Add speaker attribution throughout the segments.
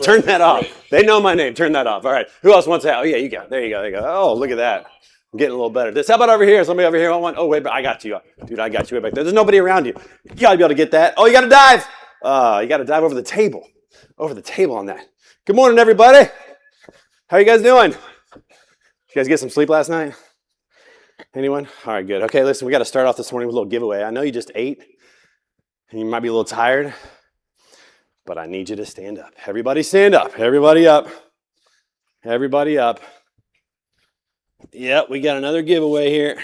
Speaker 1: Turn that off. They know my name. Turn that off. All right. Who else wants that? Oh, yeah, you got it. There you go. There you go. Oh, look at that. I'm getting a little better. How about over here? Somebody over here want one? Oh, wait, I got you. Dude, I got you way back there. There's nobody around you. You got to be able to get that. Oh, you got to dive. You got to dive over the table. Over the table on that. Good morning, everybody. How you guys doing? Did you guys get some sleep last night? Anyone? All right, good. Okay, listen, we got to start off this morning with a little giveaway. I know you just ate, and you might be a little tired, but I need you to stand up. Everybody stand up. Everybody up. Everybody up. Yep, we got another giveaway here.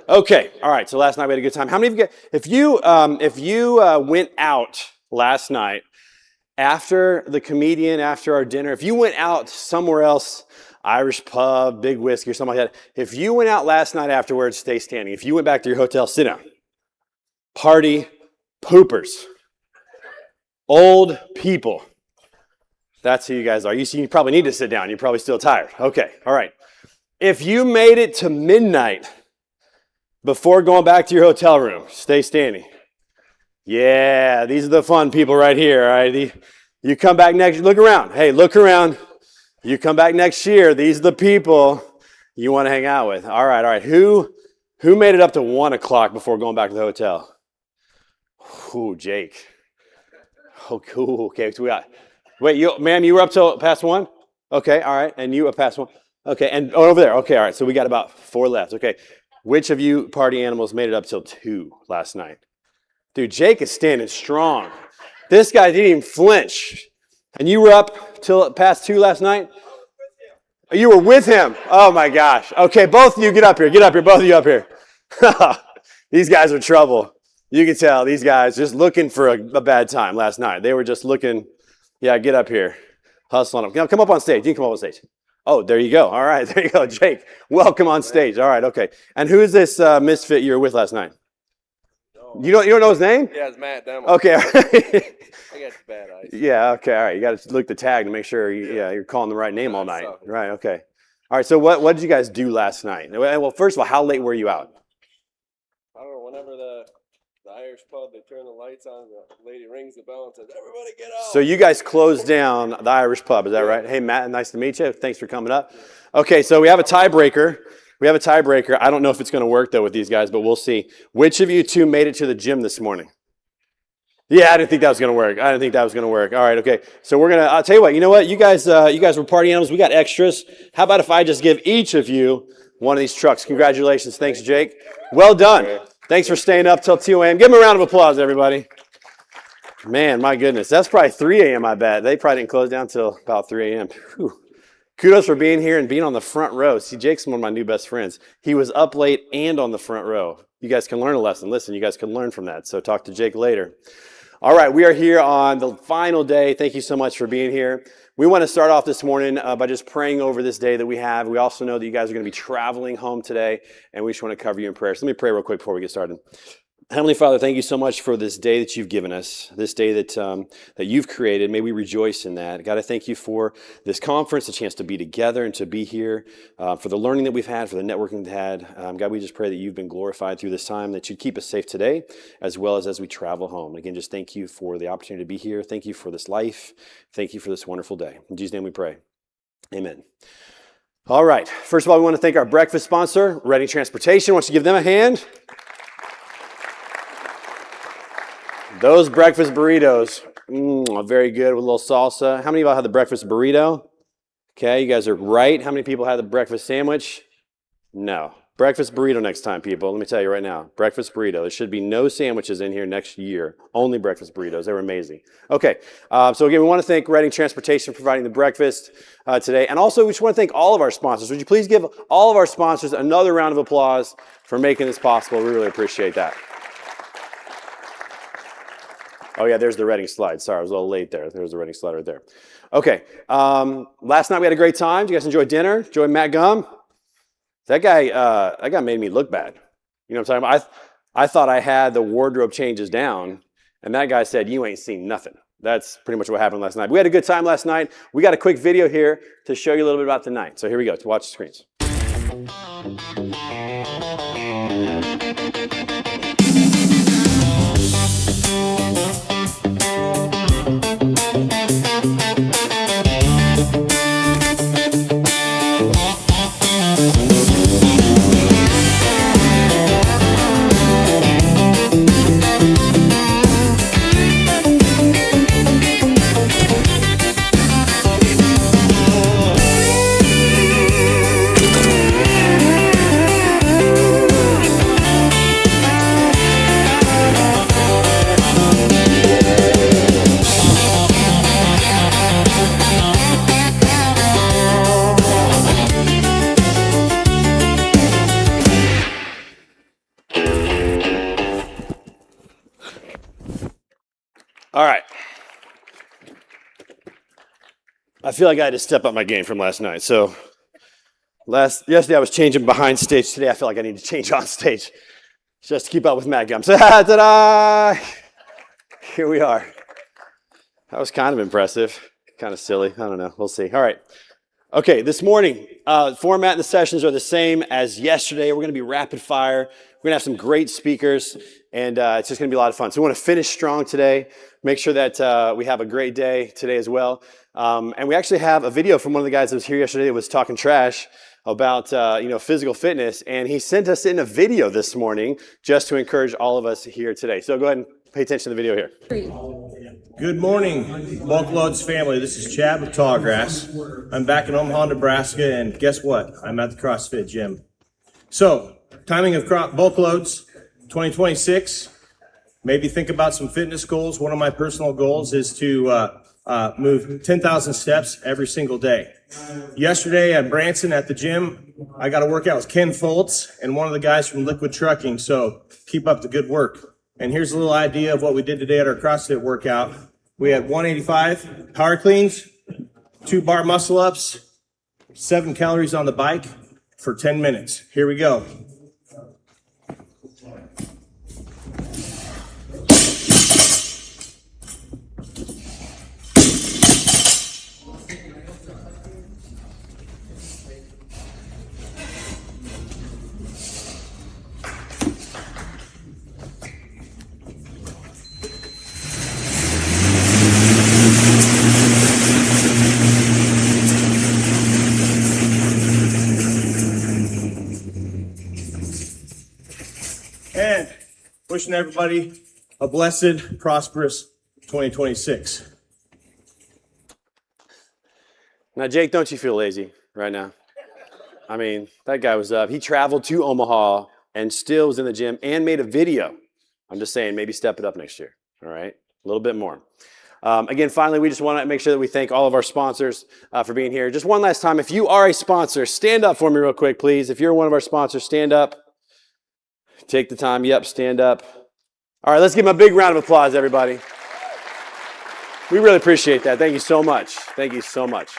Speaker 1: Okay, all right, so last night we had a good time. How many of you, if you went out last night After the comedian, after our dinner, if you went out somewhere else, Irish pub, big whiskey or something like that, if you went out last night afterwards, stay standing. If you went back to your hotel, sit down. Party poopers. Old people. That's who you guys are. You probably need to sit down. You're probably still tired. Okay, all right. If you made it to midnight before going back to your hotel room, stay standing. Yeah, these are the fun people right here, all right? You come back next, look around. Hey, look around. You come back next year, these are the people you want to hang out with. All right. Who made it up to 1 o'clock before going back to the hotel? Ooh, Jake. Oh, cool. Okay, so we got, wait, ma'am, you were up till past 1? Okay, all right, and you were past 1? Okay, and over there. Okay, all right, so we got about 4 left. Okay, which of you party animals made it up till 2 last night? Dude, Jake is standing strong. This guy didn't even flinch. And you were up till past 2 last night? You were with him. Oh my gosh. Okay, both of you get up here. Get up here. Both of you up here. These guys are trouble. You can tell these guys just looking for a bad time last night. They were just looking. Yeah, get up here. Hustling them. Come up on stage. You can come up on stage. Oh, there you go. All right, there you go. Jake, welcome on stage. All right, okay. And who's this misfit you were with last night? You don't know his name?
Speaker 2: Yeah, it's Matt Demo.
Speaker 1: Okay.
Speaker 2: I got bad eyes.
Speaker 1: Yeah, okay, all right. You got to look the tag to make sure you're calling the right name all night. Right, okay. All right, so what did you guys do last night? Well, first of all, how late were you out?
Speaker 2: I don't know, whenever the Irish pub, they turn the lights on, the lady rings the bell and says, everybody get out.
Speaker 1: So you guys closed down the Irish pub, is that right? Hey, Matt, nice to meet you. Thanks for coming up. Okay, so we have a tiebreaker. I don't know if it's going to work, though, with these guys, but we'll see. Which of you two made it to the gym this morning? Yeah, I didn't think that was going to work. All right, okay. So I'll tell you what. You know what? You guys were party animals. We got extras. How about if I just give each of you one of these trucks? Congratulations. Thanks, Jake. Well done. Thanks for staying up till 2 a.m. Give them a round of applause, everybody. Man, my goodness. That's probably 3 a.m., I bet. They probably didn't close down till about 3 a.m. Whew. Kudos for being here and being on the front row. See, Jake's one of my new best friends. He was up late and on the front row. You guys can learn a lesson. Listen, you guys can learn from that. So talk to Jake later. All right, we are here on the final day. Thank you so much for being here. We want to start off this morning by just praying over this day that we have. We also know that you guys are going to be traveling home today, and we just want to cover you in prayer. So let me pray real quick before we get started. Heavenly Father, thank you so much for this day that you've given us, this day that you've created. May we rejoice in that. God, I thank you for this conference, the chance to be together and to be here, for the learning that we've had, for the networking we've had. God, we just pray that you've been glorified through this time, that you'd keep us safe today, as well as we travel home. And again, just thank you for the opportunity to be here. Thank you for this life. Thank you for this wonderful day. In Jesus' name we pray. Amen. All right. First of all, we want to thank our breakfast sponsor, Reading Transportation. Why don't you give them a hand? Those breakfast burritos, very good with a little salsa. How many of y'all had the breakfast burrito? Okay, you guys are right. How many people had the breakfast sandwich? No. Breakfast burrito next time, people. Let me tell you right now. Breakfast burrito. There should be no sandwiches in here next year. Only breakfast burritos. They were amazing. Okay, so again, we want to thank Reading Transportation for providing the breakfast today. And also, we just want to thank all of our sponsors. Would you please give all of our sponsors another round of applause for making this possible? We really appreciate that. Oh, yeah, there's the Reading slide. Sorry, I was a little late there. There's the Reading slide right there. Okay, last night we had a great time. Did you guys enjoy dinner? Enjoy Matt Gum? That guy made me look bad. You know what I'm talking about? I thought I had the wardrobe changes down, and that guy said, you ain't seen nothing. That's pretty much what happened last night. We had a good time last night. We got a quick video here to show you a little bit about the night. So here we go. To watch the screens. All right. I feel like I had to step up my game from last night. So yesterday I was changing behind stage. Today I feel like I need to change on stage just to keep up with Matt Gums. Ta-da! Here we are. That was kind of impressive. Kind of silly. I don't know. We'll see. All right. Okay, this morning, format and the sessions are the same as yesterday. We're going to be rapid fire. We're going to have some great speakers, and it's just going to be a lot of fun. So we want to finish strong today. Make sure that we have a great day today as well. And we actually have a video from one of the guys that was here yesterday that was talking trash about physical fitness, and he sent us in a video this morning just to encourage all of us here today. So go ahead and pay attention to the video here.
Speaker 3: Good morning, BulkLoads family. This is Chad with Tallgrass. I'm back in Omaha, Nebraska, and guess what? I'm at the CrossFit gym. So, timing of BulkLoads 2026. Maybe think about some fitness goals. One of my personal goals is to move 10,000 steps every single day. Yesterday at Branson at the gym, I got a workout with Ken Foltz and one of the guys from Liquid Trucking. So keep up the good work. And here's a little idea of what we did today at our CrossFit workout. We had 185 power cleans, 2 bar muscle ups, 7 calories on the bike for 10 minutes. Here we go. And wishing everybody a blessed, prosperous 2026.
Speaker 1: Now, Jake, don't you feel lazy right now? I mean, that guy was up. He traveled to Omaha and still was in the gym and made a video. I'm just saying, maybe step it up next year, all right? A little bit more. Again, finally, we just want to make sure that we thank all of our sponsors for being here. Just one last time, if you are a sponsor, stand up for me real quick, please. If you're one of our sponsors, stand up. Take the time. Yep, stand up. All right, let's give them a big round of applause, everybody. We really appreciate that. Thank you so much. Thank you so much.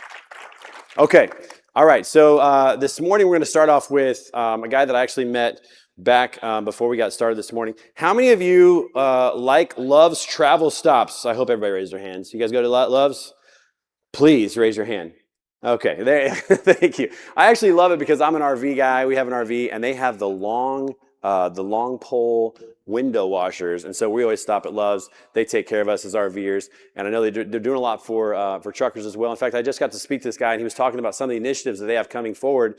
Speaker 1: Okay. All right. So this morning, we're going to start off with a guy that I actually met back before we got started this morning. How many of you loves travel stops? I hope everybody raised their hands. You guys go to Loves? Please raise your hand. Okay. There. Thank you. I actually love it because I'm an RV guy. We have an RV, and they have the long pole window washers, and so we always stop at Love's. They take care of us as RVers, and I know they're doing a lot for truckers as well. In fact, I just got to speak to this guy, and he was talking about some of the initiatives that they have coming forward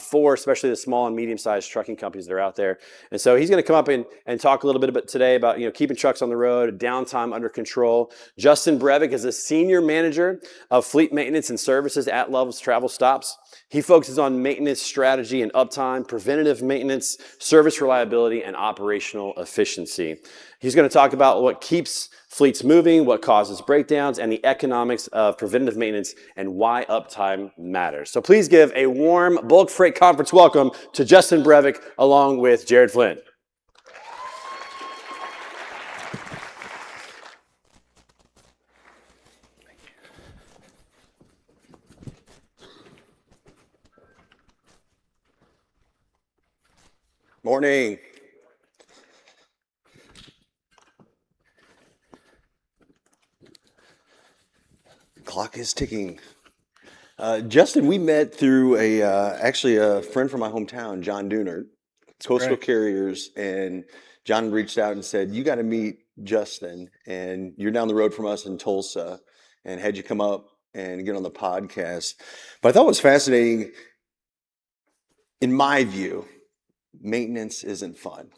Speaker 1: for especially the small and medium-sized trucking companies that are out there. And so he's going to come up and talk a little bit today about keeping trucks on the road, downtime under control. Justin Breivik is a senior manager of fleet maintenance and services at Love's Travel Stops. He focuses on maintenance strategy and uptime, preventative maintenance, service reliability, and operational efficiency. He's going to talk about what keeps fleets moving, what causes breakdowns, and the economics of preventative maintenance and why uptime matters. So please give a warm Bulk Freight Conference welcome to Justin Breivik along with Jared Flynn. Morning.
Speaker 4: Clock is ticking. Justin, we met through actually a friend from my hometown, John Doonert, Coastal Carriers, and John reached out and said, "You got to meet Justin, and you're down the road from us in Tulsa, and had you come up and get on the podcast." But I thought it was fascinating. In my view, maintenance isn't fun.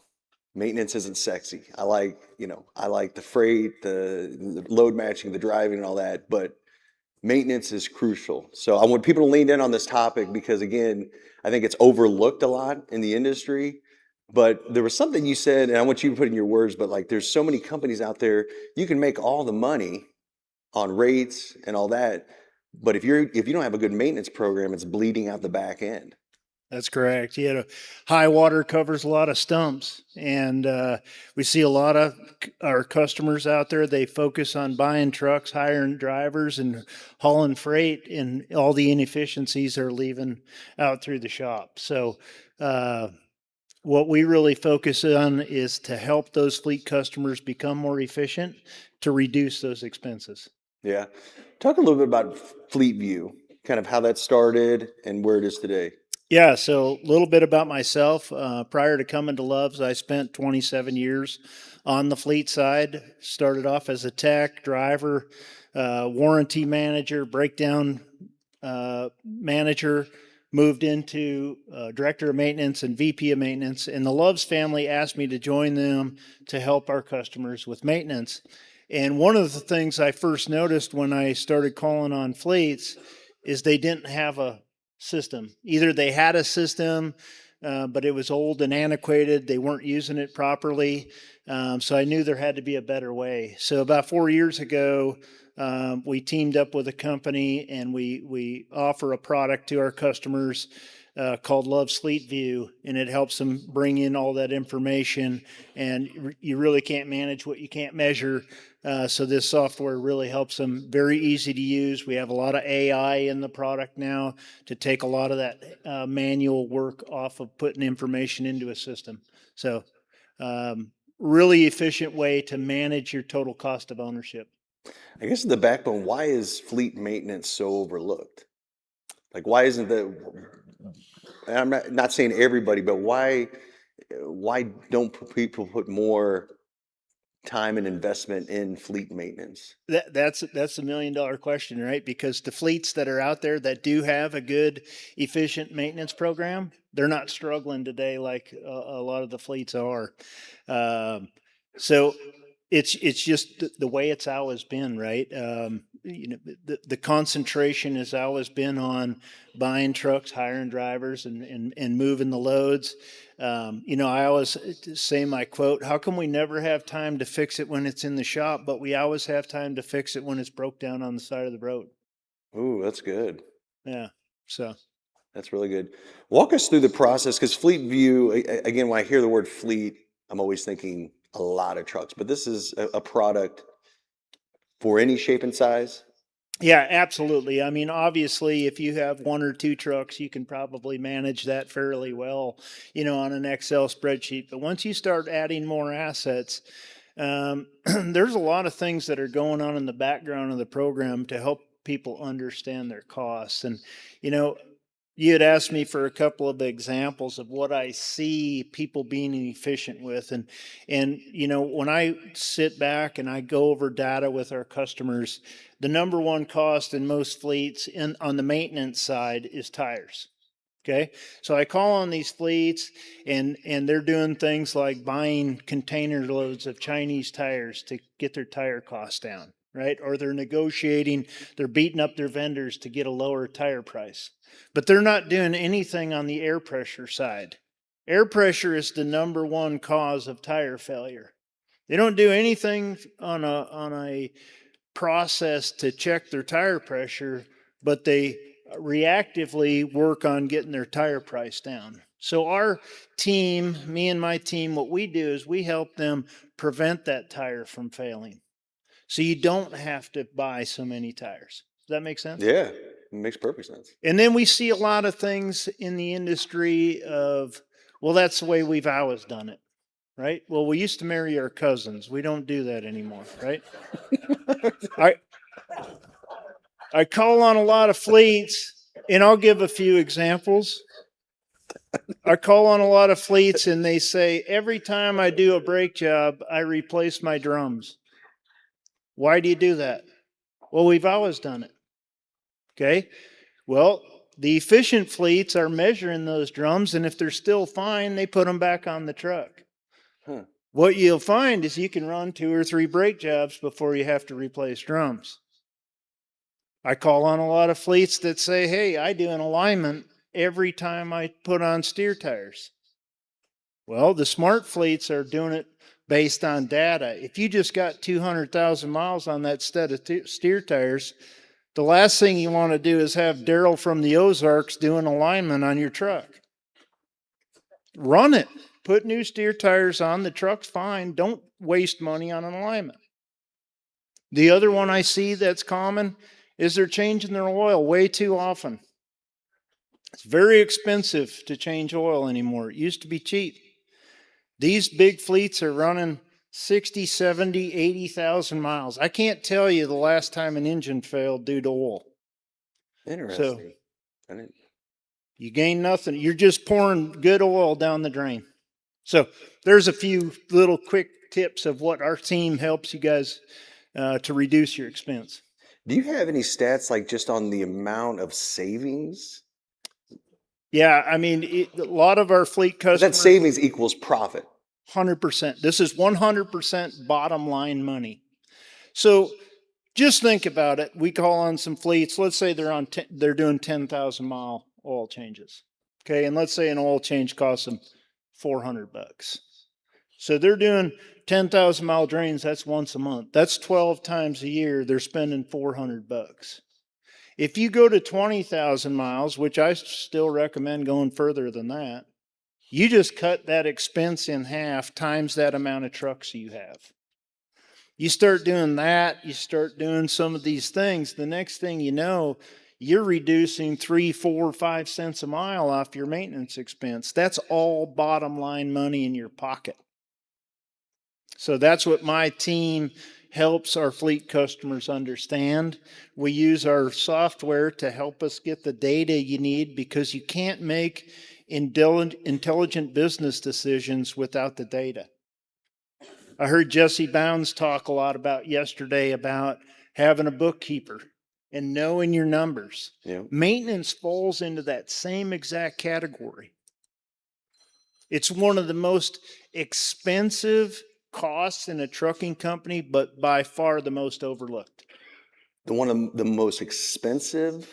Speaker 4: Maintenance isn't sexy. I like the freight, the load matching, the driving and all that, but maintenance is crucial. So I want people to lean in on this topic because, again, I think it's overlooked a lot in the industry. But there was something you said, and I want you to put in your words, but like there's so many companies out there, you can make all the money on rates and all that, but if you don't have a good maintenance program, it's bleeding out the back end.
Speaker 5: That's correct. You know, high water covers a lot of stumps, and we see a lot of our customers out there. They focus on buying trucks, hiring drivers, and hauling freight, and all the inefficiencies are leaving out through the shop. So, what we really focus on is to help those fleet customers become more efficient to reduce those expenses.
Speaker 4: Yeah. Talk a little bit about Fleet View, kind of how that started and where it is today.
Speaker 5: Yeah, so a little bit about myself. Prior to coming to Love's, I spent 27 years on the fleet side. Started off as a tech, driver, warranty manager, breakdown manager, moved into director of maintenance and VP of maintenance. And the Love's family asked me to join them to help our customers with maintenance. And one of the things I first noticed when I started calling on fleets is they didn't have a system. Either they had a system, but it was old and antiquated. They weren't using it properly. So I knew there had to be a better way. So about 4 years ago, we teamed up with a company, and we offer a product to our customers called Love's Fleet View, and it helps them bring in all that information. And you really can't manage what you can't measure. So this software really helps them. Very easy to use. We have a lot of AI in the product now to take a lot of that manual work off of putting information into a system. So really efficient way to manage your total cost of ownership.
Speaker 4: I guess the backbone, why is fleet maintenance so overlooked? Like, why isn't the, and I'm not saying everybody, but why don't people put more time and investment in fleet maintenance?
Speaker 5: That's $1 million question, right? Because the fleets that are out there that do have a good, efficient maintenance program, they're not struggling today like a lot of the fleets are. So it's just the way it's always been, right? You know, the concentration has always been on buying trucks, hiring drivers, and moving the loads. You know, I always say my quote: "How come we never have time to fix it when it's in the shop, but we always have time to fix it when it's broke down on the side of the road?"
Speaker 4: Ooh, that's good.
Speaker 5: Yeah. So.
Speaker 4: That's really good. Walk us through the process, because Fleet View, again, when I hear the word fleet, I'm always thinking a lot of trucks, but this is a product for any shape and size.
Speaker 5: Yeah, absolutely. I mean, obviously, if you have 1 or 2 trucks, you can probably manage that fairly well, you know, on an Excel spreadsheet. But once you start adding more assets, there's a lot of things that are going on in the background of the program to help people understand their costs. And, you know, you had asked me for a couple of examples of what I see people being efficient with. And you know, when I sit back and I go over data with our customers, the number one cost in most fleets on the maintenance side is tires. Okay. So I call on these fleets, and they're doing things like buying container loads of Chinese tires to get their tire costs down, right? Or they're negotiating, they're beating up their vendors to get a lower tire price. But they're not doing anything on the air pressure side. Air pressure is the number one cause of tire failure. They don't do anything on a process to check their tire pressure, but they reactively work on getting their tire price down. So our team, me and my team, what we do is we help them prevent that tire from failing. So you don't have to buy so many tires. Does that make sense?
Speaker 4: Yeah, it makes perfect sense.
Speaker 5: And then we see a lot of things in the industry of, well, that's the way we've always done it, right? Well, we used to marry our cousins. We don't do that anymore, right? I call on a lot of fleets, and I'll give a few examples. I call on a lot of fleets, and they say, every time I do a brake job, I replace my drums. Why do you do that? Well, we've always done it. Okay. Well, the efficient fleets are measuring those drums, and if they're still fine, they put them back on the truck. What you'll find is you can run 2 or 3 brake jobs before you have to replace drums. I call on a lot of fleets that say, hey, I do an alignment every time I put on steer tires. Well, the smart fleets are doing it based on data. If you just got 200,000 miles on that set of steer tires, the last thing you want to do is have Daryl from the Ozarks doing alignment on your truck. Run it. Put new steer tires on. The truck's fine. Don't waste money on an alignment. The other one I see that's common is they're changing their oil way too often. It's very expensive to change oil anymore. It used to be cheap. These big fleets are running 60, 70, 80,000 miles. I can't tell you the last time an engine failed due to oil.
Speaker 4: Interesting. I didn't-
Speaker 5: You gain nothing. You're just pouring good oil down the drain. So there's a few little quick tips of what our team helps you guys to reduce your expense.
Speaker 4: Do you have any stats like just on the amount of savings?
Speaker 5: Yeah, I mean, a lot of our fleet
Speaker 4: That
Speaker 5: customers,
Speaker 4: savings equals profit.
Speaker 5: 100%. This is 100% bottom line money. So just think about it. We call on some fleets. Let's say they're doing 10,000 mile oil changes. Okay, and let's say an oil change costs them $400. So they're doing 10,000 mile drains. That's once a month. That's 12 times a year. They're spending $400. If you go to 20,000 miles, which I still recommend going further than that, you just cut that expense in half times that amount of trucks you have. You start doing that, you start doing some of these things, the next thing you know, you're reducing 3, 4, 5 cents a mile off your maintenance expense. That's all bottom line money in your pocket. So that's what my team helps our fleet customers understand. We use our software to help us get the data you need, because you can't make intelligent business decisions without the data. I heard Jesse Bounds talk a lot about yesterday about having a bookkeeper and knowing your numbers.
Speaker 4: Yeah.
Speaker 5: Maintenance falls into that same exact category. It's one of the most expensive costs in a trucking company, but by far the most overlooked.
Speaker 4: One of the most expensive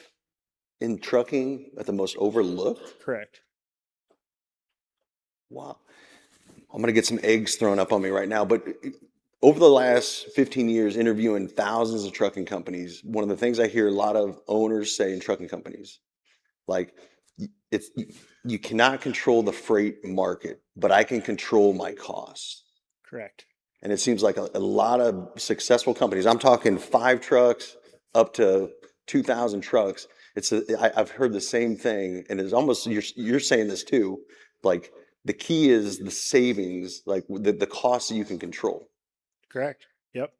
Speaker 4: in trucking, but the most overlooked?
Speaker 5: Correct.
Speaker 4: Wow. I'm going to get some eggs thrown up on me right now, but over the last 15 years, interviewing thousands of trucking companies, one of the things I hear a lot of owners say in trucking companies, like, you cannot control the freight market, but I can control my costs.
Speaker 5: Correct.
Speaker 4: And it seems like a lot of successful companies, I'm talking 5 trucks up to 2,000 trucks. I've heard the same thing, and it's almost, you're saying this too, like the key is the savings, like the costs that you can control.
Speaker 5: Correct. Yep.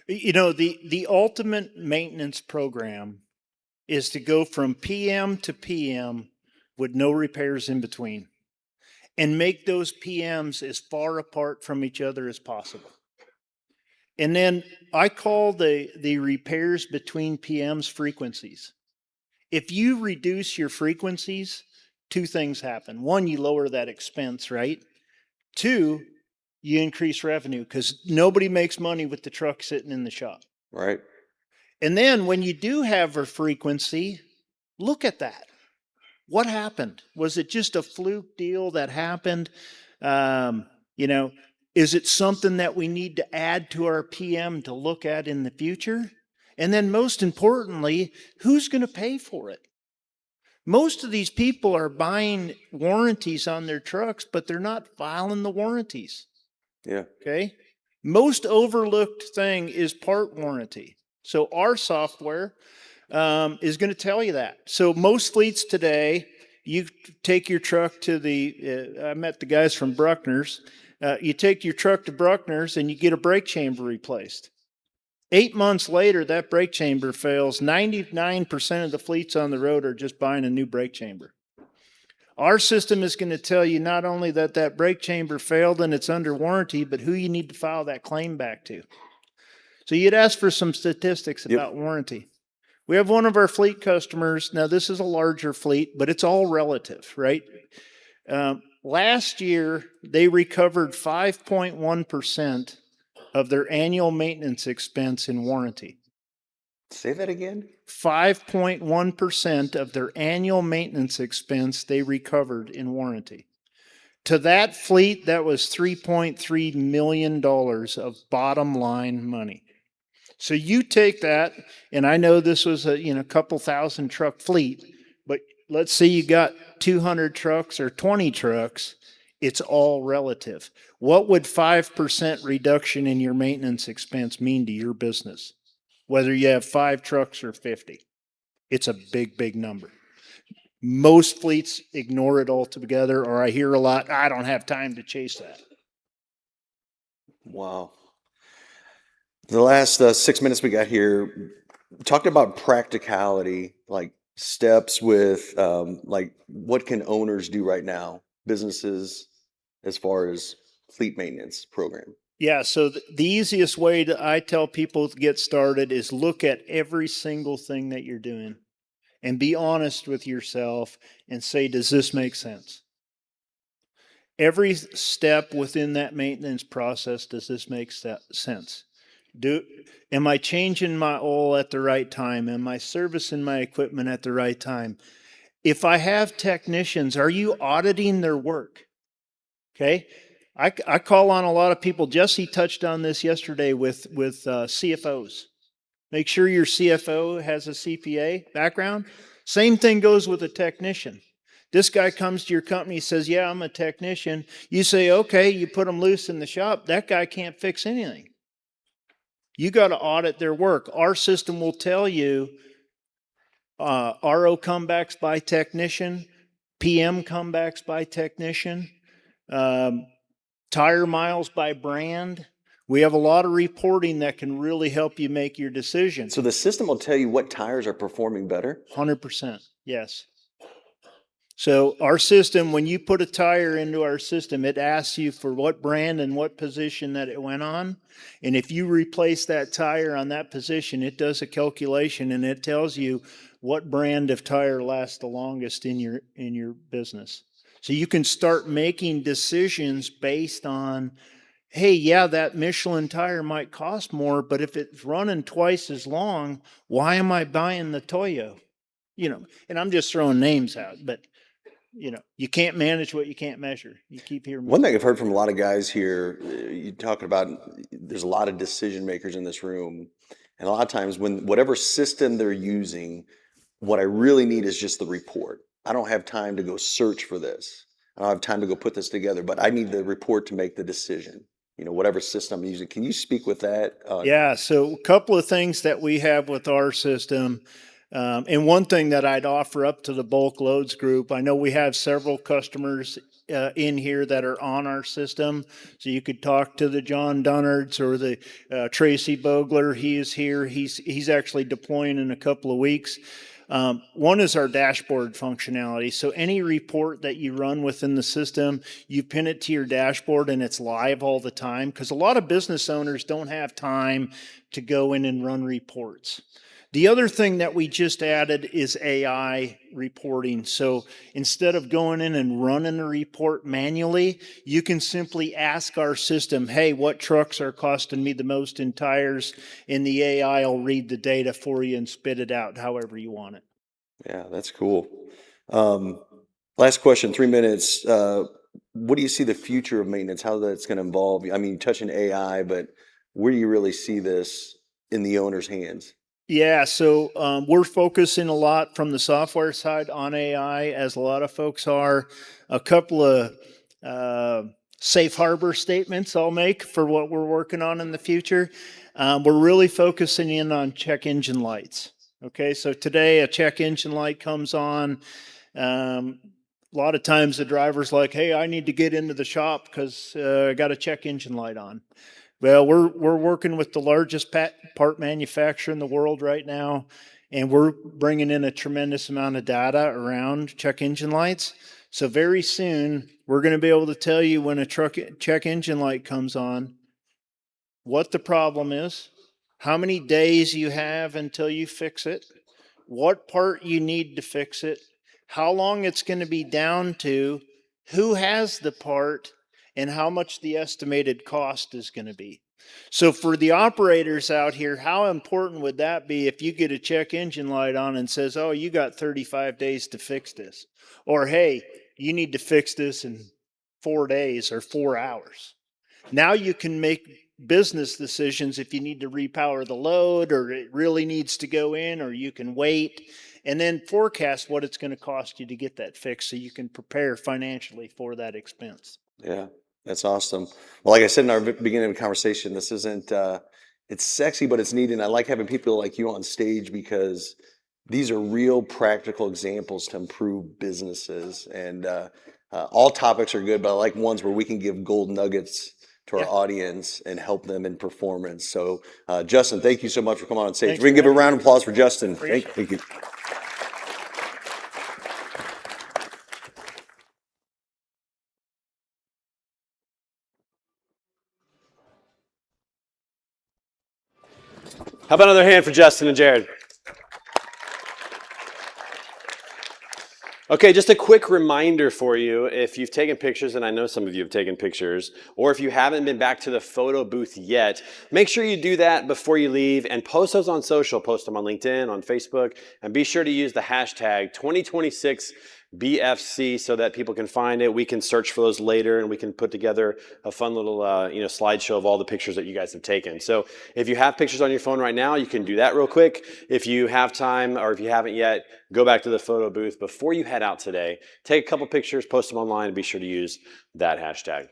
Speaker 5: You know, the ultimate maintenance program is to go from PM to PM with no repairs in between, and make those PMs as far apart from each other as possible. And then I call the repairs between PMs frequencies. If you reduce your frequencies, 2 things happen. 1, you lower that expense, right? 2, you increase revenue, because nobody makes money with the truck sitting in the shop.
Speaker 4: Right.
Speaker 5: And then when you do have a frequency, look at that. What happened? Was it just a fluke deal that happened? You know, is it something that we need to add to our PM to look at in the future? And then most importantly, who's going to pay for it? Most of these people are buying warranties on their trucks, but they're not filing the warranties.
Speaker 4: Yeah.
Speaker 5: Okay. Most overlooked thing is part warranty. So our software is going to tell you that. So most fleets today, you take your truck to I met the guys from Bruckner's. You take your truck to Bruckner's and you get a brake chamber replaced. 8 months later, that brake chamber fails. 99% of the fleets on the road are just buying a new brake chamber. Our system is going to tell you not only that brake chamber failed and it's under warranty, but who you need to file that claim back to. So you'd ask for some statistics about warranty. We have one of our fleet customers. Now, this is a larger fleet, but it's all relative, right? Last year, they recovered 5.1% of their annual maintenance expense in warranty.
Speaker 4: Say that again?
Speaker 5: 5.1% of their annual maintenance expense they recovered in warranty. To that fleet, that was $3.3 million of bottom line money. So you take that, and I know this was a couple thousand truck fleet, but let's say you got 200 trucks or 20 trucks. It's all relative. What would 5% reduction in your maintenance expense mean to your business? Whether you have 5 trucks or 50, it's a big, big number. Most fleets ignore it altogether, or I hear a lot, I don't have time to chase that.
Speaker 4: Wow. The last 6 minutes we got here, talked about practicality, like steps with like what can owners do right now, businesses, as far as fleet maintenance program.
Speaker 5: Yeah, so the easiest way to I tell people to get started is look at every single thing that you're doing and be honest with yourself and say, does this make sense? Every step within that maintenance process, does this make sense? Am I changing my oil at the right time? Am I servicing my equipment at the right time? If I have technicians, are you auditing their work? Okay. I call on a lot of people. Jesse touched on this yesterday with CFOs. Make sure your CFO has a CPA background. Same thing goes with a technician. This guy comes to your company, says, yeah, I'm a technician. You say, okay, you put him loose in the shop. That guy can't fix anything. You got to audit their work. Our system will tell you RO comebacks by technician, PM comebacks by technician, tire miles by brand. We have a lot of reporting that can really help you make your decision.
Speaker 4: So the system will tell you what tires are performing better?
Speaker 5: 100%, yes. So our system, when you put a tire into our system, it asks you for what brand and what position that it went on. And if you replace that tire on that position, it does a calculation and it tells you what brand of tire lasts the longest in your business. So you can start making decisions based on, hey, yeah, that Michelin tire might cost more, but if it's running twice as long, why am I buying the Toyo? And I'm just throwing names out, but you can't manage what you can't measure. You keep hearing
Speaker 4: One thing I've heard from a lot of guys here, you talking about, there's a lot of decision makers in this room. And a lot of times when whatever system they're using, what I really need is just the report. I don't have time to go search for this. I don't have time to go put this together, but I need the report to make the decision. Whatever system I'm using. Can you speak with that?
Speaker 5: Yeah, so a couple of things that we have with our system. And one thing that I'd offer up to the BulkLoads group, I know we have several customers in here that are on our system. So you could talk to the John Dunnards or the Tracy Bogler. He is here. He's actually deploying in a couple of weeks. One is our dashboard functionality. So any report that you run within the system, you pin it to your dashboard and it's live all the time, because a lot of business owners don't have time to go in and run reports. The other thing that we just added is AI reporting. So instead of going in and running a report manually, you can simply ask our system, hey, what trucks are costing me the most in tires? And the AI will read the data for you and spit it out however you want it.
Speaker 4: Yeah, that's cool. Last question, 3 minutes. What do you see the future of maintenance? How that's going to evolve? I mean, touching AI, but where do you really see this in the owner's hands?
Speaker 5: Yeah, so we're focusing a lot from the software side on AI, as a lot of folks are. A couple of safe harbor statements I'll make for what we're working on in the future. We're really focusing in on check engine lights. Okay, so today a check engine light comes on. A lot of times the driver's like, hey, I need to get into the shop because I got a check engine light on. Well, we're working with the largest part manufacturer in the world right now, and we're bringing in a tremendous amount of data around check engine lights. So very soon, we're going to be able to tell you when a check engine light comes on, what the problem is, how many days you have until you fix it, what part you need to fix it, how long it's going to be down to, who has the part, and how much the estimated cost is going to be. So for the operators out here, how important would that be if you get a check engine light on and says, oh, you got 35 days to fix this? Or, hey, you need to fix this in 4 days or 4 hours. Now you can make business decisions if you need to repower the load or it really needs to go in, or you can wait, and then forecast what it's going to cost you to get that fixed so you can prepare financially for that expense.
Speaker 4: Yeah, that's awesome. Well, like I said in our beginning of the conversation, this isn't, it's sexy, but it's neat. And I like having people like you on stage because these are real practical examples to improve businesses. And all topics are good, but I like ones where we can give gold nuggets to our
Speaker 5: Yeah.
Speaker 4: audience and help them in performance. So, Justin, thank you so much for coming on stage.
Speaker 5: Thanks
Speaker 4: We can
Speaker 5: for
Speaker 4: give a
Speaker 5: having
Speaker 4: round of applause for Justin.
Speaker 5: Appreciate it.
Speaker 4: Thank you.
Speaker 1: How about another hand for Justin and Jared? Okay, just a quick reminder for you, if you've taken pictures, and I know some of you have taken pictures, or if you haven't been back to the photo booth yet, make sure you do that before you leave and post those on social. Post them on LinkedIn, on Facebook, and be sure to use the hashtag 2026 BFC so that people can find it. We can search for those later, and we can put together a fun little slideshow of all the pictures that you guys have taken. So if you have pictures on your phone right now, you can do that real quick. If you have time, or if you haven't yet, go back to the photo booth before you head out today. Take a couple pictures, post them online, and be sure to use that hashtag.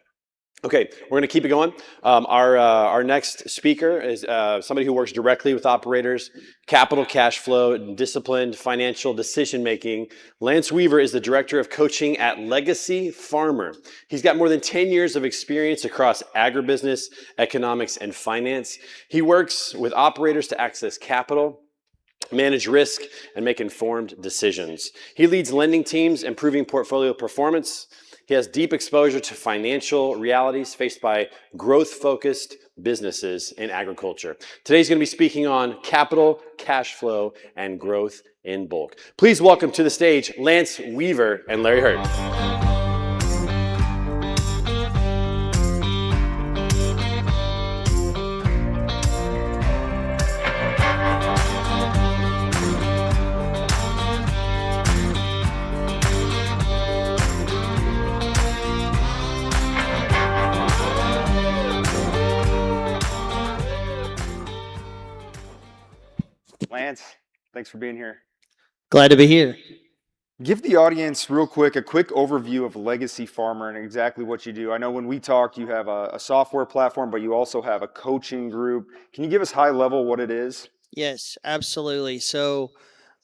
Speaker 1: Okay, we're going to keep it going. Our next speaker is somebody who works directly with operators, capital cash flow, disciplined financial decision making. Lance Weaver is the director of coaching at Legacy Farmer. He's got more than 10 years of experience across agribusiness, economics, and finance. He works with operators to access capital, manage risk, and make informed decisions. He leads lending teams, improving portfolio performance. He has deep exposure to financial realities faced by growth-focused businesses in agriculture. Today he's going to be speaking on capital, cash flow, and growth in bulk. Please welcome to the stage Lance Weaver and Larry Hurt.
Speaker 6: Lance, thanks for being here.
Speaker 5: Glad to be here.
Speaker 6: Give the audience real quick a quick overview of Legacy Farmer and exactly what you do. I know when we talked, you have a software platform, but you also have a coaching group. Can you give us high level what it is?
Speaker 7: Yes, absolutely. So,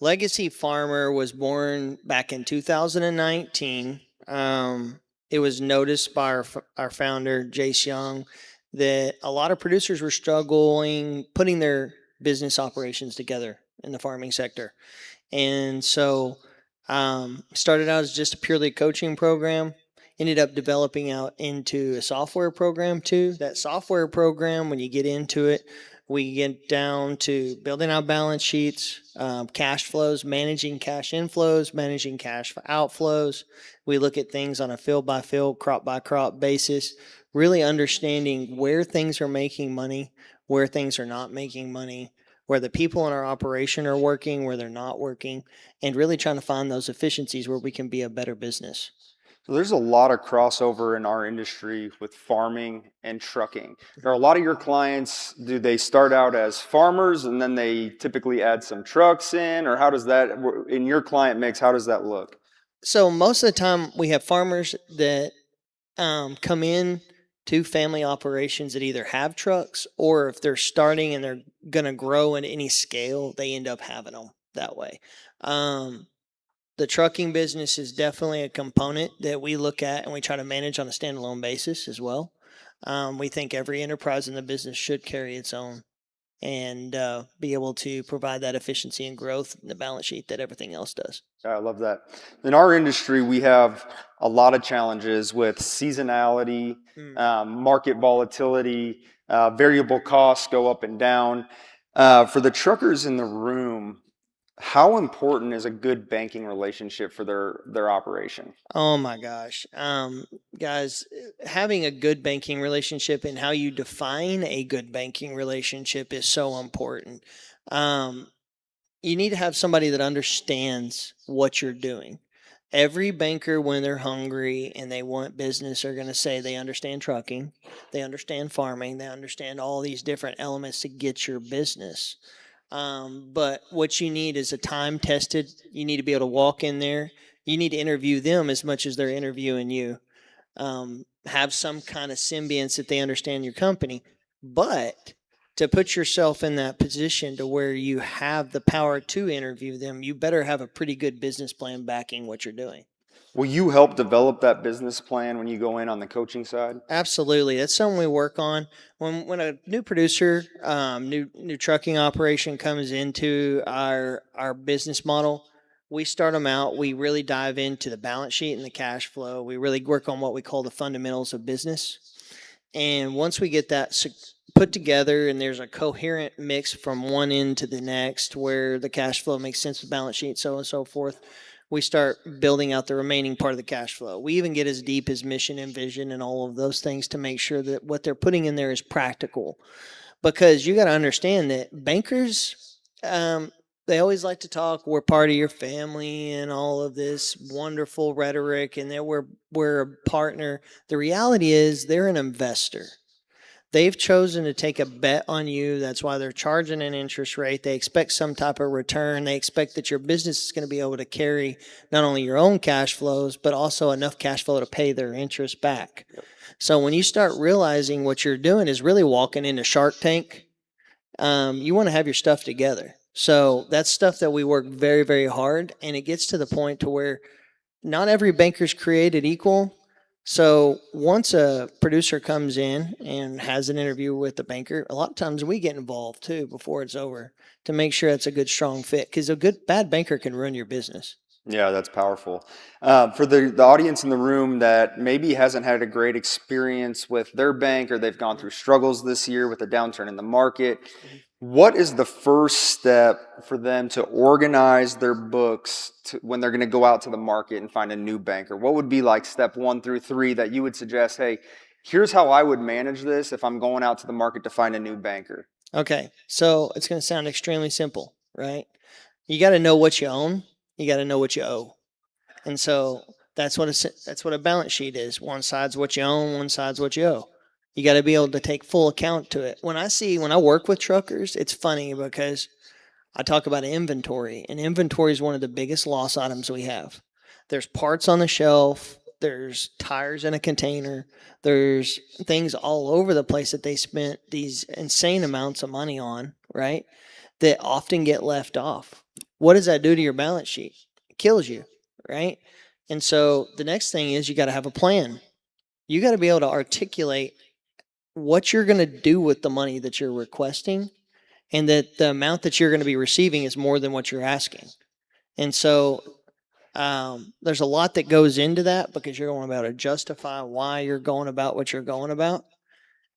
Speaker 7: Legacy Farmer was born back in 2019. It was noticed by our founder, Jace Young, that a lot of producers were struggling putting their business operations together in the farming sector. And so, started out as just a purely coaching program, ended up developing out into a software program too. That software program, when you get into it, we get down to building out balance sheets, cash flows, managing cash inflows, managing cash outflows. We look at things on a field by field, crop by crop basis, really understanding where things are making money, where things are not making money, where the people in our operation are working, where they're not working, and really trying to find those efficiencies where we can be a better business.
Speaker 6: So there's a lot of crossover in our industry with farming and trucking. Are a lot of your clients, do they start out as farmers and then they typically add some trucks in, or how does that, in your client mix, how does that look?
Speaker 7: So most of the time we have farmers that come in to family operations that either have trucks, or if they're starting and they're going to grow in any scale, they end up having them that way. The trucking business is definitely a component that we look at and we try to manage on a standalone basis as well. We think every enterprise in the business should carry its own and be able to provide that efficiency and growth in the balance sheet that everything else does.
Speaker 6: I love that. In our industry, we have a lot of challenges with seasonality, market volatility, variable costs go up and down. For the truckers in the room, how important is a good banking relationship for their operation?
Speaker 7: Oh my gosh. Guys, having a good banking relationship and how you define a good banking relationship is so important. You need to have somebody that understands what you're doing. Every banker, when they're hungry and they want business, are going to say they understand trucking, they understand farming, they understand all these different elements to get your business. But what you need is a time tested. You need to be able to walk in there. You need to interview them as much as they're interviewing you. have some kind of symbiance that they understand your company. But to put yourself in that position to where you have the power to interview them, you better have a pretty good business plan backing what you're doing.
Speaker 6: Will you help develop that business plan when you go in on the coaching side?
Speaker 7: Absolutely, that's something we work on. When a new producer, new trucking operation comes into our business model, we start them out. We really dive into the balance sheet and the cash flow. We really work on what we call the fundamentals of business. And once we get that put together and there's a coherent mix from one end to the next where the cash flow makes sense with balance sheet, so on and so forth, we start building out the remaining part of the cash flow. We even get as deep as mission and vision and all of those things to make sure that what they're putting in there is practical. Because you got to understand that bankers, they always like to talk, we're part of your family and all of this wonderful rhetoric and that we're a partner. The reality is they're an investor. They've chosen to take a bet on you. That's why they're charging an interest rate. They expect some type of return. They expect that your business is going to be able to carry not only your own cash flows, but also enough cash flow to pay their interest back. So when you start realizing what you're doing is really walking into Shark Tank, you want to have your stuff together. So that's stuff that we work very, very hard. And it gets to the point to where not every banker's created equal. So once a producer comes in and has an interview with the banker, a lot of times we get involved too before it's over to make sure it's a good, strong fit. Because a bad banker can ruin your business.
Speaker 6: Yeah, that's powerful. For the audience in the room that maybe hasn't had a great experience with their bank or they've gone through struggles this year with a downturn in the market, what is the first step for them to organize their books when they're going to go out to the market and find a new banker? What would be like step 1 through 3 that you would suggest, hey, here's how I would manage this if I'm going out to the market to find a new banker?
Speaker 7: Okay, so it's going to sound extremely simple, right? You got to know what you own. You got to know what you owe. And so that's what a balance sheet is. One side's what you own, one side's what you owe. You got to be able to take full account to it. When I work with truckers, it's funny because I talk about inventory, and inventory is one of the biggest loss items we have. There's parts on the shelf, there's tires in a container, there's things all over the place that they spent these insane amounts of money on, right? That often get left off. What does that do to your balance sheet? It kills you, right? And so the next thing is you got to have a plan. You got to be able to articulate what you're going to do with the money that you're requesting, and that the amount that you're going to be receiving is more than what you're asking. And so there's a lot that goes into that because you're going to be able to justify why you're going about what you're going about.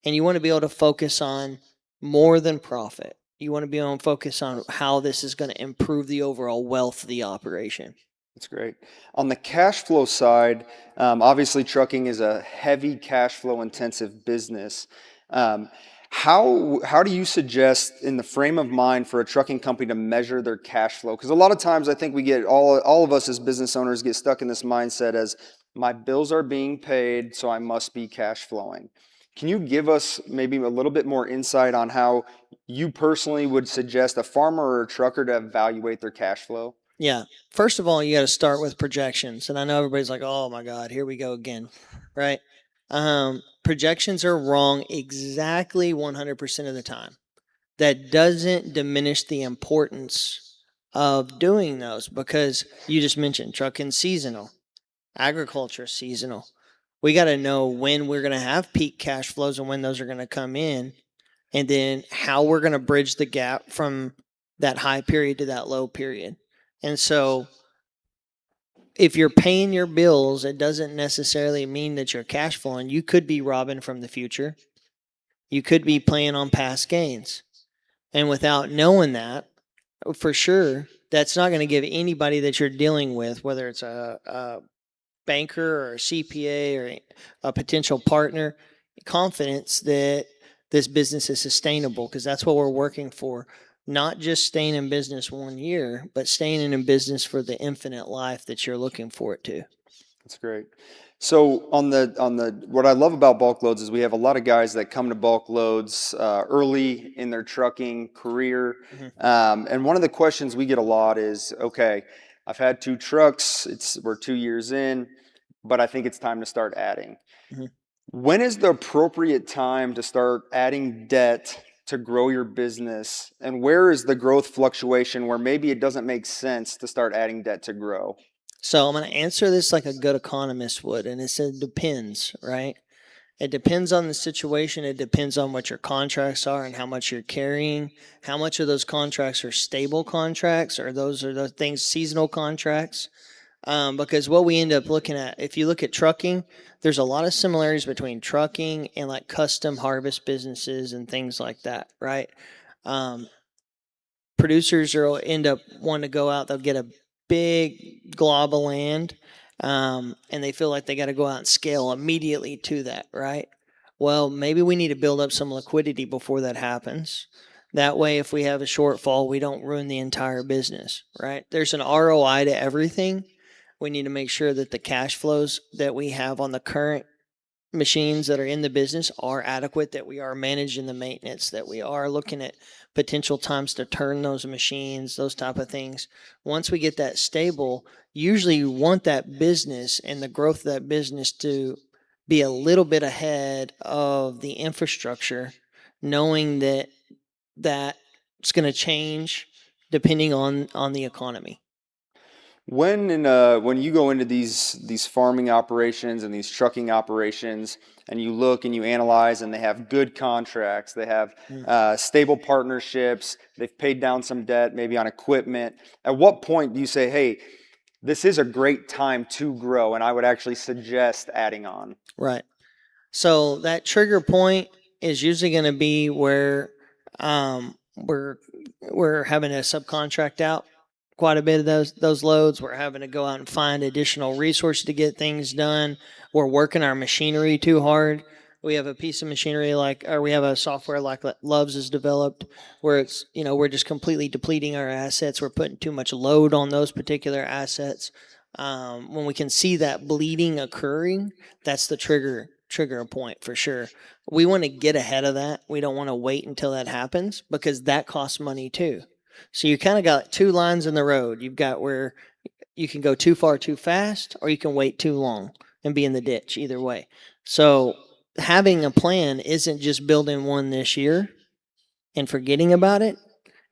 Speaker 7: And you want to be able to focus on more than profit. You want to be able to focus on how this is going to improve the overall wealth of the operation.
Speaker 6: That's great. On the cash flow side, obviously trucking is a heavy cash flow intensive business. How do you suggest in the frame of mind for a trucking company to measure their cash flow? Because a lot of times I think we get all of us as business owners get stuck in this mindset as my bills are being paid, so I must be cash flowing. Can you give us maybe a little bit more insight on how you personally would suggest a farmer or a trucker to evaluate their cash flow?
Speaker 7: Yeah. First of all, you got to start with projections. And I know everybody's like, oh my God, here we go again. Right? Projections are wrong exactly 100% of the time. That doesn't diminish the importance of doing those because you just mentioned trucking seasonal, agriculture seasonal. We got to know when we're going to have peak cash flows and when those are going to come in, and then how we're going to bridge the gap from that high period to that low period. And so if you're paying your bills, it doesn't necessarily mean that you're cash flowing. You could be robbing from the future. You could be playing on past gains. And without knowing that, for sure, that's not going to give anybody that you're dealing with, whether it's a banker or a CPA or a potential partner, confidence that this business is sustainable, because that's what we're working for. Not just staying in business 1 year, but staying in business for the infinite life that you're looking for it to.
Speaker 6: That's great. So on the what I love about BulkLoads is we have a lot of guys that come to BulkLoads early in their trucking career, and one of the questions we get a lot is, okay, I've had 2 trucks, we're 2 years in, but I think it's time to start adding. When is the appropriate time to start adding debt to grow your business? And where is the growth fluctuation where maybe it doesn't make sense to start adding debt to grow?
Speaker 7: So I'm going to answer this like a good economist would, and it said depends, right? It depends on the situation. It depends on what your contracts are and how much you're carrying. How much of those contracts are stable contracts, or those are the things seasonal contracts? Because what we end up looking at, if you look at trucking, there's a lot of similarities between trucking and like custom harvest businesses and things like that, right? Um, Producers will end up wanting to go out, they'll get a big glob of land, and they feel like they got to go out and scale immediately to that, right? Well, maybe we need to build up some liquidity before that happens. That way, if we have a shortfall, we don't ruin the entire business, right? There's an ROI to everything. We need to make sure that the cash flows that we have on the current machines that are in the business are adequate, that we are managing the maintenance, that we are looking at potential times to turn those machines, those type of things. Once we get that stable, usually you want that business and the growth of that business to be a little bit ahead of the infrastructure, knowing that it's going to change depending on the economy.
Speaker 6: When you go into these farming operations and these trucking operations, and you look and you analyze, and they have good contracts, they have stable partnerships, they've paid down some debt, maybe on equipment. At what point do you say, "Hey, this is a great time to grow," and I would actually suggest adding on?
Speaker 7: Right. So that trigger point is usually going to be where we're having to subcontract out quite a bit of those loads. We're having to go out and find additional resources to get things done. We're working our machinery too hard. We have a piece of machinery or we have a software like Loves has developed where it's, we're just completely depleting our assets. We're putting too much load on those particular assets. When we can see that bleeding occurring, that's the trigger point for sure. We want to get ahead of that. We don't want to wait until that happens because that costs money too. So you kind of got two lines in the road. You've got where you can go too far too fast, or you can wait too long and be in the ditch, either way. So having a plan isn't just building one this year and forgetting about it.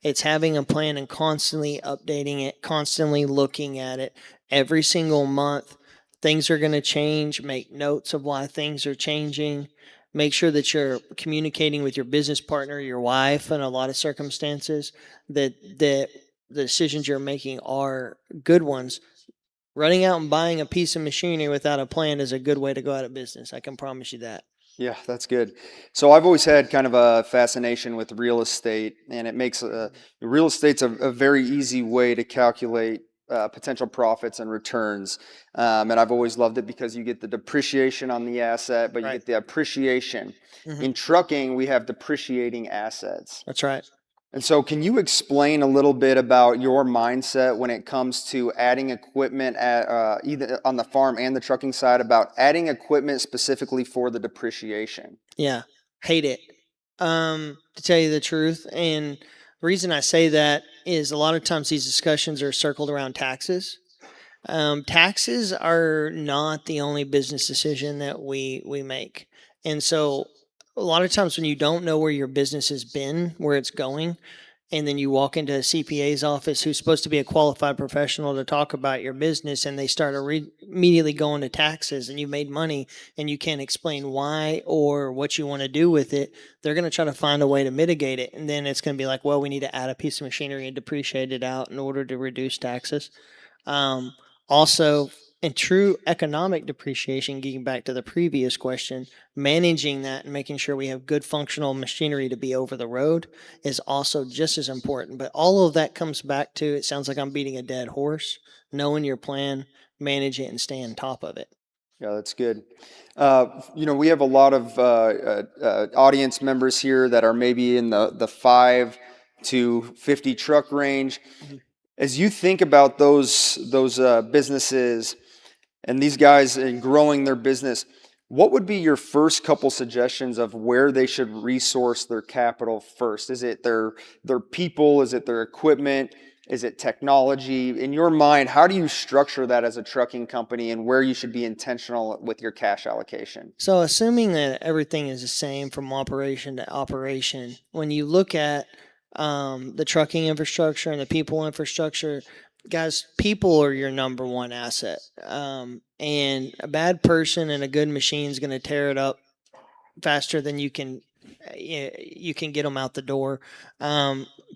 Speaker 7: It's having a plan and constantly updating it, constantly looking at it every single month. Things are going to change. Make notes of why things are changing. Make sure that you're communicating with your business partner, your wife, in a lot of circumstances, that the decisions you're making are good ones. Running out and buying a piece of machinery without a plan is a good way to go out of business. I can promise you that.
Speaker 6: Yeah, that's good. So I've always had kind of a fascination with real estate, and it makes real estate's a very easy way to calculate potential profits and returns. And I've always loved it because you get the depreciation on the asset, but you get the appreciation.
Speaker 7: Mhm.
Speaker 6: In trucking, we have depreciating assets.
Speaker 7: That's right.
Speaker 6: And so can you explain a little bit about your mindset when it comes to adding equipment at either on the farm and the trucking side, about adding equipment specifically for the depreciation?
Speaker 7: Yeah, hate it. To tell you the truth, and the reason I say that is a lot of times these discussions are circled around taxes. Taxes are not the only business decision that we make, and so a lot of times when you don't know where your business has been, where it's going, and then you walk into a CPA's office who's supposed to be a qualified professional to talk about your business, and they start immediately going to taxes, and you made money and you can't explain why or what you want to do with it, they're going to try to find a way to mitigate it. And then it's going to be like, well, we need to add a piece of machinery and depreciate it out in order to reduce taxes. Also, in true economic depreciation, getting back to the previous question, managing that and making sure we have good functional machinery to be over the road is also just as important. But all of that comes back to, it sounds like I'm beating a dead horse, knowing your plan, manage it, and stay on top of it.
Speaker 6: Yeah, that's good. We have a lot of audience members here that are maybe in the 5 to 50 truck range. As you think about those businesses and these guys and growing their business, what would be your first couple suggestions of where they should resource their capital first? Is it their people? Is it their equipment? Is it technology? In your mind, how do you structure that as a trucking company and where you should be intentional with your cash allocation?
Speaker 7: So, assuming that everything is the same from operation to operation, when you look at the trucking infrastructure and the people infrastructure, guys, people are your number one asset. And a bad person and a good machine is going to tear it up faster than you can get them out the door.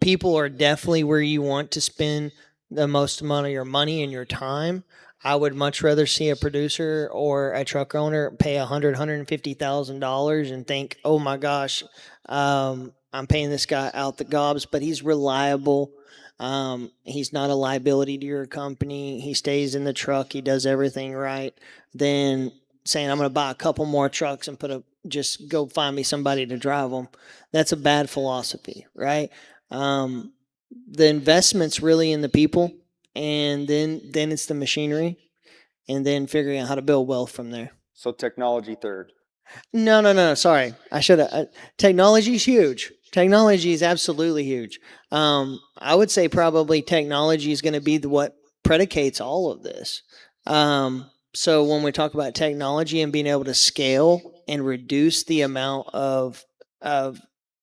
Speaker 7: People are definitely where you want to spend the most amount of your money and your time. I would much rather see a producer or a truck owner pay $150,000 and think, oh my gosh, I'm paying this guy out the gobs, but he's reliable. He's not a liability to your company. He stays in the truck. He does everything right. Then saying I'm going to buy a couple more trucks and just go find me somebody to drive them. That's a bad philosophy, right? The investment's really in the people, and then it's the machinery, and then figuring out how to build wealth from there.
Speaker 6: So technology third.
Speaker 7: No. Sorry, I should have. Technology is huge. Technology is absolutely huge. I would say probably technology is going to be what predicates all of this. So when we talk about technology and being able to scale and reduce the amount of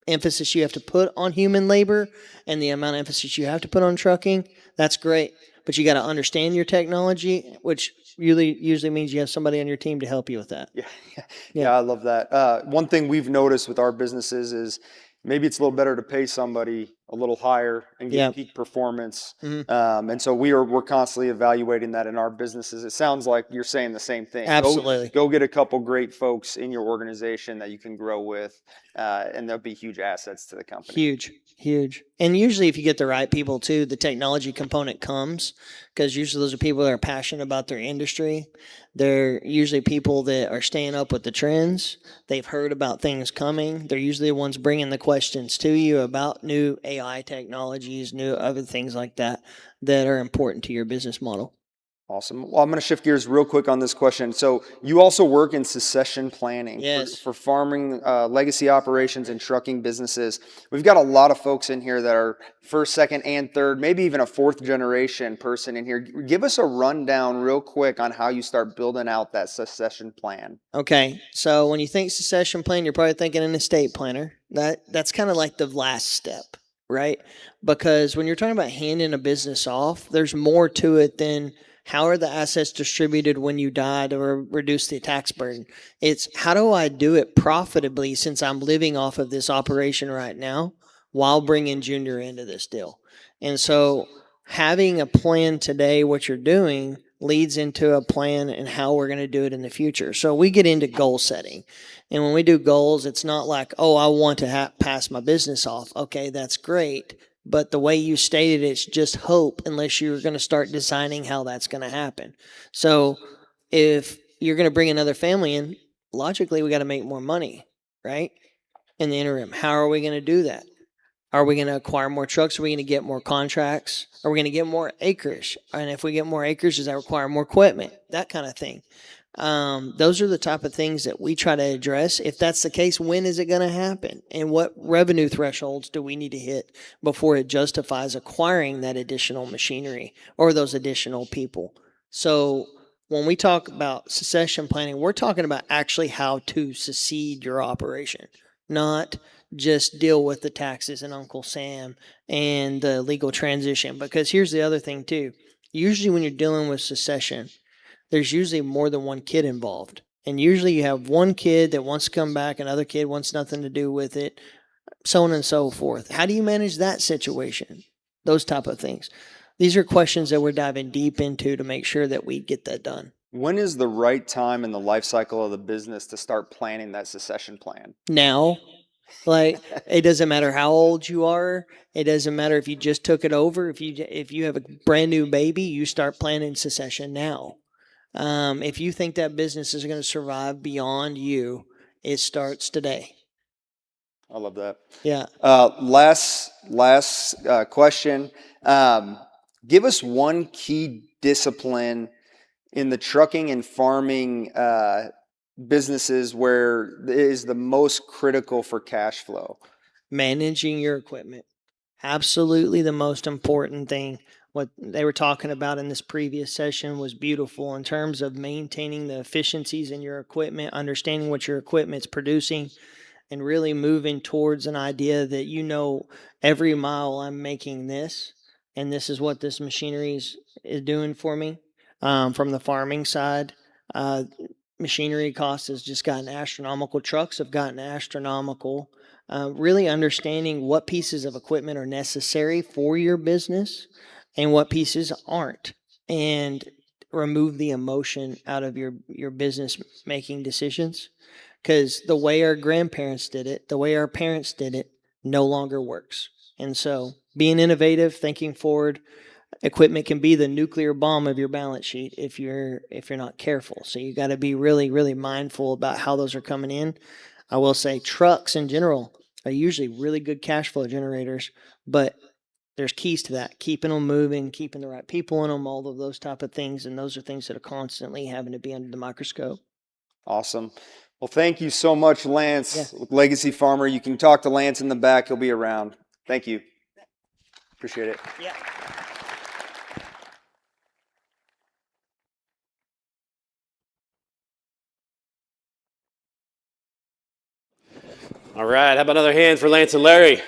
Speaker 7: emphasis you have to put on human labor and the amount of emphasis you have to put on trucking, that's great. But you got to understand your technology, which usually means you have somebody on your team to help you with that.
Speaker 6: Yeah, I love that. One thing we've noticed with our businesses is maybe it's a little better to pay somebody a little higher and get peak performance. And so we're constantly evaluating that in our businesses. It sounds like you're saying the same thing.
Speaker 7: Absolutely.
Speaker 6: Go get a couple great folks in your organization that you can grow with, and they'll be huge assets to the company.
Speaker 7: Huge. And usually if you get the right people too, the technology component comes, because usually those are people that are passionate about their industry. They're usually people that are staying up with the trends. They've heard about things coming. They're usually the ones bringing the questions to you about new AI technologies, new other things like that are important to your business model.
Speaker 6: Awesome. Well, I'm going to shift gears real quick on this question. So you also work in succession planning for farming, legacy operations, and trucking businesses. We've got a lot of folks in here that are first, second, and third, maybe even a fourth generation person in here. Give us a rundown real quick on how you start building out that succession plan.
Speaker 7: Okay. So when you think succession plan, you're probably thinking an estate planner. That's kind of like the last step, right? Because when you're talking about handing a business off, there's more to it than how are the assets distributed when you die to reduce the tax burden. It's how do I do it profitably since I'm living off of this operation right now while bringing Junior into this deal. And so having a plan today, what you're doing, leads into a plan and how we're going to do it in the future. So we get into goal setting. And when we do goals, it's not like, oh, I want to pass my business off. Okay, that's great. But the way you stated it's just hope unless you're going to start designing how that's going to happen. So if you're going to bring another family in, logically we got to make more money, right? In the interim, how are we going to do that? Are we going to acquire more trucks? Are we going to get more contracts? Are we going to get more acres? And if we get more acres, does that require more equipment? That kind of thing. Those are the type of things that we try to address. If that's the case, when is it going to happen? And what revenue thresholds do we need to hit before it justifies acquiring that additional machinery or those additional people? So when we talk about succession planning, we're talking about actually how to succeed your operation, not just deal with the taxes and Uncle Sam and the legal transition. Because here's the other thing too. Usually when you're dealing with succession, there's usually more than one kid involved. And usually you have one kid that wants to come back, another kid wants nothing to do with it, so on and so forth. How do you manage that situation? Those type of things. These are questions that we're diving deep into to make sure that we get that done.
Speaker 6: When is the right time in the life cycle of the business to start planning that succession plan?
Speaker 7: Now. Like, it doesn't matter how old you are. It doesn't matter if you just took it over. If you have a brand new baby, you start planning succession now. If you think that business is going to survive beyond you, it starts today.
Speaker 6: I love that.
Speaker 7: Yeah.
Speaker 6: Last question. Give us one key discipline in the trucking and farming businesses where it is the most critical for cash flow.
Speaker 7: Managing your equipment. Absolutely the most important thing. What they were talking about in this previous session was beautiful in terms of maintaining the efficiencies in your equipment, understanding what your equipment's producing, and really moving towards an idea that every mile I'm making this, and this is what this machinery is doing for me. From the farming side, uh, machinery costs has just gotten astronomical. Trucks have gotten astronomical. Really understanding what pieces of equipment are necessary for your business and what pieces aren't, and remove the emotion out of your business making decisions, because the way our grandparents did it, the way our parents did it, no longer works. And so, being innovative, thinking forward, equipment can be the nuclear bomb of your balance sheet if you're not careful. So you got to be really, really mindful about how those are coming in. I will say trucks in general are usually really good cash flow generators, but there's keys to that: keeping them moving, keeping the right people in them, all of those type of things. And those are things that are constantly having to be under the microscope.
Speaker 6: Awesome. Well, thank you so much, Lance,
Speaker 7: Yeah.
Speaker 6: with Legacy Farmer. You can talk to Lance in the back. He'll be around. Thank you. Appreciate it.
Speaker 7: Yeah.
Speaker 1: All right, how about another hand for Lance and Larry?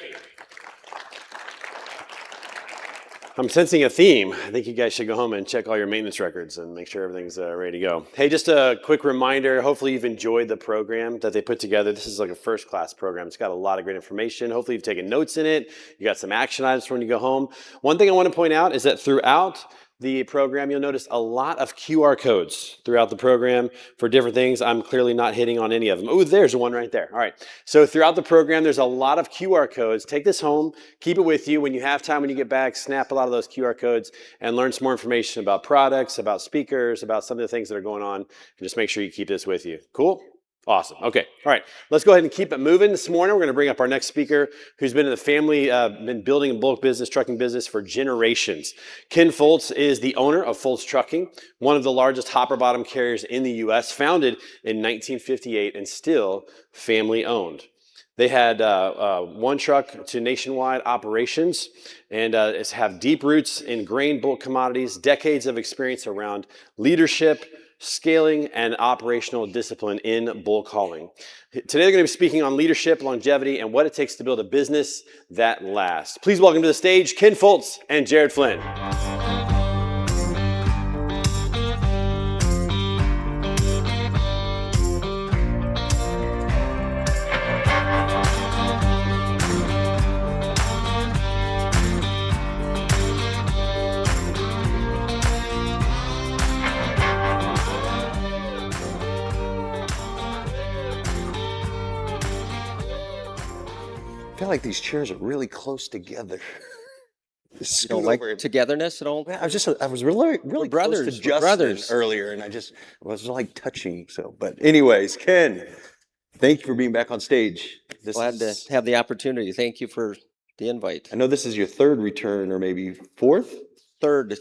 Speaker 1: I'm sensing a theme. I think you guys should go home and check all your maintenance records and make sure everything's ready to go. Hey, just a quick reminder, hopefully you've enjoyed the program that they put together. This is like a first-class program. It's got a lot of great information. Hopefully you've taken notes in it. You got some action items for when you go home. One thing I want to point out is that throughout the program, you'll notice a lot of QR codes throughout the program for different things. I'm clearly not hitting on any of them. Oh, there's one right there. All right. So throughout the program, there's a lot of QR codes. Take this home, keep it with you. When you have time, when you get back, snap a lot of those QR codes and learn some more information about products, about speakers, about some of the things that are going on. And just make sure you keep this with you. Cool? Awesome. Okay. All right. Let's go ahead and keep it moving. This morning, we're going to bring up our next speaker who's been in the family, been building a bulk business, trucking business for generations. Ken Foltz is the owner of Foltz Trucking, one of the largest hopper bottom carriers in the U.S., founded in 1958 and still family owned. They had one truck to nationwide operations and have deep roots in grain bulk commodities, decades of experience around leadership, scaling, and operational discipline in bulk hauling. Today they're going to be speaking on leadership, longevity, and what it takes to build a business that lasts. Please welcome to the stage Ken Foltz and Jared Flynn.
Speaker 4: I feel like these chairs are really close together.
Speaker 8: You don't like togetherness at all?
Speaker 4: I was really close
Speaker 8: brothers.
Speaker 4: to
Speaker 8: We're
Speaker 4: Justin
Speaker 8: brothers.
Speaker 4: earlier, and I was like touching. So, but anyways, Ken, thank you for being back on stage.
Speaker 8: Glad to have the opportunity. Thank you for the invite.
Speaker 4: I know this is your third return, or maybe fourth.
Speaker 8: Third,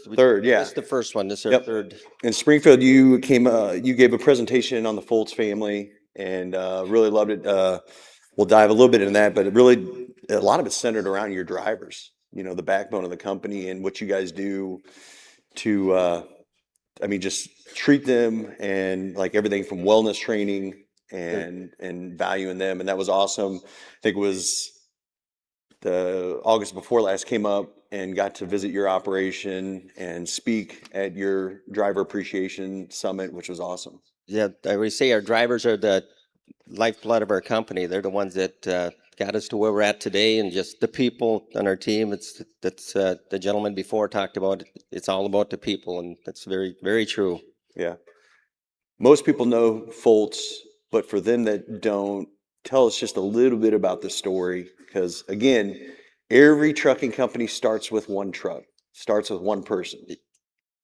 Speaker 4: Yeah.
Speaker 8: This is the first one. This is our
Speaker 4: Yep.
Speaker 8: third.
Speaker 4: In Springfield, you gave a presentation on the Foltz family, and really loved it. We'll dive a little bit into that, but a lot of it's centered around your drivers. You know, the backbone of the company and what you guys do to, just treat them, and like everything from wellness training and valuing them. And that was awesome. I think it was the August before last came up and got to visit your operation and speak at your driver appreciation summit, which was awesome.
Speaker 8: Yeah, I always say our drivers are the lifeblood of our company. They're the ones that got us to where we're at today, and just the people on our team. That's the gentleman before talked about. It's all about the people, and that's very, very true.
Speaker 4: Yeah. Most people know Foltz, but for them that don't, tell us just a little bit about the story. Because again, every trucking company starts with one truck, starts with one person.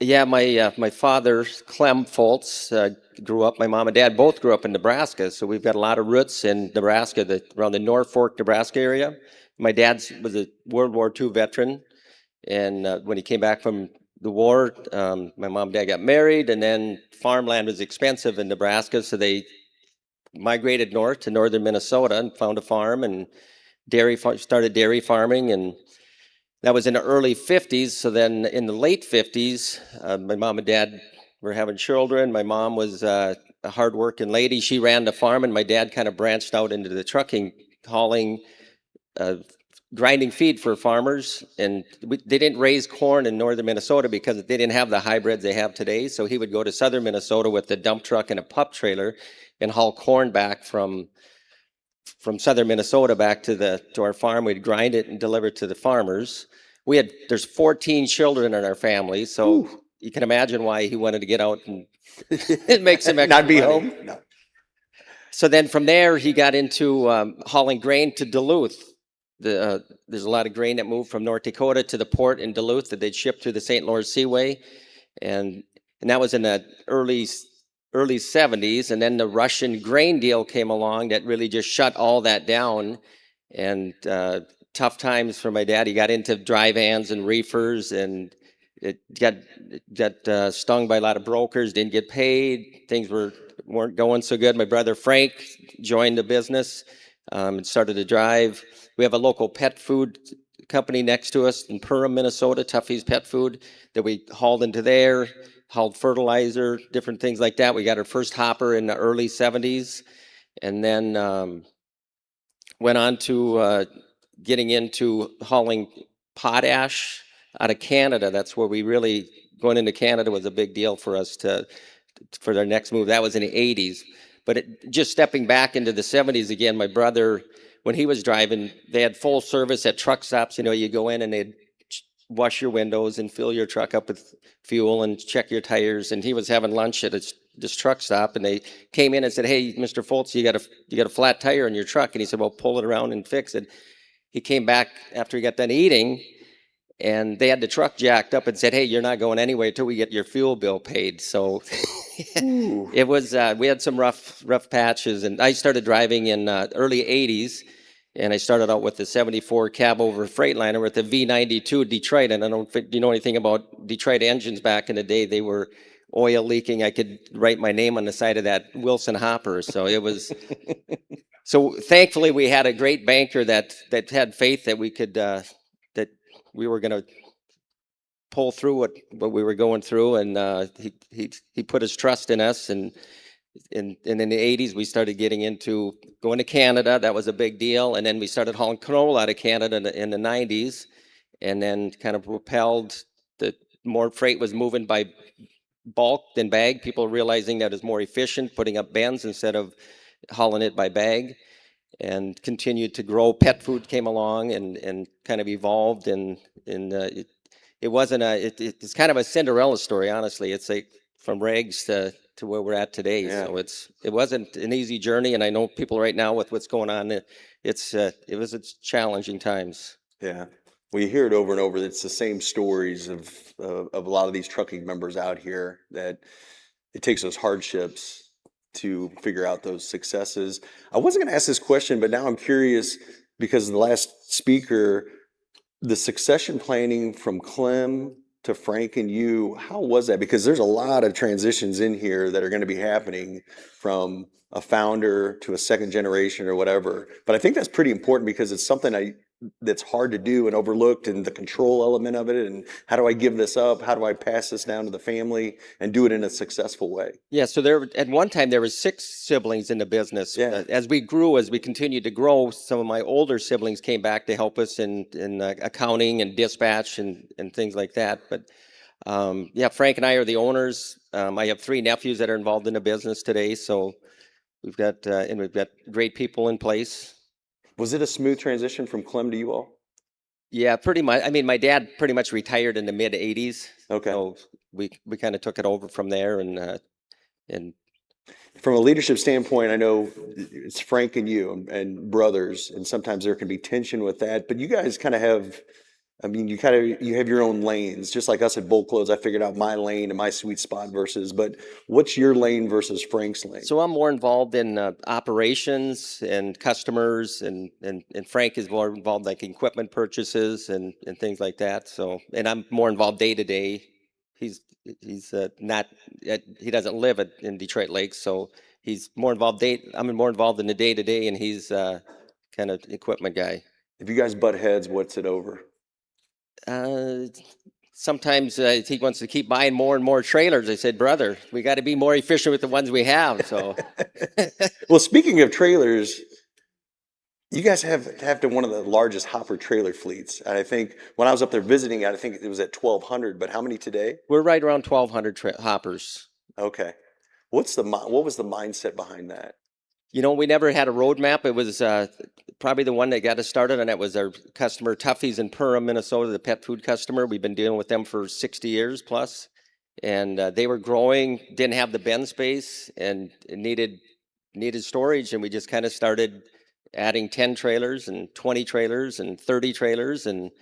Speaker 8: Yeah, my father, Clem Foltz, grew up. My mom and dad both grew up in Nebraska, so we've got a lot of roots in Nebraska, around the North Fork, Nebraska area. My dad was a World War II veteran, and when he came back from the war, my mom and dad got married, and then farmland was expensive in Nebraska, so they migrated north to northern Minnesota and found a farm and started dairy farming, and That was in the early 50s. So then in the late 50s, my mom and dad were having children. My mom was a hardworking lady. She ran the farm, and my dad kind of branched out into the trucking, hauling, grinding feed for farmers. And they didn't raise corn in northern Minnesota because they didn't have the hybrids they have today. So he would go to southern Minnesota with the dump truck and a pup trailer and haul corn back from southern Minnesota back to our farm. We'd grind it and deliver it to the farmers. There's 14 children in our family, so you can imagine why he wanted to get out and make some extra
Speaker 4: Not be
Speaker 8: money.
Speaker 4: home. No.
Speaker 8: So then from there, he got into hauling grain to Duluth. There's a lot of grain that moved from North Dakota to the port in Duluth that they'd ship through the St. Lawrence Seaway, and that was in the early 70s. And then the Russian grain deal came along that really just shut all that down. And tough times for my dad. He got into dry vans and reefers, and it got stung by a lot of brokers. Didn't get paid. Things weren't going so good. My brother Frank joined the business and started to drive. We have a local pet food company next to us in Perham, Minnesota, Tuffy's Pet Food, that we hauled into there, hauled fertilizer, different things like that. We got our first hopper in the early 70s, and then went on to getting into hauling potash out of Canada. That's where we really, going into Canada was a big deal for us for our next move. That was in the 80s. But just stepping back into the 70s again, my brother, when he was driving, they had full service at truck stops. You know, you go in and they'd wash your windows and fill your truck up with fuel and check your tires. And he was having lunch at this truck stop, and they came in and said, "Hey, Mr. Foltz, you got a flat tire in your truck." And he said, "Well, pull it around and fix it." He came back after he got done eating, and they had the truck jacked up and said, "Hey, you're not going anywhere until we get your fuel bill paid." So it was, we had some rough patches. And I started driving in early 80s, and I started out with the 74 cab over Freightliner with the V92 Detroit. And I don't know if you know anything about Detroit engines back in the day. They were oil leaking. I could write my name on the side of that Wilson hopper. So it was, so thankfully we had a great banker that had faith that we could, that we were going to pull through what we were going through. And he put his trust in us. And in the 80s, we started getting into going to Canada. That was a big deal. And then we started hauling canola out of Canada in the 90s, and then kind of propelled more freight was moving by bulk than bag. People realizing that it's more efficient, putting up bins instead of hauling it by bag, and continued to grow. Pet food came along and kind of evolved, and it wasn't it's kind of a Cinderella story, honestly. It's like from rags to where we're at today.
Speaker 4: Yeah.
Speaker 8: So it wasn't an easy journey, and I know people right now with what's going on, it's challenging times.
Speaker 4: Yeah. Well, you hear it over and over. It's the same stories of a lot of these trucking members out here, that it takes those hardships to figure out those successes. I wasn't going to ask this question, but now I'm curious because the last speaker, the succession planning from Clem to Frank and you, how was that? Because there's a lot of transitions in here that are going to be happening from a founder to a second generation or whatever. But I think that's pretty important because it's something that's hard to do and overlooked, and the control element of it. And how do I give this up? How do I pass this down to the family and do it in a successful way?
Speaker 8: Yeah, so at one time there was 6 siblings in the business.
Speaker 4: Yeah.
Speaker 8: As we continued to grow, some of my older siblings came back to help us in accounting and dispatch and things like that. But yeah, Frank and I are the owners. I have 3 nephews that are involved in the business today. So we've got great people in place.
Speaker 4: Was it a smooth transition from Clem to you all?
Speaker 8: Yeah, pretty much. I mean, my dad pretty much retired in the mid 80s.
Speaker 4: Okay.
Speaker 8: So we kind of took it over from there, and
Speaker 4: From a leadership standpoint, I know it's Frank and you and brothers, and sometimes there can be tension with that, but you guys kind of have, I mean, you have your own lanes, just like us at BulkLoads. I figured out my lane and my sweet spot but what's your lane versus Frank's lane?
Speaker 8: So I'm more involved in operations and customers, and Frank is more involved like equipment purchases and things like that. So, and I'm more involved day to day. He's not, he doesn't live in Detroit Lakes, so he's more involved. I'm more involved in the day to day, and he's kind of equipment guy.
Speaker 4: If you guys butt heads, what's it over?
Speaker 8: Uh, Sometimes he wants to keep buying more and more trailers. I said, brother, we got to be more efficient with the ones we have. So
Speaker 4: Well, speaking of trailers, you guys have to one of the largest hopper trailer fleets. And I think when I was up there visiting, I think it was at 1,200. But how many today?
Speaker 8: we're right around 1,200 hoppers.
Speaker 4: Okay. What was the mindset behind that?
Speaker 8: You know, we never had a roadmap. It was probably the one that got us started, and that was our customer, Tuffy's in Perham, Minnesota, the pet food customer. We've been dealing with them for 60 years plus, and they were growing, didn't have the bin space, and it needed storage, and we just kind of started adding 10 trailers and 20 trailers and 30 trailers, and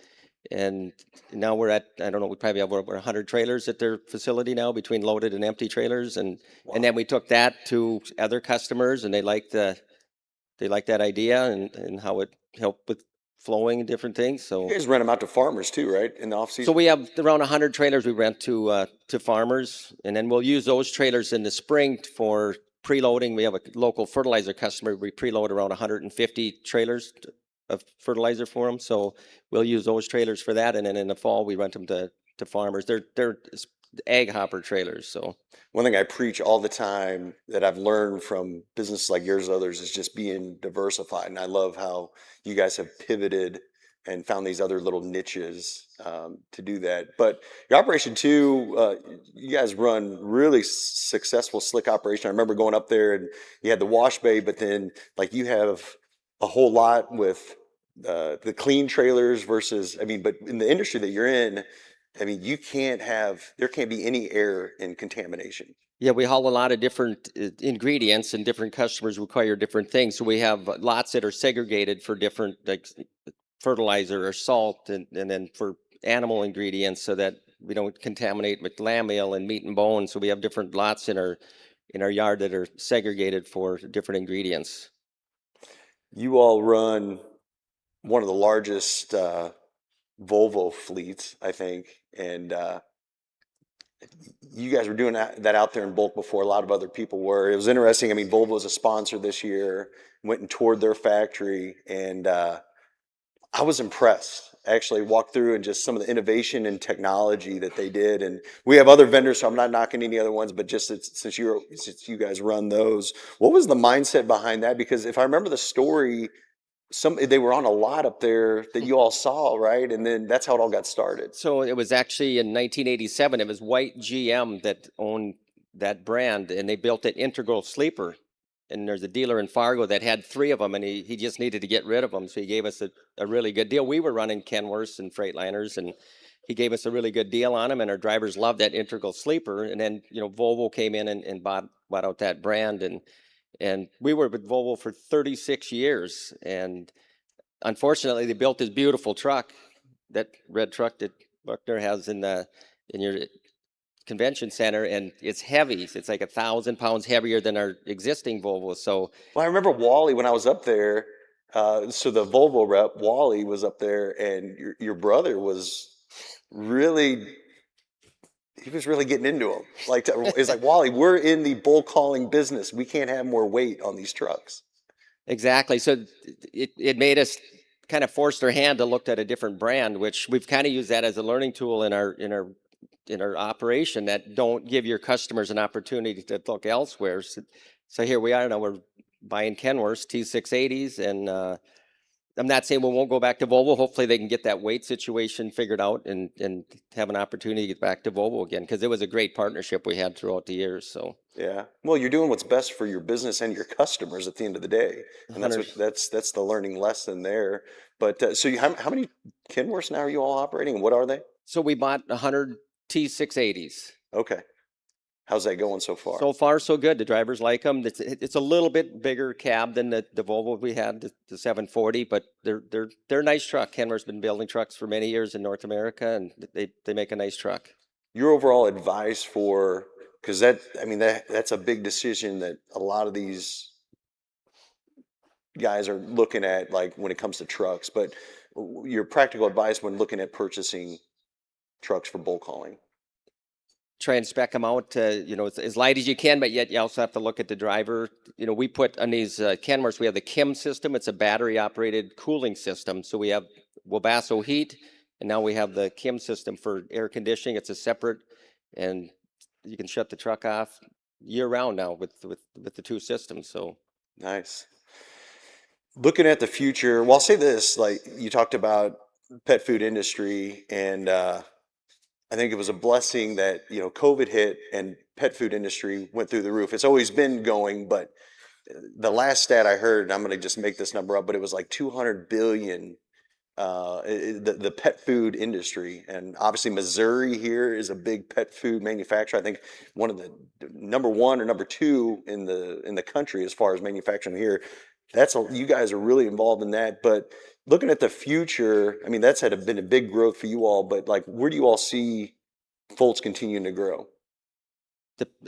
Speaker 8: now we're at, I don't know, we probably have over 100 trailers at their facility now between loaded and empty trailers. And then we took that to other customers and they liked that idea and how it helped with flowing and different things.
Speaker 4: You guys rent them out to farmers too, right? In the off
Speaker 8: So
Speaker 4: season?
Speaker 8: we have around 100 trailers we rent to farmers, and then we'll use those trailers in the spring for preloading. We have a local fertilizer customer. We preload around 150 trailers of fertilizer for them. So we'll use those trailers for that, and then in the fall we rent them to farmers. They're egg hopper trailers. So
Speaker 4: One thing I preach all the time that I've learned from businesses like yours and others is just being diversified. And I love how you guys have pivoted and found these other little niches to do that. But your operation too, you guys run really successful slick operation. I remember going up there and you had the wash bay, but then like you have a whole lot with the clean trailers versus, I mean, but in the industry that you're in, I mean, there can't be any air in contamination.
Speaker 8: yeah, we haul a lot of different ingredients, and different customers require different things. So we have lots that are segregated for different, like fertilizer or salt, and then for animal ingredients, so that we don't contaminate with lamb meal and meat and bone. So we have different lots in our yard that are segregated for different ingredients.
Speaker 4: You all run one of the largest Volvo fleets, I think, and you guys were doing that out there in bulk before a lot of other people were. It was interesting. I mean, Volvo was a sponsor this year, went and toured their factory, and I was impressed. I actually walked through and just some of the innovation and technology that they did. And we have other vendors, so I'm not knocking any other ones, but just since you guys run those, what was the mindset behind that? Because if I remember the story, they were on a lot up there that you all saw, right? And then that's how it all got started.
Speaker 8: So it was actually in 1987. It was White GM that owned that brand, and they built an integral sleeper. And there's a dealer in Fargo that had 3 of them, and he just needed to get rid of them. So he gave us a really good deal. We were running Kenworths and Freightliners, and he gave us a really good deal on them, and our drivers loved that integral sleeper. And then, you know, Volvo came in and bought out that brand, and we were with Volvo for 36 years. And unfortunately, they built this beautiful truck, that red truck that Buckner has in your convention center, and it's heavy. It's like 1,000 pounds heavier than our existing Volvo. So,
Speaker 4: Well, I remember Wally when I was up there. So the Volvo rep, Wally, was up there, and your brother was really getting into him. It's like, Wally, we're in the bulk hauling business. We can't have more weight on these trucks.
Speaker 8: exactly. So it made us kind of forced their hand to look at a different brand, which we've kind of used that as a learning tool in our operation, that don't give your customers an opportunity to look elsewhere. So here we are now, we're buying Kenworths T680s, and I'm not saying we won't go back to Volvo. Hopefully they can get that weight situation figured out and have an opportunity to get back to Volvo again, because it was a great partnership we had throughout the years. So
Speaker 4: Yeah. Well, you're doing what's best for your business and your customers at the end of the day, and that's the learning lesson there. But so how many Kenworths now are you all operating, and what are they?
Speaker 8: so we bought 100 T680s.
Speaker 4: Okay. How's that going so far?
Speaker 8: So far, so good. The drivers like them. It's a little bit bigger cab than the Volvo we had, the 740, but they're a nice truck. Kenworth's been building trucks for many years in North America, and they make a nice truck.
Speaker 4: Your overall advice because that's a big decision that a lot of these guys are looking at, like when it comes to trucks, but your practical advice when looking at purchasing trucks for bulk hauling.
Speaker 8: Try and spec them out, as light as you can, but yet you also have to look at the driver. You know, we put on these Kenworths, we have the KIM system. It's a battery operated cooling system. So we have Webasso heat, And now we have the Kim system for air conditioning. It's a separate, and you can shut the truck off year round now with the two systems. So
Speaker 4: Nice. Looking at the future, well, I'll say this, like you talked about pet food industry, and I think it was a blessing that, COVID hit and pet food industry went through the roof. It's always been going, but the last stat I heard, and I'm going to just make this number up, but it was like 200 billion, the pet food industry. And obviously Missouri here is a big pet food manufacturer. I think one of the number one or number two in the country as far as manufacturing here. You guys are really involved in that. But looking at the future, I mean, that's been a big growth for you all, but like, where do you all see Foltz continuing to grow?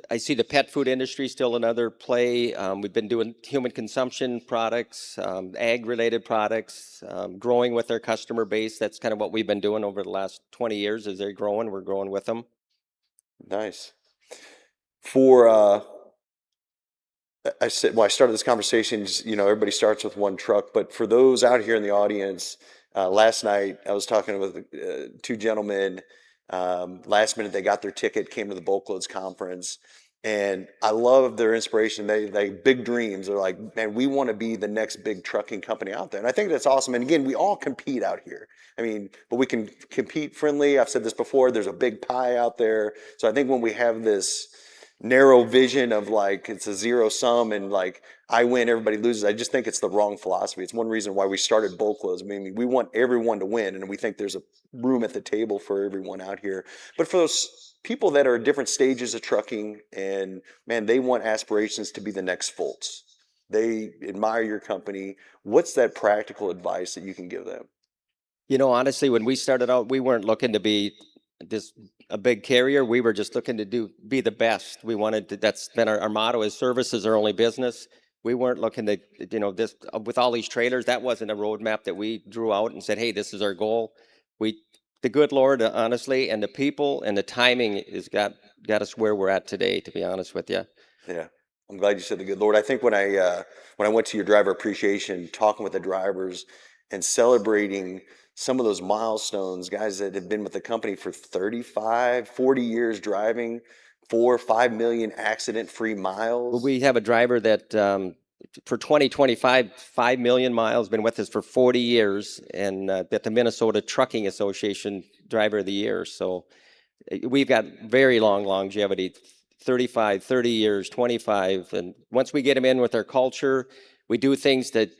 Speaker 8: I see the pet food industry still another play. We've been doing human consumption products, ag-related products, growing with our customer base. That's kind of what we've been doing over the last 20 years. As they're growing, we're growing with them.
Speaker 4: Nice. I started this conversation, everybody starts with one truck, but for those out here in the audience, last night I was talking with two gentlemen. Last minute they got their ticket, came to the BulkLoads conference, and I love their inspiration. They big dreams. They're like, man, we want to be the next big trucking company out there. And I think that's awesome. And again, we all compete out here. I mean, but we can compete friendly. I've said this before, there's a big pie out there. So I think when we have this narrow vision of like, it's a zero sum and like, I win, everybody loses, I just think it's the wrong philosophy. It's one reason why we started BulkLoads. I mean, we want everyone to win, and we think there's a room at the table for everyone out here. But for those people that are at different stages of trucking, and man, they want aspirations to be the next Foltz. They admire your company. What's that practical advice that you can give them?
Speaker 8: Honestly, when we started out, we weren't looking to be a big carrier. We were just looking to be the best. We wanted to, that's been our motto, is service is our only business. We weren't looking to, this with all these trailers, that wasn't a roadmap that we drew out and said, hey, this is our goal. The good Lord, honestly, and the people and the timing has got us where we're at today, to be honest with you.
Speaker 4: Yeah. I'm glad you said the good Lord. I think when I went to your driver appreciation, talking with the drivers and celebrating some of those milestones, guys that have been with the company for 35, 40 years driving, 4 or 5 million accident-free miles.
Speaker 8: Well, we have a driver that for 2025, 5 million miles, been with us for 40 years, and at the Minnesota Trucking Association Driver of the Year. So we've got very long longevity, 35, 30 years, 25. And once we get them in with our culture, we do things to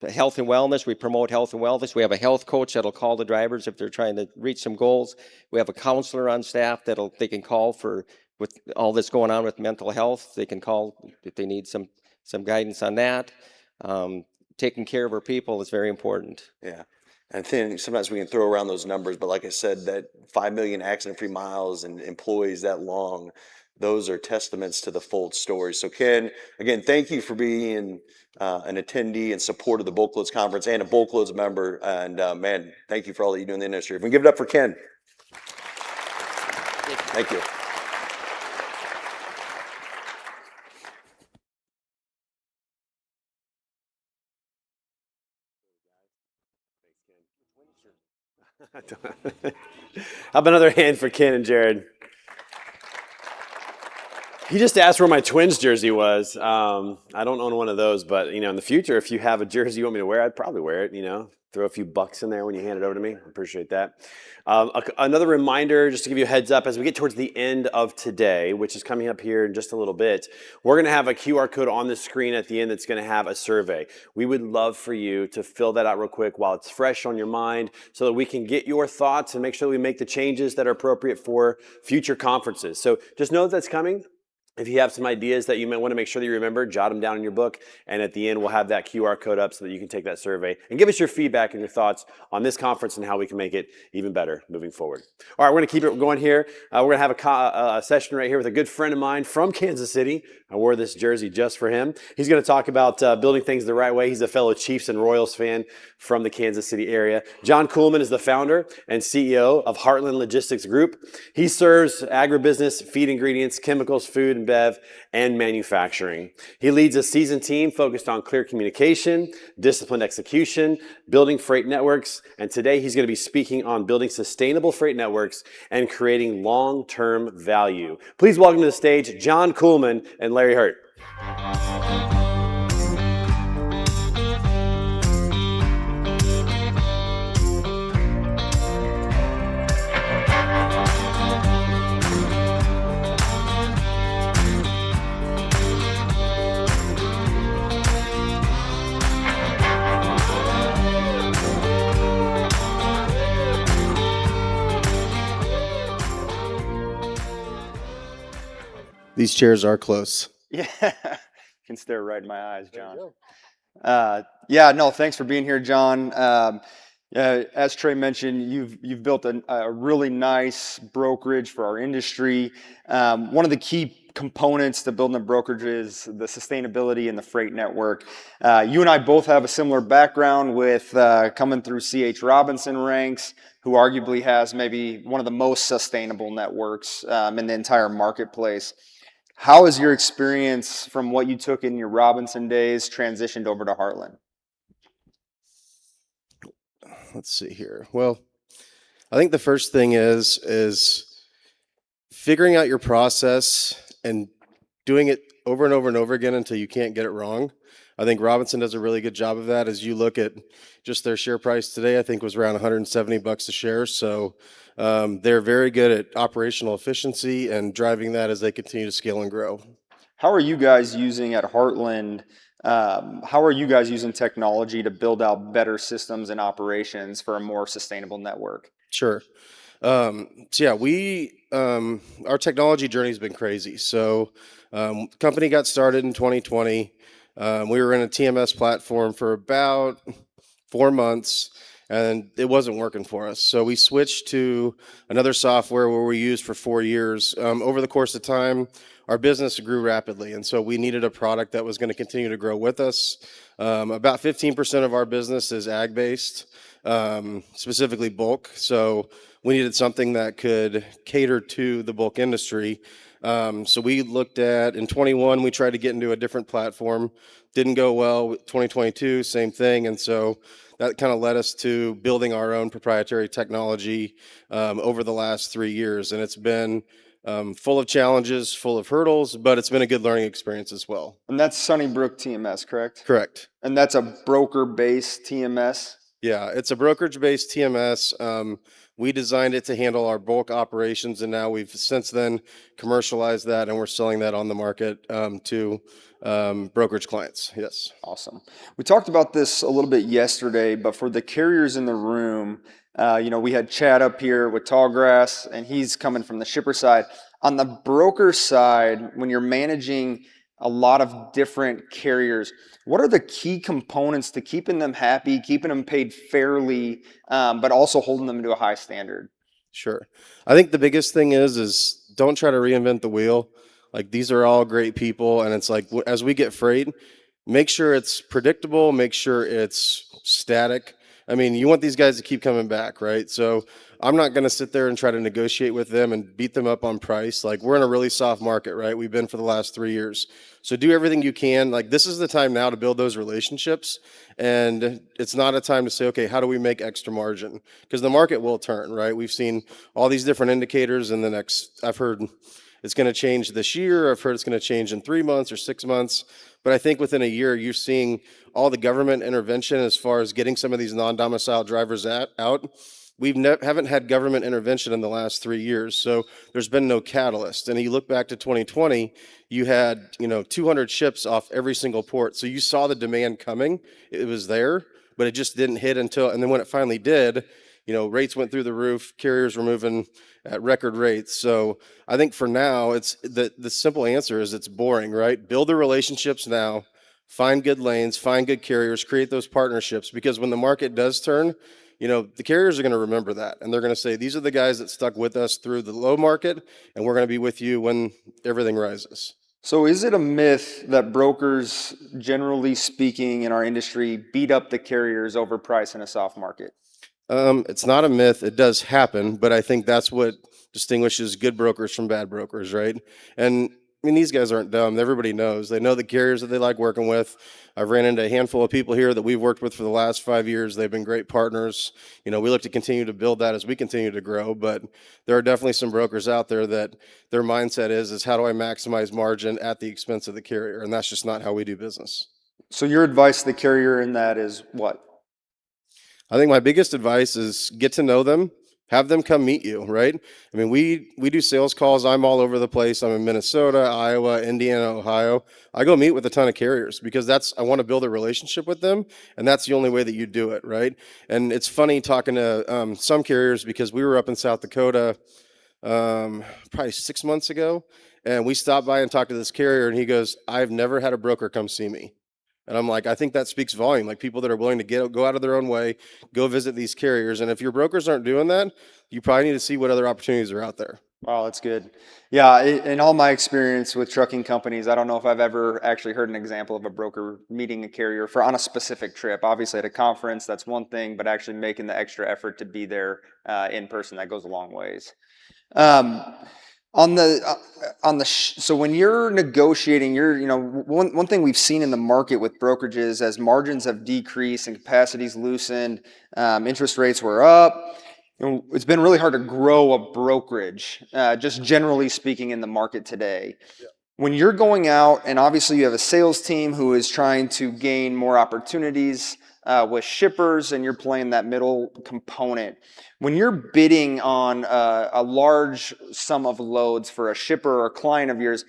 Speaker 8: health and wellness. We promote health and wellness. We have a health coach that'll call the drivers if they're trying to reach some goals. We have a counselor on staff they can call with all this going on with mental health. They can call if they need some guidance on that. Taking care of our people is very important.
Speaker 4: Yeah. And I think sometimes we can throw around those numbers, but like I said, that 5 million accident-free miles and employees that long, those are testaments to the Foltz story. So Ken, again, thank you for being an attendee and support of the BulkLoads conference and a BulkLoads member. And man, thank you for all that you do in the industry. If we give it up for Ken. Thank you.
Speaker 1: How about another hand for Ken and Jared? He just asked where my Twins jersey was. I don't own one of those, but in the future, if you have a jersey you want me to wear, I'd probably wear it. Throw a few bucks in there when you hand it over to me. I appreciate that. Another reminder, just to give you a heads up, as we get towards the end of today, which is coming up here in just a little bit, we're going to have a QR code on the screen at the end that's going to have a survey. We would love for you to fill that out real quick while it's fresh on your mind so that we can get your thoughts and make sure we make the changes that are appropriate for future conferences. So just know that's coming. If you have some ideas that you might want to make sure that you remember, jot them down in your book. And at the end, we'll have that QR code up so that you can take that survey and give us your feedback and your thoughts on this conference and how we can make it even better moving forward. All right, we're going to keep it going here. We're going to have a session right here with a good friend of mine from Kansas City. I wore this jersey just for him. He's going to talk about building things the right way. He's a fellow Chiefs and Royals fan from the Kansas City area. John Kuhlman is the founder and CEO of Heartland Logistics Group. He serves agribusiness, feed ingredients, chemicals, food, and bev, and manufacturing. He leads a seasoned team focused on clear communication, disciplined execution, building freight networks, and today he's going to be speaking on building sustainable freight networks and creating long-term value. Please welcome to the stage John Kuhlman and Larry Hurt.
Speaker 9: These chairs are close.
Speaker 6: Yeah, can stare right in my eyes, John. Yeah, no, thanks for being here, John. As Trey mentioned, you've built a really nice brokerage for our industry. One of the key components to building a brokerage is the sustainability and the freight network. You and I both have a similar background with coming through C.H. Robinson ranks, who arguably has maybe one of the most sustainable networks in the entire marketplace. How has your experience from what you took in your Robinson days transitioned over to Heartland?
Speaker 9: Let's see here. Well, I think the first thing is figuring out your process and doing it over and over and over again until you can't get it wrong. I think Robinson does a really good job of that. As you look at just their share price today, I think was around $170 a share. So they're very good at operational efficiency and driving that as they continue to scale and grow.
Speaker 6: How are you guys using at Heartland? How are you guys using technology to build out better systems and operations for a more sustainable network?
Speaker 9: Sure. So yeah, our technology journey has been crazy. So company got started in 2020. We were in a TMS platform for about 4 months, and it wasn't working for us. So we switched to another software where we used for 4 years. Over the course of time, our business grew rapidly, and so we needed a product that was going to continue to grow with us. About 15% of our business is ag-based, specifically bulk. So we needed something that could cater to the bulk industry. So we looked at, in 21, we tried to get into a different platform. Didn't go well. 2022, same thing. And so that kind of led us to building our own proprietary technology over the last 3 years. And it's been full of challenges, full of hurdles, but it's been a good learning experience as well.
Speaker 6: And that's Sunnybrook TMS, correct?
Speaker 9: Correct.
Speaker 6: And that's a broker-based TMS?
Speaker 9: Yeah, it's a brokerage-based TMS. We designed it to handle our bulk operations, and now we've since then commercialized that, and we're selling that on the market to brokerage clients. Yes.
Speaker 6: Awesome. We talked about this a little bit yesterday, but for the carriers in the room, we had Chad up here with Tallgrass, and he's coming from the shipper side. On the broker side, when you're managing a lot of different carriers, what are the key components to keeping them happy, keeping them paid fairly, but also holding them to a high standard?
Speaker 9: Sure. I think the biggest thing is don't try to reinvent the wheel. Like, these are all great people, and it's like, as we get freight, make sure it's predictable, make sure it's static. I mean, you want these guys to keep coming back, right? So I'm not going to sit there and try to negotiate with them and beat them up on price. Like, we're in a really soft market, right? We've been for the last 3 years. So do everything you can. Like, this is the time now to build those relationships. And it's not a time to say, okay, how do we make extra margin? Because the market will turn, right? We've seen all these different indicators in the next, I've heard it's going to change this year. I've heard it's going to change in 3 months or 6 months. But I think within a year, you're seeing all the government intervention as far as getting some of these non-domicile drivers out. We haven't had government intervention in the last 3 years, so there's been no catalyst. And you look back to 2020, you had 200 ships off every single port. So you saw the demand coming. It was there, but it just didn't hit until, and then when it finally did, rates went through the roof. Carriers were moving at record rates. So I think for now, it's the simple answer is it's boring, right? Build the relationships now, find good lanes, find good carriers, create those partnerships, because when the market does turn, the carriers are going to remember that, and they're going to say, these are the guys that stuck with us through the low market, and we're going to be with you when everything rises.
Speaker 6: So is it a myth that brokers, generally speaking, in our industry, beat up the carriers over price in a soft market?
Speaker 9: It's not a myth. It does happen, but I think that's what distinguishes good brokers from bad brokers, right? And I mean, these guys aren't dumb. Everybody knows. They know the carriers that they like working with. I've ran into a handful of people here that we've worked with for the last 5 years. They've been great partners. You know, we look to continue to build that as we continue to grow, but there are definitely some brokers out there that their mindset is how do I maximize margin at the expense of the carrier? And that's just not how we do business.
Speaker 6: So your advice to the carrier in that is what?
Speaker 9: I think my biggest advice is get to know them, have them come meet you, right? I mean, we do sales calls. I'm all over the place. I'm in Minnesota, Iowa, Indiana, Ohio. I go meet with a ton of carriers because I want to build a relationship with them, and that's the only way that you do it, right? And it's funny talking to some carriers because we were up in South Dakota probably 6 months ago, and we stopped by and talked to this carrier, and he goes, "I've never had a broker come see me." And I'm like, I think that speaks volume, like people that are willing to go out of their own way, go visit these carriers. And if your brokers aren't doing that, you probably need to see what other opportunities are out there.
Speaker 6: Wow, that's good. Yeah, in all my experience with trucking companies, I don't know if I've ever actually heard an example of a broker meeting a carrier on a specific trip. Obviously, at a conference, that's one thing, but actually making the extra effort to be there in person, that goes a long ways. So when you're negotiating, one thing we've seen in the market with brokerages as margins have decreased and capacities loosened, interest rates were up. It's been really hard to grow a brokerage, just generally speaking in the market today. Yeah. When you're going out, and obviously you have a sales team who is trying to gain more opportunities with shippers, and you're playing that middle component. When you're bidding on a large sum of loads for a shipper or a client of yours,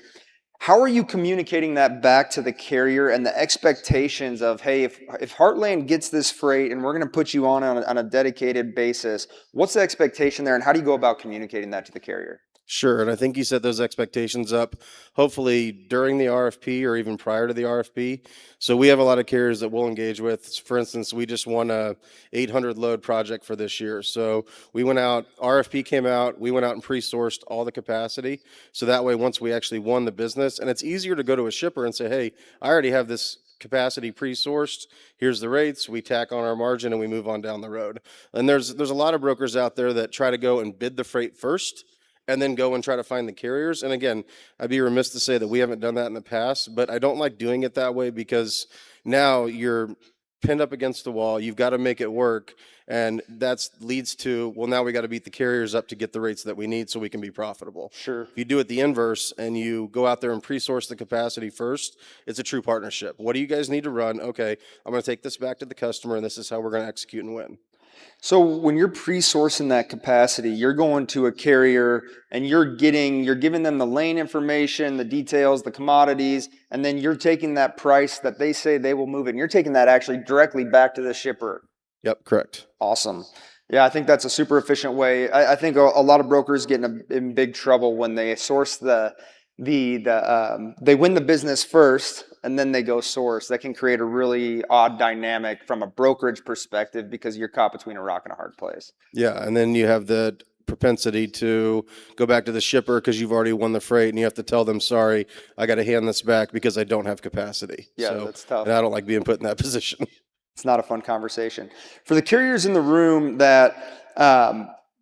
Speaker 6: how are you communicating that back to the carrier and the expectations of, hey, if Heartland gets this freight and we're going to put you on a dedicated basis, what's the expectation there, and how do you go about communicating that to the carrier?
Speaker 9: Sure, and I think you set those expectations up hopefully during the RFP or even prior to the RFP. So we have a lot of carriers that we'll engage with. For instance, we just won a 800 load project for this year. So we went out, RFP came out, we went out and pre-sourced all the capacity. So that way, once we actually won the business, and it's easier to go to a shipper and say, hey, I already have this capacity pre-sourced, here's the rates, we tack on our margin and we move on down the road. And there's a lot of brokers out there that try to go and bid the freight first and then go and try to find the carriers. And again, I'd be remiss to say that we haven't done that in the past, but I don't like doing it that way because now you're pinned up against the wall, you've got to make it work, and that leads to, well, now we got to beat the carriers up to get the rates that we need so we can be profitable.
Speaker 6: Sure.
Speaker 9: If you do it the inverse and you go out there and pre-source the capacity first, it's a true partnership. What do you guys need to run? Okay, I'm going to take this back to the customer, and this is how we're going to execute and win.
Speaker 6: So when you're pre-sourcing that capacity, you're going to a carrier and you're giving them the lane information, the details, the commodities, and then you're taking that price that they say they will move it, and you're taking that actually directly back to the shipper.
Speaker 9: Yep, correct.
Speaker 6: Awesome. Yeah, I think that's a super efficient way. I think a lot of brokers get in big trouble when they source they win the business first and then they go source. That can create a really odd dynamic from a brokerage perspective because you're caught between a rock and a hard place.
Speaker 9: Yeah, and then you have the propensity to go back to the shipper because you've already won the freight and you have to tell them, sorry, I got to hand this back because I don't have capacity.
Speaker 6: Yeah, that's tough.
Speaker 9: And I don't like being put in that position.
Speaker 6: It's not a fun conversation. For the carriers in the room that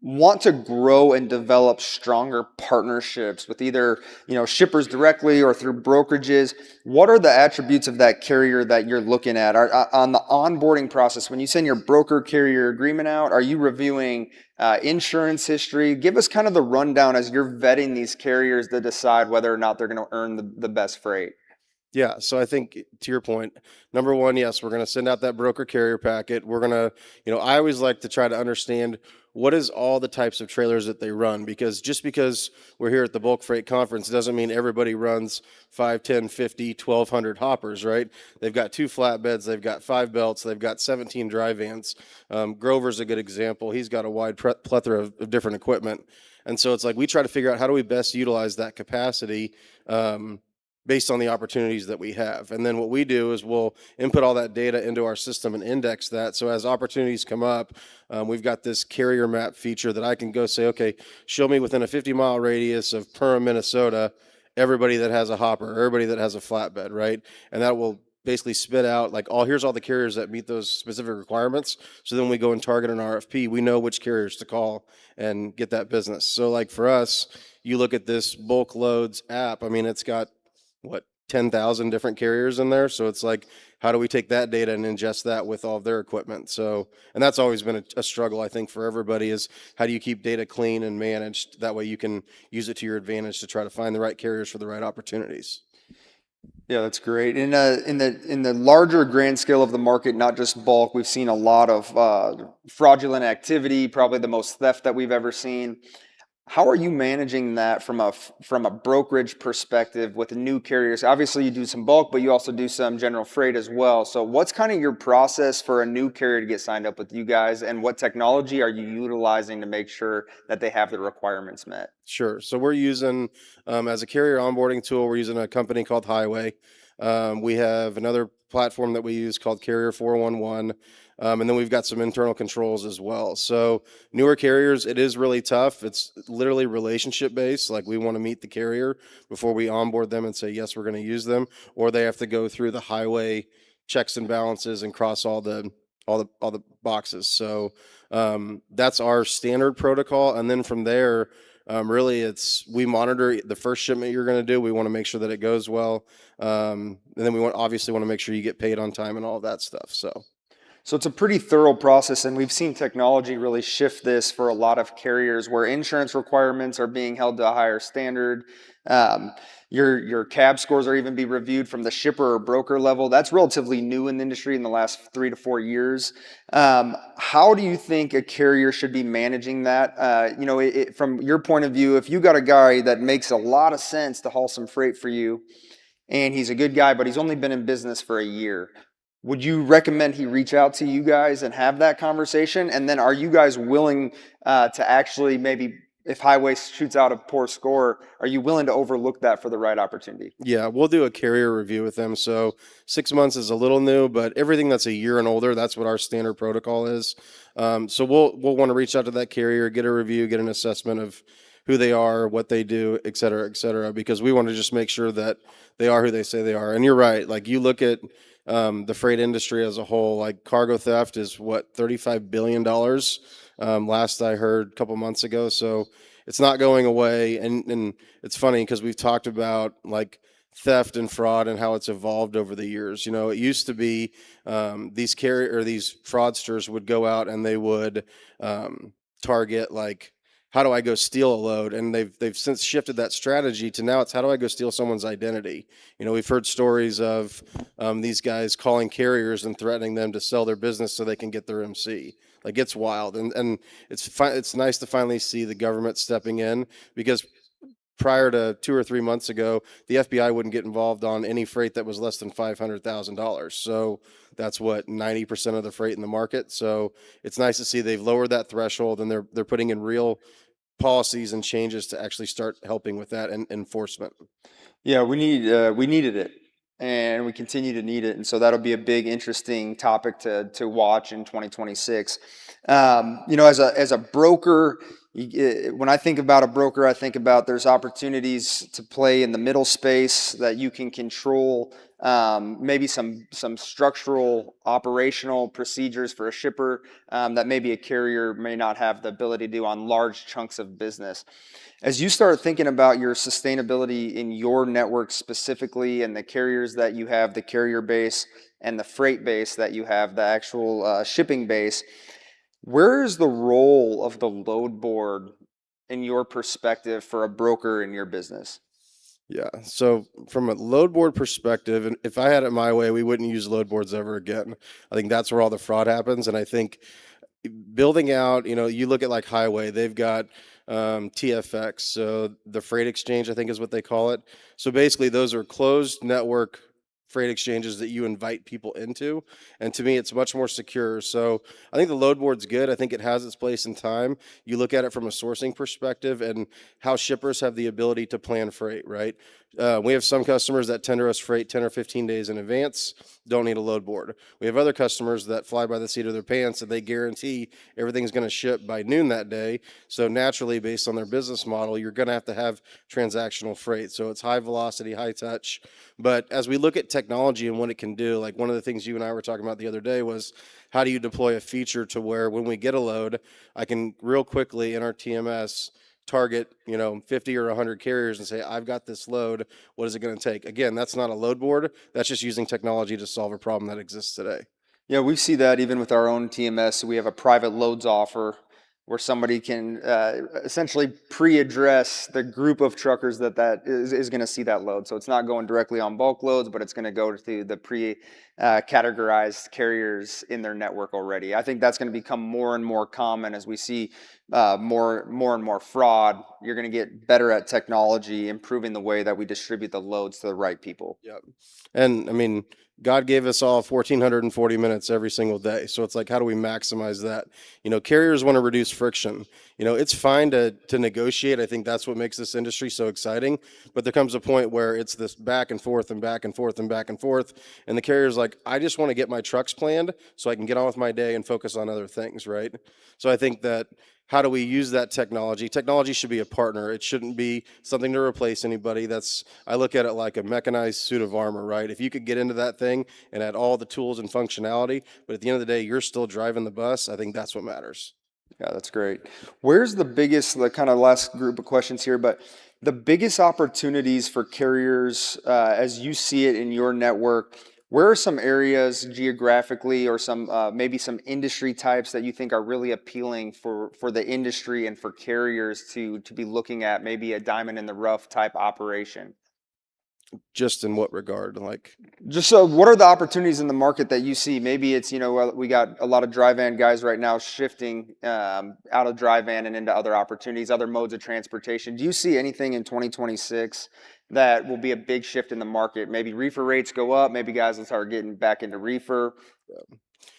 Speaker 6: want to grow and develop stronger partnerships with either shippers directly or through brokerages, what are the attributes of that carrier that you're looking at? On the onboarding process, when you send your broker carrier agreement out, are you reviewing insurance history? Give us kind of the rundown as you're vetting these carriers to decide whether or not they're going to earn the best freight.
Speaker 9: Yeah, so I think to your point, number one, yes, we're going to send out that broker carrier packet. We're going to, I always like to try to understand what is all the types of trailers that they run, because just because we're here at the Bulk Freight Conference doesn't mean everybody runs 5, 10, 50, 1,200 hoppers, right? They've got 2 flatbeds, they've got 5 belts, they've got 17 dry vans. Grover's a good example. He's got a wide plethora of different equipment. And so it's like we try to figure out how do we best utilize that capacity based on the opportunities that we have. And then what we do is we'll input all that data into our system and index that. So as opportunities come up, we've got this carrier map feature that I can go say, okay, show me within a 50-mile radius of Perham, Minnesota, everybody that has a hopper, everybody that has a flatbed, right? And that will basically spit out like, oh, here's all the carriers that meet those specific requirements. So then we go and target an RFP. We know which carriers to call and get that business. So like for us, you look at this BulkLoads app. I mean, it's got what, 10,000 different carriers in there. So it's like, how do we take that data and ingest that with all of their equipment? So, and that's always been a struggle, I think, for everybody, is how do you keep data clean and managed? That way you can use it to your advantage to try to find the right carriers for the right opportunities.
Speaker 6: Yeah, that's great. In the larger grand scale of the market, not just bulk, we've seen a lot of fraudulent activity, probably the most theft that we've ever seen. How are you managing that from a brokerage perspective with new carriers? Obviously, you do some bulk, but you also do some general freight as well. So what's kind of your process for a new carrier to get signed up with you guys, and what technology are you utilizing to make sure that they have the requirements met?
Speaker 9: Sure. So we're using, as a carrier onboarding tool, we're using a company called Highway. We have another platform that we use called Carrier 411. And then we've got some internal controls as well. So newer carriers, it is really tough. It's literally relationship based. Like we want to meet the carrier before we onboard them and say, yes, we're going to use them, or they have to go through the Highway checks and balances and cross all the boxes. So that's our standard protocol. And then from there, really we monitor the first shipment you're going to do. We want to make sure that it goes well. And then we obviously want to make sure you get paid on time and all of that stuff. So
Speaker 6: it's a pretty thorough process, and we've seen technology really shift this for a lot of carriers where insurance requirements are being held to a higher standard. Your CAB scores are even be reviewed from the shipper or broker level. That's relatively new in the industry in the last 3 to 4 years. How do you think a carrier should be managing that? From your point of view, if you got a guy that makes a lot of sense to haul some freight for you, and he's a good guy, but he's only been in business for a year, would you recommend he reach out to you guys and have that conversation? And then are you guys willing to actually maybe, if Highway shoots out a poor score, are you willing to overlook that for the right opportunity?
Speaker 9: Yeah, we'll do a carrier review with them. So 6 months is a little new, but everything that's a year and older, that's what our standard protocol is. So we'll want to reach out to that carrier, get a review, get an assessment of who they are, what they do, et cetera, because we want to just make sure that they are who they say they are. And you're right, like you look at the freight industry as a whole, like cargo theft is what, $35 billion last I heard a couple months ago. So it's not going away. And it's funny because we've talked about like theft and fraud and how it's evolved over the years. You know, it used to be these fraudsters would go out and they would target like, how do I go steal a load? And they've since shifted that strategy to now it's how do I go steal someone's identity? You know, we've heard stories of these guys calling carriers and threatening them to sell their business so they can get their MC. Like it's wild, and it's nice to finally see the government stepping in, because prior to 2 or 3 months ago, the FBI wouldn't get involved on any freight that was less than $500,000. So that's what 90% of the freight in the market. So it's nice to see they've lowered that threshold and they're putting in real policies and changes to actually start helping with that and enforcement.
Speaker 6: Yeah, we needed it, and we continue to need it, and so that'll be a big, interesting topic to watch in 2026. As a broker, when I think about a broker, I think about there's opportunities to play in the middle space that you can control. Maybe some structural operational procedures for a shipper that maybe a carrier may not have the ability to do on large chunks of business. As you start thinking about your sustainability in your network specifically, and the carriers that you have, the carrier base and the freight base that you have, the actual shipping base, where is the role of the load board in your perspective for a broker in your business?
Speaker 9: Yeah. So from a load board perspective, and if I had it my way, we wouldn't use load boards ever again. I think that's where all the fraud happens. And I think building out, you look at like Highway, they've got TFX. So the freight exchange, I think is what they call it. So basically those are closed network freight exchanges that you invite people into. And to me, it's much more secure. So I think the load board's good. I think it has its place in time. You look at it from a sourcing perspective and how shippers have the ability to plan freight, right? We have some customers that tender us freight 10 or 15 days in advance, don't need a load board. We have other customers that fly by the seat of their pants and they guarantee everything's going to ship by noon that day. So naturally, based on their business model, you're going to have transactional freight. So it's high velocity, high touch. But as we look at technology and what it can do. Like one of the things you and I were talking about the other day was how do you deploy a feature to where when we get a load, I can real quickly in our TMS target, 50 or 100 carriers and say, I've got this load. What is it going to take? Again, that's not a load board. That's just using technology to solve a problem that exists today.
Speaker 6: Yeah, we see that even with our own TMS. We have a private loads offer where somebody can essentially pre-address the group of truckers that is going to see that load. So it's not going directly on bulk loads, but it's going to go to the categorized carriers in their network already. I think that's going to become more and more common as we see more and more fraud. You're going to get better at technology, improving the way that we distribute the loads to the right people.
Speaker 9: Yep. And I mean, God gave us all 1,440 minutes every single day. So it's like, how do we maximize that? Carriers want to reduce friction. It's fine to negotiate. I think that's what makes this industry so exciting. But there comes a point where it's this back and forth and back and forth and back and forth. And the carrier's like, I just want to get my trucks planned so I can get on with my day and focus on other things, right? So I think that how do we use that technology? Technology should be a partner. It shouldn't be something to replace anybody. I look at it like a mechanized suit of armor, right? If you could get into that thing and add all the tools and functionality, but at the end of the day, you're still driving the bus, I think that's what matters.
Speaker 6: Yeah, that's great. Where's the biggest, the kind of last group of questions here, but the biggest opportunities for carriers as you see it in your network? Where are some areas geographically or some maybe some industry types that you think are really appealing for the industry and for carriers to be looking at, maybe a diamond in the rough type operation?
Speaker 9: Just in what regard?
Speaker 6: Just so, what are the opportunities in the market that you see? Maybe it's, we got a lot of dry van guys right now shifting out of dry van and into other opportunities, other modes of transportation. Do you see anything in 2026 that will be a big shift in the market? Maybe reefer rates go up. Maybe guys will start getting back into reefer.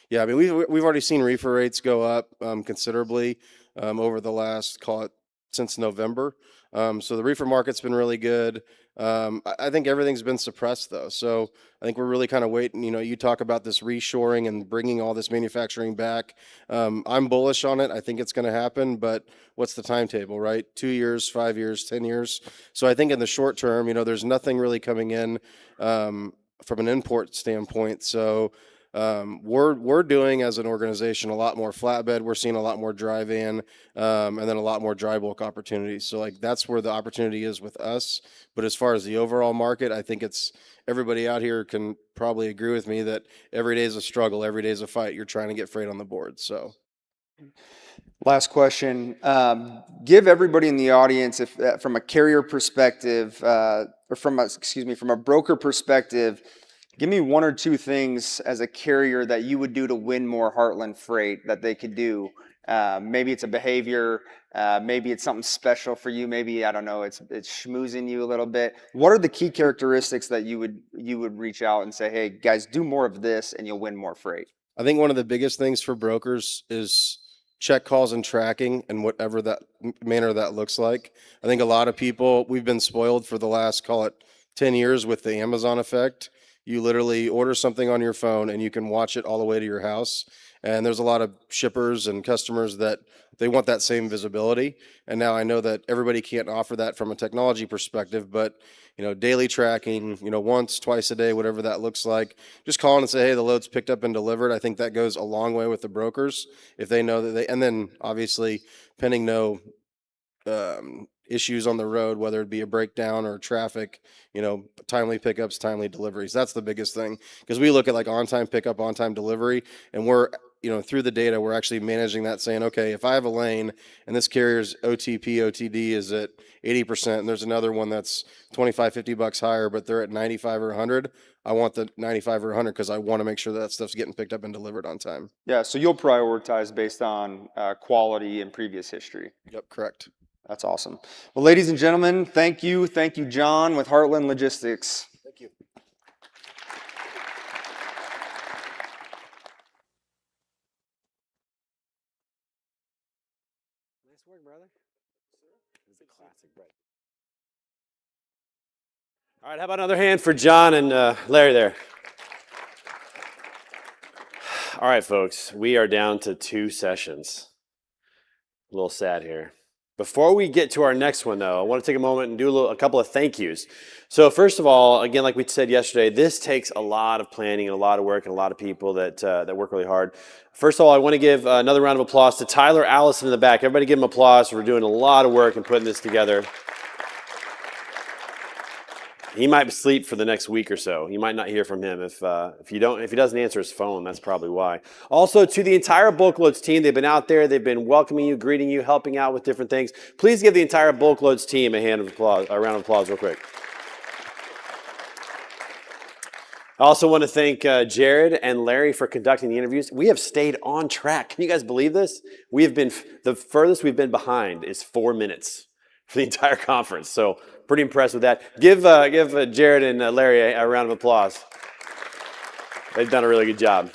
Speaker 9: Yeah, I mean, we've already seen reefer rates go up considerably over the last, call it, since November. So the reefer market's been really good. I think everything's been suppressed though. So I think we're really kind of waiting. You talk about this reshoring and bringing all this manufacturing back. I'm bullish on it. I think it's going to happen, but what's the timetable, right? 2 years, 5 years, 10 years. So I think in the short term, there's nothing really coming in from an import standpoint. So we're doing as an organization a lot more flatbed. We're seeing a lot more dry van, and then a lot more dry bulk opportunities. So that's where the opportunity is with us. But as far as the overall market, I think everybody out here can probably agree with me that every day is a struggle, every day is a fight. You're trying to get freight on the board. So.
Speaker 6: Last question. Give everybody in the audience, if from a carrier perspective, or from a broker perspective, give me one or two things as a carrier that you would do to win more Heartland freight that they could do. Maybe it's a behavior, maybe it's something special for you. Maybe, I don't know, it's schmoozing you a little bit. What are the key characteristics that you would reach out and say, hey guys, do more of this and you'll win more freight?
Speaker 9: I think one of the biggest things for brokers is check calls and tracking, and whatever that manner that looks like. I think a lot of people, we've been spoiled for the last, call it 10 years with the Amazon effect. You literally order something on your phone and you can watch it all the way to your house. And there's a lot of shippers and customers that they want that same visibility. And now I know that everybody can't offer that from a technology perspective, but daily tracking, once, twice a day, whatever that looks like, just call and say, hey, the load's picked up and delivered. I think that goes a long way with the brokers if they know that and then obviously pending no issues on the road, whether it be a breakdown or traffic, timely pickups, timely deliveries. That's the biggest thing, because we look at on-time pickup, on-time delivery, and we're, through the data, we're actually managing that, saying, okay, if I have a lane and this carrier's OTP, OTD is at 80%, and there's another one that's 25, $50 higher, but they're at 95 or 100, I want the 95 or 100 because I want to make sure that stuff's getting picked up and delivered on time.
Speaker 6: Yeah, so you'll prioritize based on quality and previous history.
Speaker 9: Yep, correct.
Speaker 6: That's awesome. Well, ladies and gentlemen, thank you. Thank you, John, with Heartland Logistics.
Speaker 9: Thank you.
Speaker 1: Nice work, brother. This is a classic bread. All right, how about another hand for John and Larry there? All right, folks, we are down to 2 sessions. A little sad here. Before we get to our next one, though, I want to take a moment and do a couple of thank yous. So first of all, again, like we said yesterday, this takes a lot of planning and a lot of work and a lot of people that work really hard. First of all, I want to give another round of applause to Tyler Allison in the back. Everybody give him applause for doing a lot of work and putting this together. He might sleep for the next week or so. You might not hear from him if he doesn't answer his phone. That's probably why. Also, to the entire BulkLoads team, they've been out there. They've been welcoming you, greeting you, helping out with different things. Please give the entire BulkLoads team a round of applause, real quick. I also want to thank Jared and Larry for conducting the interviews. We have stayed on track. Can you guys believe this? The furthest we've been behind is 4 minutes for the entire conference. So pretty impressed with that. Give Jared and Larry a round of applause. They've done a really good job.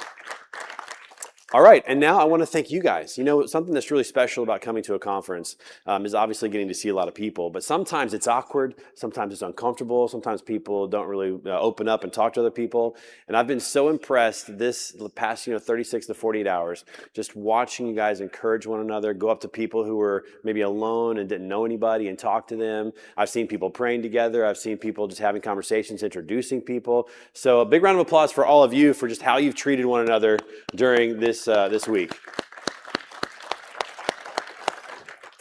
Speaker 1: All right, and now I want to thank you guys. You know, something that's really special about coming to a conference is obviously getting to see a lot of people, but sometimes it's awkward, sometimes it's uncomfortable, sometimes people don't really open up and talk to other people, and I've been so impressed this past 36 to 48 hours, just watching you guys encourage one another, go up to people who were maybe alone and didn't know anybody and talk to them. I've seen people praying together. I've seen people just having conversations, introducing people. So a big round of applause for all of you for just how you've treated one another during this week.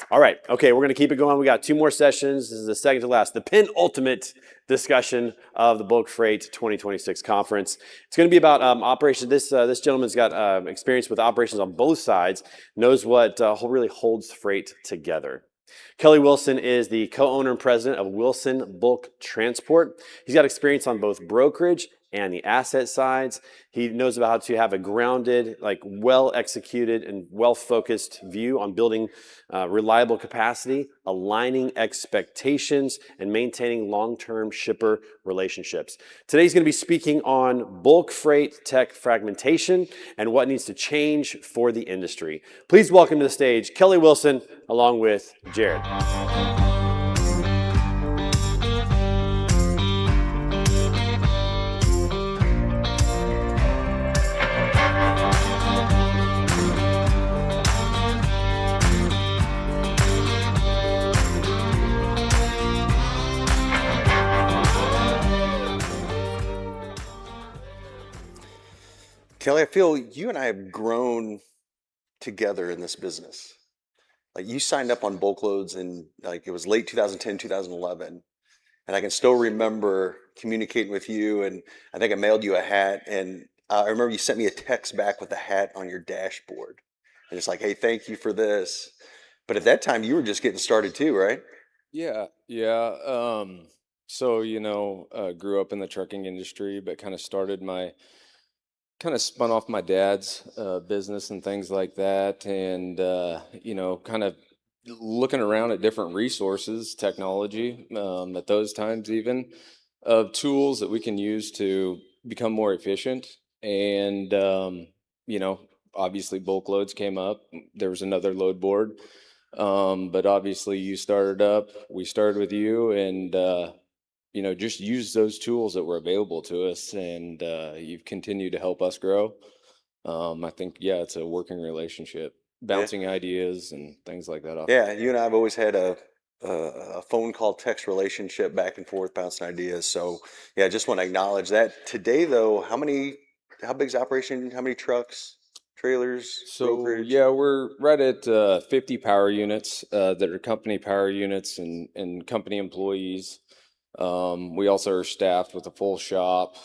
Speaker 1: All right, okay, we're going to keep it going. We got 2 more sessions. This is the second to last, the penultimate discussion of the Bulk Freight 2026 conference. It's going to be about operations. This gentleman's got experience with operations on both sides, knows what really holds freight together. Kelly Wilson is the co-owner and president of Wilson Bulk Transport. He's got experience on both brokerage and the asset sides. He knows about how to have a grounded, well-executed and well-focused view on building reliable capacity, aligning expectations, and maintaining long-term shipper relationships. Today he's going to be speaking on bulk freight tech fragmentation and what needs to change for the industry. Please welcome to the stage Kelly Wilson along with Jared.
Speaker 4: Kelly, I feel you and I have grown together in this business. Like you signed up on BulkLoads in it was late 2010, 2011. And I can still remember communicating with you, and I think I mailed you a hat, and I remember you sent me a text back with the hat on your dashboard. And it's like, hey, thank you for this. But at that time you were just getting started too, right?
Speaker 10: Yeah. Grew up in the trucking industry, but kind of spun off my dad's business and things like that, and kind of looking around at different resources, technology at those times, even of tools that we can use to become more efficient. And obviously BulkLoads came up. There was another load board, but obviously you started up. We started with you, and just use those tools that were available to us, and you've continued to help us grow. I think, it's a working relationship, bouncing ideas and things like that off.
Speaker 4: Yeah, you and I have always had a phone call text relationship back and forth, bouncing ideas. So yeah, I just want to acknowledge that. Today though, how big's the operation? How many trucks, trailers,
Speaker 10: So
Speaker 4: brokerage?
Speaker 10: we're right at 50 power units that are company power units and company employees. We also are staffed with a full shop,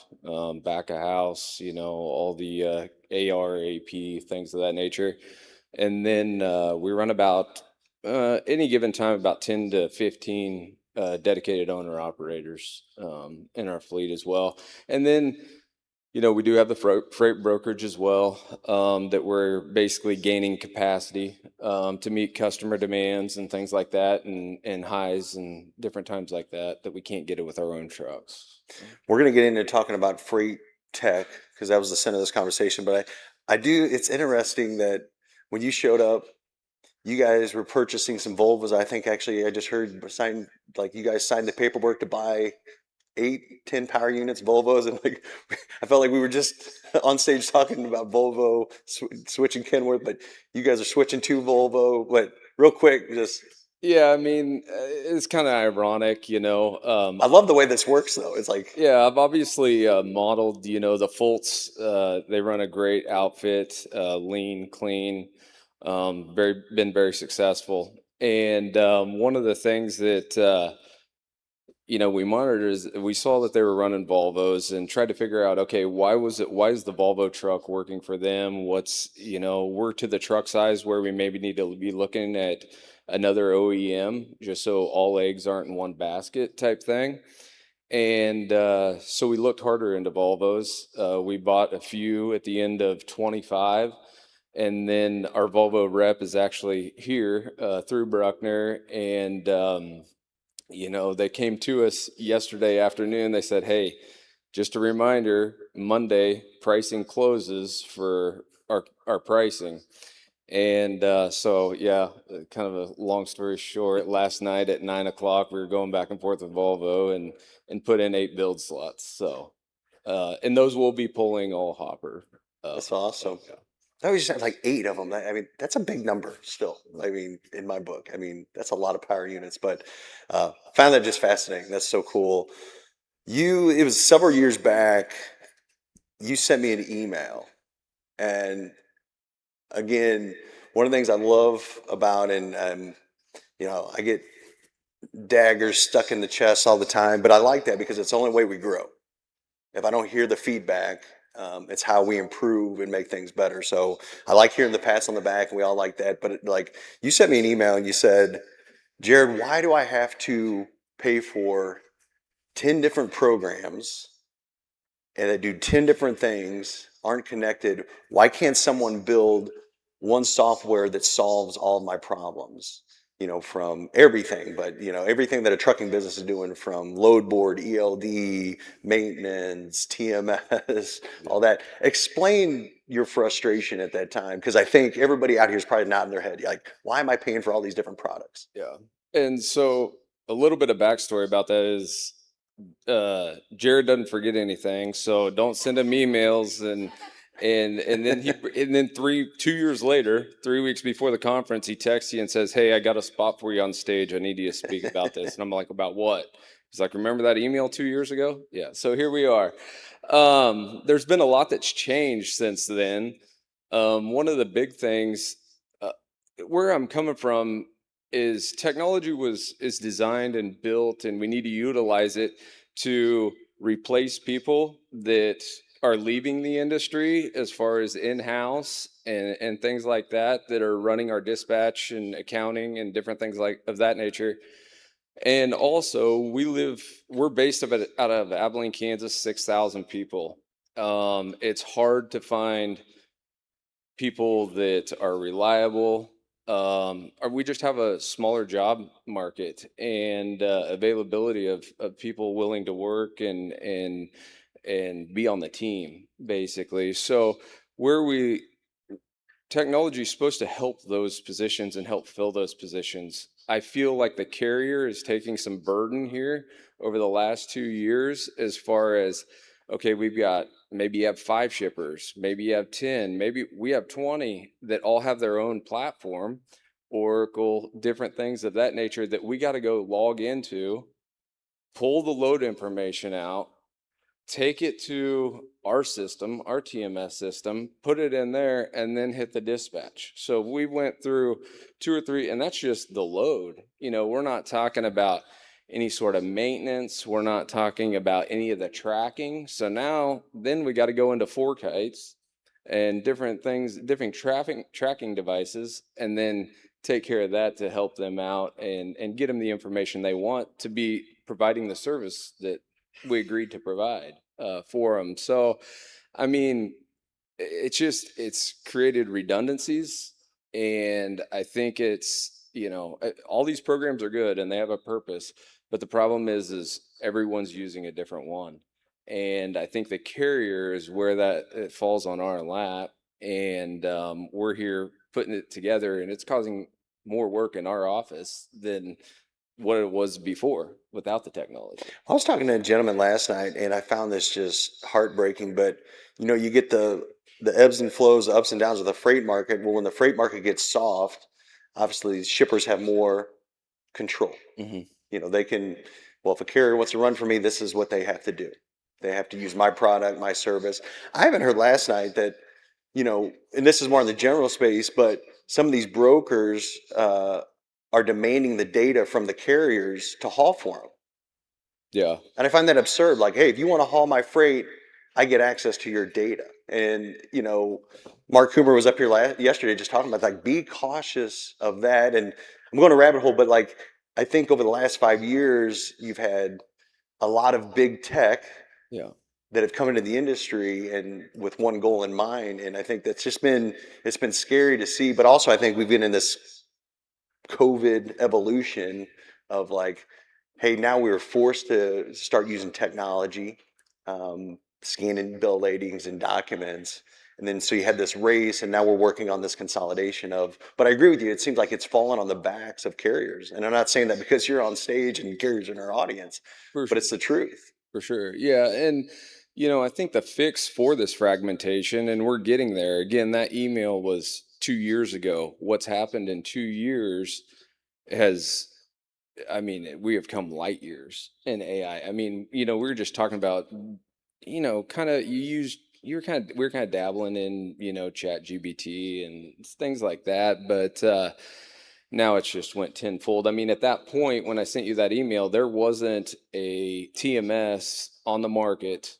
Speaker 10: back of house, all the AR, AP, things of that nature. And then we run about, any given time, about 10 to 15 dedicated owner operators in our fleet as well. And then, we do have the freight brokerage as well, that we're basically gaining capacity to meet customer demands and things like that, and highs and different times like that we can't get it with our own trucks.
Speaker 4: We're going to get into talking about freight tech because that was the center of this conversation. But it's interesting that when you showed up, you guys were purchasing some Volvos. I think actually I just heard you guys signed the paperwork to buy 8-10 power units Volvos, and I felt like we were just on stage talking about Volvo switching Kenworth, but you guys are switching to Volvo. But real quick, just
Speaker 10: Yeah, I mean, it's kind of ironic, you know.
Speaker 4: I love the way this works, though. It's like,
Speaker 10: Yeah, I've obviously modeled, you know, the Fultz. They run a great outfit, lean, clean, been very successful. And one of the things that you know, we monitored is we saw that they were running Volvos and tried to figure out, okay, why is the Volvo truck working for them? What's, you know, we're to the truck size where we maybe need to be looking at another OEM just so all eggs aren't in one basket type thing. And so we looked harder into Volvos. We bought a few at the end of 25. And then our Volvo rep is actually here through Bruckner. And you know, they came to us yesterday afternoon. They said, hey, just a reminder, Monday pricing closes for our pricing. And so, yeah, kind of a long story short, last night at 9 o'clock, we were going back and forth with Volvo and put in 8 build slots. So, and those will be pulling all hopper.
Speaker 4: that's awesome.
Speaker 10: Yeah.
Speaker 4: I always just have like 8 of them. I mean, that's a big number still. I mean, in my book, I mean, that's a lot of power units, but found that just fascinating. That's so cool. It was several years back, you sent me an email. And again, one of the things I love about, and you know, I get daggers stuck in the chest all the time, but I like that because it's the only way we grow. If I don't hear the feedback, it's how we improve and make things better. So I like hearing the pats on the back, and we all like that. But like, you sent me an email and you said, Jared, why do I have to pay for 10 different programs and that do 10 different things, aren't connected? Why can't someone build one software that solves all of my problems? You know, from everything, but you know, everything that a trucking business is doing, from load board, ELD, maintenance, TMS, all that. Explain your frustration at that time, because I think everybody out here is probably nodding their head like, why am I paying for all these different products?
Speaker 10: Yeah. And so a little bit of backstory about that is Jared doesn't forget anything, so don't send him emails and then 2 years later, 3 weeks before the conference, he texts you and says, hey, I got a spot for you on stage. I need you to speak about this. And I'm like, about what? He's like, remember that email 2 years ago? Yeah. So here we are. There's been a lot that's changed since then. One of the big things where I'm coming from is technology is designed and built, and we need to utilize it to replace people that are leaving the industry as far as in-house and things like that are running our dispatch and accounting and different things like of that nature. And also we're based out of Abilene, Kansas, 6,000 people. It's hard to find people that are reliable. Or we just have a smaller job market and availability of people willing to work and be on the team, basically. So technology is supposed to help those positions and help fill those positions. I feel like the carrier is taking some burden here over the last 2 years as far as, okay, maybe you have 5 shippers, maybe you have 10, maybe we have 20 that all have their own platform, Oracle, different things of that nature that we got to go log into, pull the load information out, take it to our system, our TMS system, put it in there, and then hit the dispatch. So we went through 2 or 3, and that's just the load. You know, we're not talking about any sort of maintenance. We're not talking about any of the tracking. So now, then we got to go into fork heights and different things, different tracking devices, and then take care of that to help them out and get them the information they want to be providing the service that we agreed to provide for them. So, I mean, it's created redundancies, and I think it's, you know, all these programs are good and they have a purpose, but the problem is everyone's using a different one. And I think the carrier is where it falls on our lap, and we're here putting it together, and it's causing more work in our office than what it was before without the technology.
Speaker 4: I was talking to a gentleman last night, and I found this just heartbreaking. But you know, you get the ebbs and flows, the ups and downs of the freight market. Well, when the freight market gets soft, obviously shippers have more control.
Speaker 8: Mhm.
Speaker 4: You know, they can, well, if a carrier wants to run for me, this is what they have to do. They have to use my product, my service. I haven't heard last night that, you know, and this is more in the general space, but some of these brokers are demanding the data from the carriers to haul for them.
Speaker 10: Yeah.
Speaker 4: And I find that absurd. Like, hey, if you want to haul my freight, I get access to your data. And, you know, Mark Coomer was up here yesterday just talking about, like, be cautious of that. And I'm going to rabbit hole, but like, I think over the last 5 years, you've had a lot of big tech
Speaker 10: Yeah.
Speaker 4: that have come into the industry and with one goal in mind. And I think that's just been, it's been scary to see, but also I think we've been in this COVID evolution of like, hey, now we were forced to start using technology, scanning bill ladings and documents. And then so you had this race, and now we're working on this consolidation of, but I agree with you, it seems like it's fallen on the backs of carriers. And I'm not saying that because you're on stage and carriers are in our audience,
Speaker 10: For
Speaker 4: but it's the truth.
Speaker 10: For sure. Yeah. And, I think the fix for this fragmentation, and we're getting there. Again, that email was 2 years ago. What's happened in 2 years has, we have come light years in AI. We were just talking about, kind of, we were kind of dabbling in, chat GBT and things like that. But, now it's just went tenfold. At that point, when I sent you that email, there wasn't a TMS on the market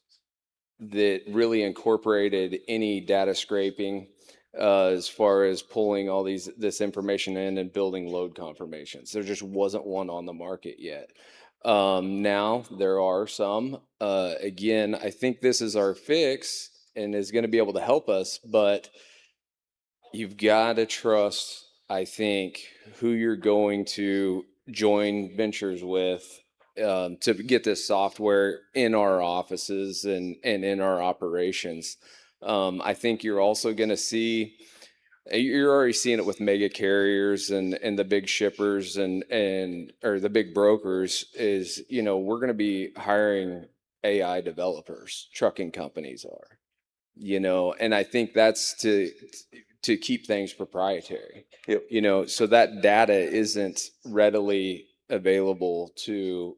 Speaker 10: that really incorporated any data scraping as far as pulling all this information in and building load confirmations. There just wasn't one on the market yet. Now there are some. Again, I think this is our fix and is going to be able to help us, but you've got to trust, I think, who you're going to join ventures with to get this software in our offices and in our operations. I think you're also going to see, you're already seeing it with mega carriers and the big shippers and or the big brokers is, we're going to be hiring AI developers, trucking companies are, and I think that's to keep things proprietary.
Speaker 4: Yep.
Speaker 10: So that data isn't readily available to,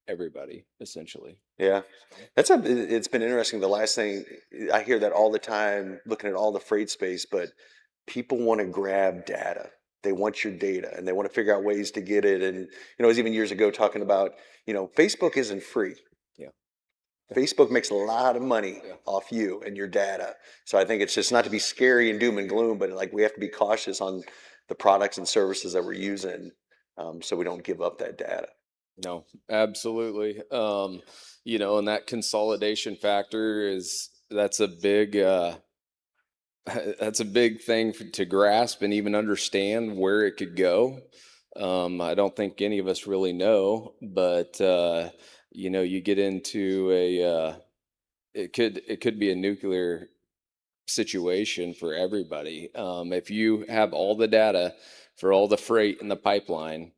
Speaker 10: everybody essentially.
Speaker 4: Yeah. It's been interesting. The last thing, I hear that all the time, looking at all the freight space, but people want to grab data. They want your data and they want to figure out ways to get it. And, it was even years ago talking about, Facebook isn't free.
Speaker 10: Yeah.
Speaker 4: Facebook makes a lot of money
Speaker 10: Yeah.
Speaker 4: off you and your data. So I think it's just not to be scary and doom and gloom, but like we have to be cautious on the products and services that we're using, so we don't give up that data.
Speaker 10: No, absolutely. And that consolidation factor that's a big, that's a big thing to grasp and even understand where it could go. I don't think any of us really know, but you get into it could be a nuclear situation for everybody. If you have all the data for all the freight in the pipeline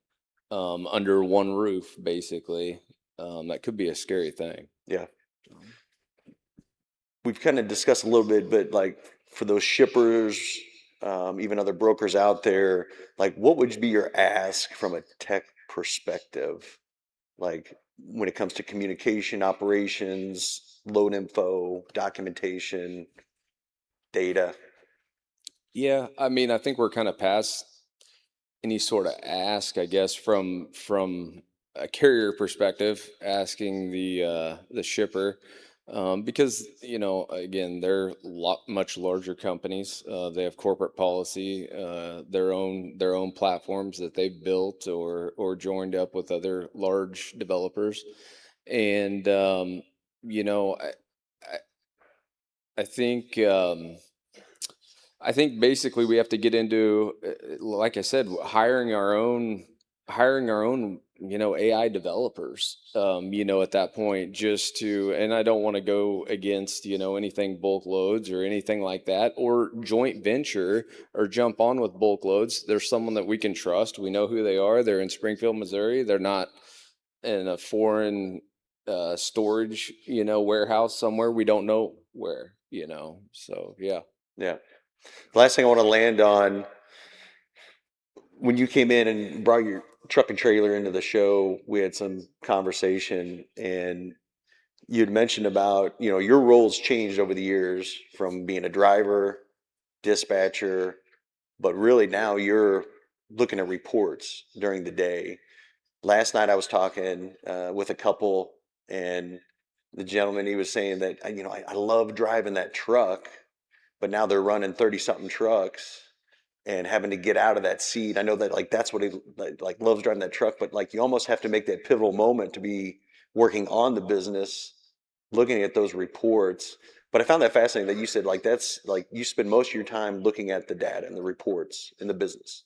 Speaker 10: under one roof, basically, that could be a scary thing.
Speaker 4: Yeah. We've kind of discussed a little bit, but like for those shippers, even other brokers out there, like what would be your ask from a tech perspective? Like when it comes to communication, operations, load info, documentation, data.
Speaker 10: Yeah, I think we're kind of past any sort of ask, I guess, from a carrier perspective, asking the shipper, because again, they're much larger companies. They have corporate policy, their own platforms that they've built or joined up with other large developers, and I I think. I think basically we have to get into, like I said, hiring our own, AI developers, at that point, just to, and I don't want to go against, anything BulkLoads or anything like that, or joint venture or jump on with BulkLoads. There's someone that we can trust. We know who they are. They're in Springfield, Missouri. They're not in a foreign storage, warehouse somewhere. We don't know where, so yeah.
Speaker 4: Yeah. The last thing I want to land on, when you came in and brought truck and trailer into the show, we had some conversation, and you'd mentioned about, your roles changed over the years from being a driver, dispatcher, but really now you're looking at reports during the day. Last night I was talking with a couple, and the gentleman, he was saying that, I love driving that truck, but now they're running 30 something trucks and having to get out of that seat. I know that like that's what he like loves driving that truck, but like you almost have to make that pivotal moment to be working on the business, looking at those reports. But I found that fascinating that you said like that's like you spend most of your time looking at the data and the reports in the business.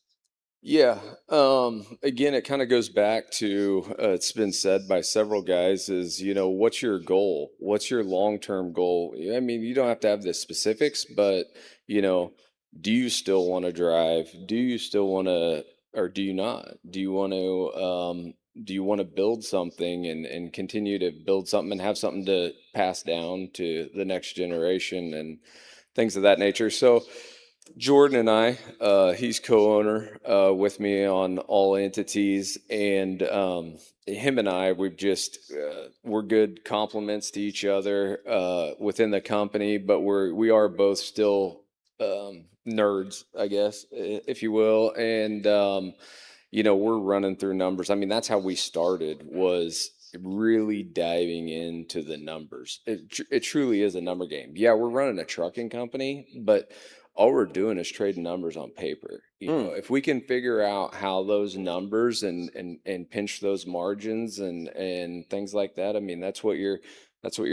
Speaker 10: Yeah. Again, it kind of goes back to it's been said by several guys is, what's your goal? What's your long-term goal? I mean, you don't have to have the specifics, but, you know, do you still want to drive? Do you still want to, or do you not? Do you want to build something and continue to build something and have something to pass down to the next generation and things of that nature? So, Jordan and I, he's co-owner with me on all entities, and him and I, we're good complements to each other within the company, but we are both still nerds, I guess, if you will, and we're running through numbers. I mean, that's how we started, was really diving into the numbers. It truly is a number game. Yeah, we're running a trucking company, but all we're doing is trading numbers on paper. If we can figure out how those numbers and pinch those margins and things like that, I mean, that's what you're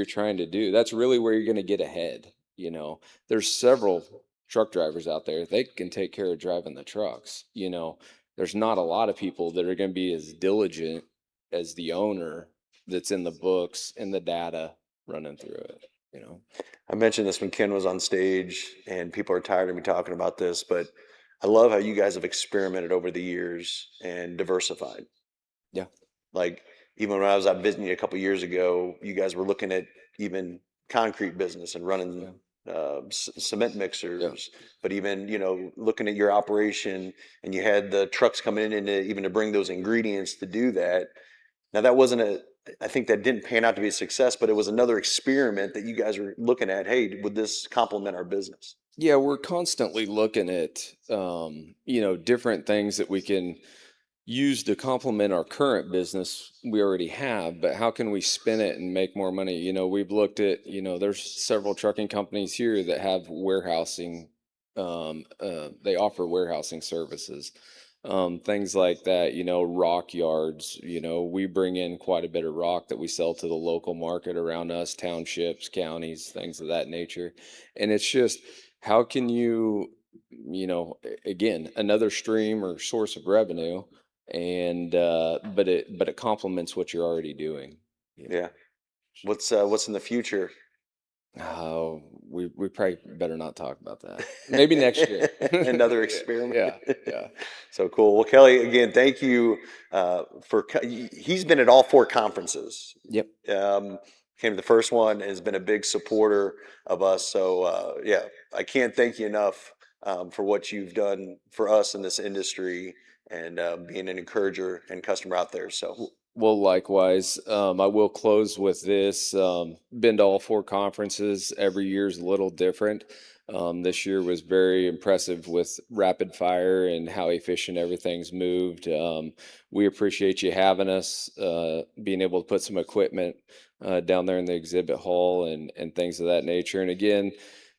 Speaker 10: trying to do. That's really where you're going to get ahead. There's several truck drivers out there. They can take care of driving the trucks. There's not a lot of people that are going to be as diligent as the owner that's in the books and the data running through it.
Speaker 4: I mentioned this when Ken was on stage, and people are tired of me talking about this, but I love how you guys have experimented over the years and diversified.
Speaker 10: Yeah.
Speaker 4: Like even when I was out visiting you a couple years ago, you guys were looking at even concrete business and running cement mixers, but even looking at your operation, and you had the trucks coming in and even to bring those ingredients to do that. Now that wasn't I think that didn't pan out to be a success, but it was another experiment that you guys were looking at. Hey, would this complement our business?
Speaker 10: Yeah, we're constantly looking at different things that we can use to complement our current business we already have, but how can we spin it and make more money? We've looked at, there's several trucking companies here that have warehousing, they offer warehousing services, things like that, rock yards, we bring in quite a bit of rock that we sell to the local market around us, townships, counties, things of that nature. And it's just, how can you, again, another stream or source of revenue, and but it complements what you're already doing.
Speaker 4: Yeah. What's in the future?
Speaker 10: Oh, we probably better not talk about that. Maybe next year.
Speaker 4: Another experiment.
Speaker 10: Yeah.
Speaker 4: So cool. Well, Kelly, again, thank you he's been at all 4 conferences.
Speaker 10: Yep.
Speaker 4: Came to the first one, has been a big supporter of us. So yeah, I can't thank you enough for what you've done for us in this industry, and being an encourager and customer out there. So
Speaker 10: Well, likewise, I will close with this. Been to all 4 conferences. Every year is a little different. This year was very impressive with rapid fire and how efficient everything's moved. We appreciate you having us, being able to put some equipment down there in the exhibit hall and things of that nature. And again,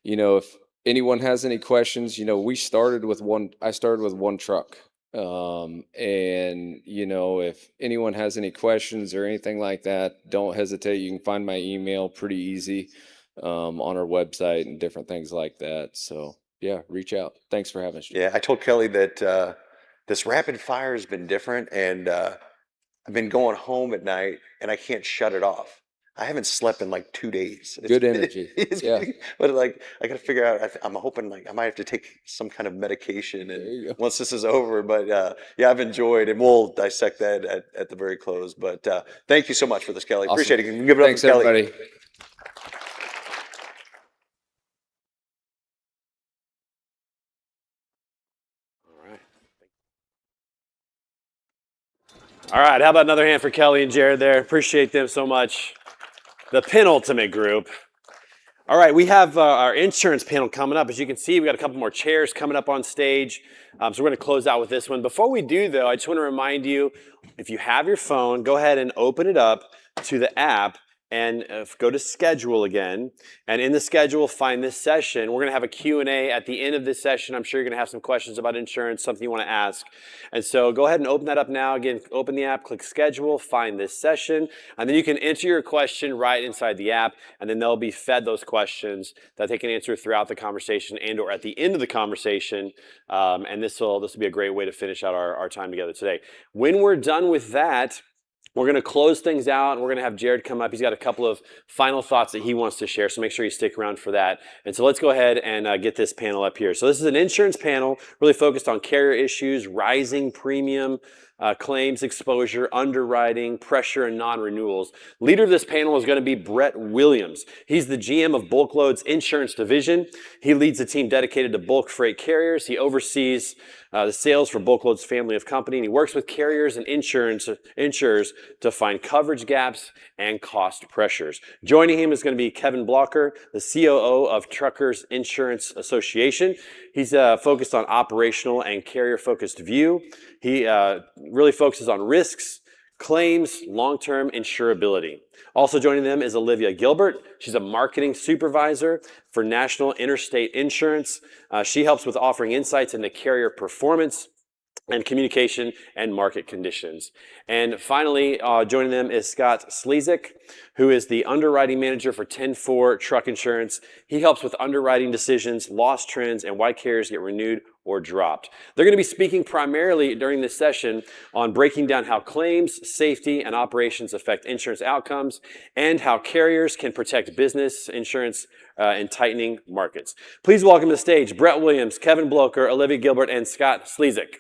Speaker 10: if anyone has any questions, I started with one truck. And if anyone has any questions or anything like that, don't hesitate. You can find my email pretty easy on our website and different things like that. So yeah, reach out. Thanks for having us.
Speaker 4: yeah, I told Kelly that this rapid fire has been different, and I've been going home at night and I can't shut it off. I haven't slept in like 2 days.
Speaker 10: Good energy. Yeah.
Speaker 4: But like, I got to figure out, I'm hoping like I might have to take some kind of medication
Speaker 10: There you
Speaker 4: and
Speaker 10: go.
Speaker 4: once this is over, but yeah, I've enjoyed, and we'll dissect that at the very close. But thank you so much for this, Kelly.
Speaker 10: Awesome.
Speaker 4: Appreciate it. Give it up
Speaker 10: Thanks,
Speaker 4: for Kelly.
Speaker 10: everybody.
Speaker 4: All right.
Speaker 1: All right, how about another hand for Kelly and Jared there? Appreciate them so much. The penultimate group. All right, we have our insurance panel coming up. As you can see, we got a couple more chairs coming up on stage. So we're going to close out with this one. Before we do, though, I just want to remind you, if you have your phone, go ahead and open it up to the app and go to schedule again. And in the schedule, find this session. We're going to have a Q&A at the end of this session. I'm sure you're going to have some questions about insurance, something you want to ask. And so go ahead and open that up now. Again, open the app, click schedule, find this session, and then you can enter your question right inside the app, and then they'll be fed those questions that they can answer throughout the conversation and or at the end of the conversation. And this will be a great way to finish out our time together today. When we're done with that, we're going to close things out, and we're going to have Jared come up. He's got a couple of final thoughts that he wants to share, so make sure you stick around for that. And so let's go ahead and get this panel up here. So this is an insurance panel really focused on carrier issues, rising premium, claims exposure, underwriting, pressure, and non-renewals. Leader of this panel is going to be Brett Williams. He's the GM of BulkLoads Insurance Division. He leads a team dedicated to bulk freight carriers. He oversees the sales for BulkLoads family of company, and he works with carriers and insurers to find coverage gaps and cost pressures. Joining him is going to be Kevin Blocker, the COO of Truckers Insurance Association. He's focused on operational and carrier-focused view. He really focuses on risks, claims, long-term insurability. Also joining them is Olivia Gilbert. She's a marketing supervisor for National Interstate Insurance. She helps with offering insights into carrier performance and communication and market conditions. And finally, joining them is Scott Slezak, who is the underwriting manager for 10-4 Truck Insurance. He helps with underwriting decisions, loss trends, and why carriers get renewed or dropped. They're going to be speaking primarily during this session on breaking down how claims, safety, and operations affect insurance outcomes, and how carriers can protect business insurance in tightening markets. Please welcome to the stage Brett Williams, Kevin Blocher, Olivia Gilbert, and Scott Slezak.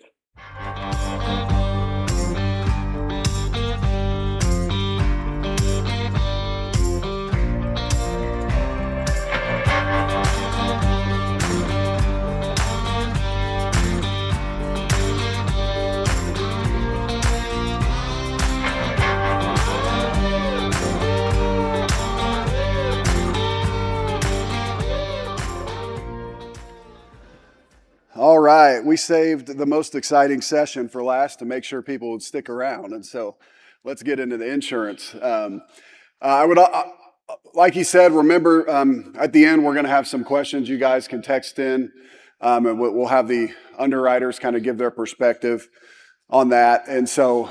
Speaker 11: All right, we saved the most exciting session for last to make sure people would stick around, and so let's get into the insurance. I would, like he said, remember at the end we're going to have some questions you guys can text in, and we'll have the underwriters kind of give their perspective on that, and so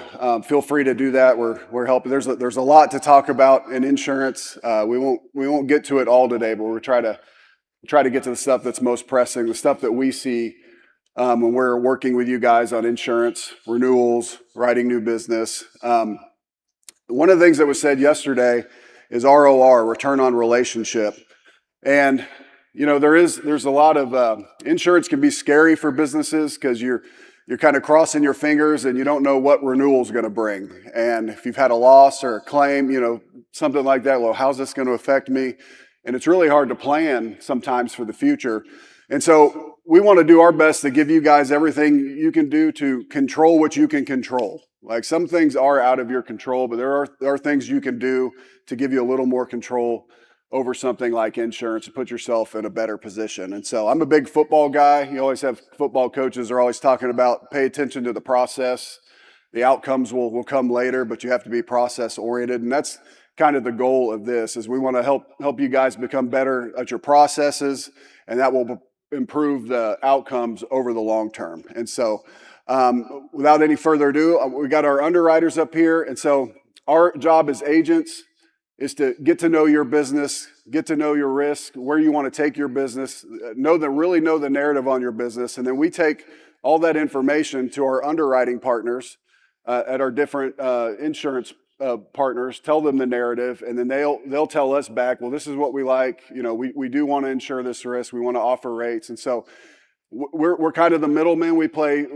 Speaker 11: feel free to do that. We're helping. There's a lot to talk about in insurance. We won't get to it all today, but we'll try to get to the stuff that's most pressing, the stuff that we see when we're working with you guys on insurance, renewals, writing new business. One of the things that was said yesterday is ROR, return on relationship. And, you know, there's a lot of, insurance can be scary for businesses because you're kind of crossing your fingers and you don't know what renewal is going to bring. And if you've had a loss or a claim, you know, something like that, well, how's this going to affect me? And it's really hard to plan sometimes for the future. And so we want to do our best to give you guys everything you can do to control what you can control. Like some things are out of your control, but there are things you can do to give you a little more control over something like insurance and put yourself in a better position. And so I'm a big football guy. You always have football coaches are always talking about pay attention to the process. The outcomes will come later, but you have to be process oriented. And that's kind of the goal of this is we want to help you guys become better at your processes, and that will improve the outcomes over the long term. And so without any further ado, we got our underwriters up here. And so our job as agents is to get to know your business, get to know your risk, where you want to take your business, really know the narrative on your business. And then we take all that information to our underwriting partners at our different insurance partners, tell them the narrative, and then they'll tell us back, well, this is what we like. You know, we do want to insure this risk. We want to offer rates. And so we're kind of the middleman. We play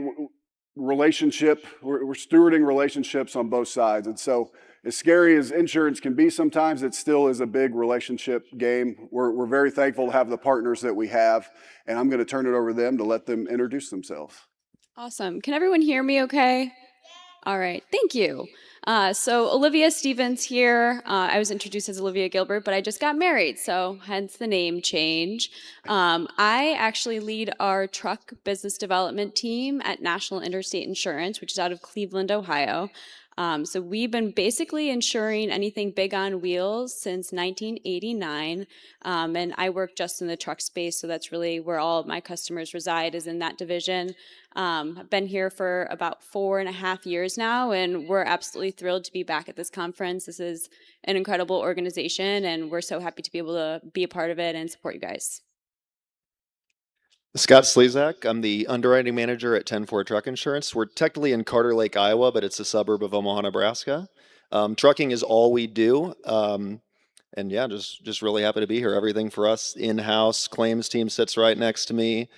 Speaker 11: relationship. We're stewarding relationships on both sides. And so as scary as insurance can be sometimes, it still is a big relationship game. We're very thankful to have the partners that we have. And I'm going to turn it over to them to let them introduce themselves.
Speaker 12: Awesome. Can everyone hear me okay? All right, thank you. So Olivia Stevens here. I was introduced as Olivia Gilbert, but I just got married, so hence the name change. I actually lead our truck business development team at National Interstate Insurance, which is out of Cleveland, Ohio. So we've been basically insuring anything big on wheels since 1989. And I work just in the truck space, so that's really where all of my customers reside, is in that division. I've been here for about 4.5 years now, and we're absolutely thrilled to be back at this conference. This is an incredible organization, and we're so happy to be able to be a part of it and support you guys.
Speaker 13: Scott Slezak. I'm the underwriting manager at 10-4 Truck Insurance. We're technically in Carter Lake, Iowa, but it's a suburb of Omaha, Nebraska. Trucking is all we do. And yeah, just really happy to be here. Everything for us in-house. Claims team sits right next to me.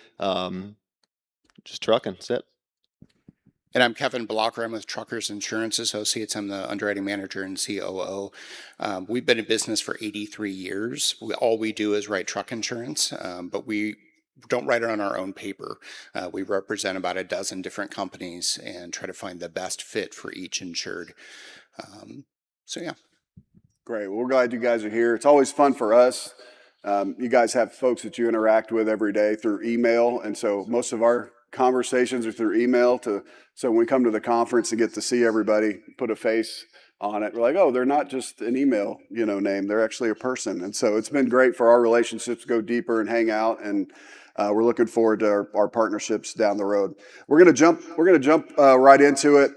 Speaker 13: Just trucking, that's it.
Speaker 14: And I'm Kevin Blocker. I'm with Truckers Insurance Associates. I'm the underwriting manager and COO. We've been in business for 83 years. All we do is write truck insurance, but we don't write it on our own paper. We represent about a dozen different companies and try to find the best fit for each insured. So yeah.
Speaker 11: Great. Well, we're glad you guys are here. It's always fun for us. You guys have folks that you interact with every day through email, and so most of our conversations are through email. So when we come to the conference and get to see everybody, put a face on it, we're like, oh, they're not just an email, name. They're actually a person. And so it's been great for our relationships to go deeper and hang out, and we're looking forward to our partnerships down the road. We're gonna jump right into it.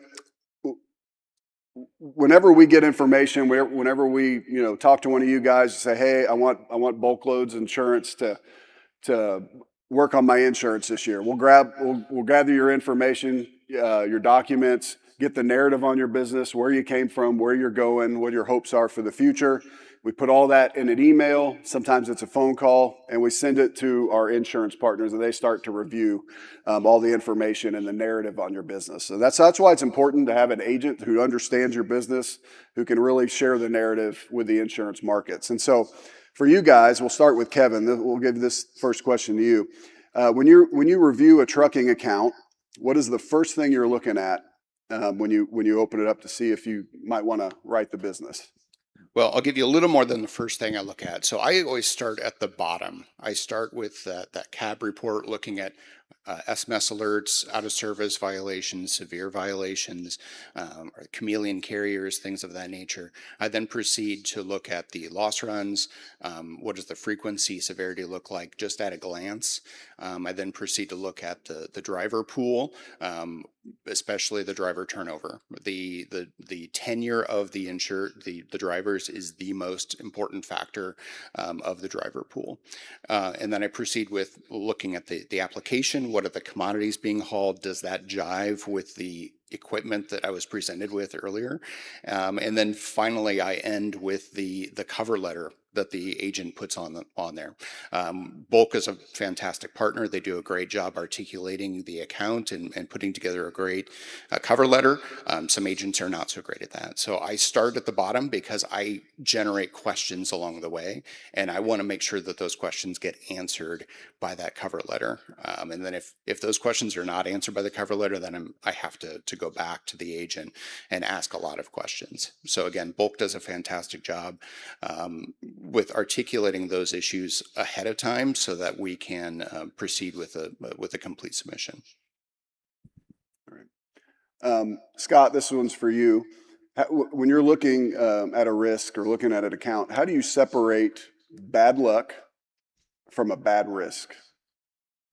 Speaker 11: Whenever we get information, whenever we talk to one of you guys and say, hey, I want BulkLoads Insurance to work on my insurance this year, we'll gather your information, your documents, get the narrative on your business, where you came from, where you're going, what your hopes are for the future. We put all that in an email, sometimes it's a phone call, and we send it to our insurance partners, and they start to review all the information and the narrative on your business. So that's why it's important to have an agent who understands your business, who can really share the narrative with the insurance markets. And so for you guys, we'll start with Kevin. We'll give this first question to you. When you review a trucking account, what is the first thing you're looking at when you open it up to see if you might want to write the business?
Speaker 14: Well, I'll give you a little more than the first thing I look at. So I always start at the bottom. I start with that cab report, looking at SMS alerts, out of service violations, severe violations, or chameleon carriers, things of that nature. I then proceed to look at the loss runs. What does the frequency, severity look like just at a glance? I then proceed to look at the driver pool, especially the driver turnover. The tenure of the insured, the drivers, is the most important factor of the driver pool. And then I proceed with looking at the application. What are the commodities being hauled? Does that jive with the equipment that I was presented with earlier? And then finally, I end with the cover letter that the agent puts on there. Bulk is a fantastic partner. They do a great job articulating the account and putting together a great cover letter. Some agents are not so great at that. So I start at the bottom because I generate questions along the way, and I want to make sure that those questions get answered by that cover letter. And then if those questions are not answered by the cover letter, then I have to go back to the agent and ask a lot of questions. So again, Bulk does a fantastic job with articulating those issues ahead of time so that we can proceed with a complete submission.
Speaker 11: All right. Scott, this one's for you. When you're looking at a risk or looking at an account, how do you separate bad luck from a bad risk?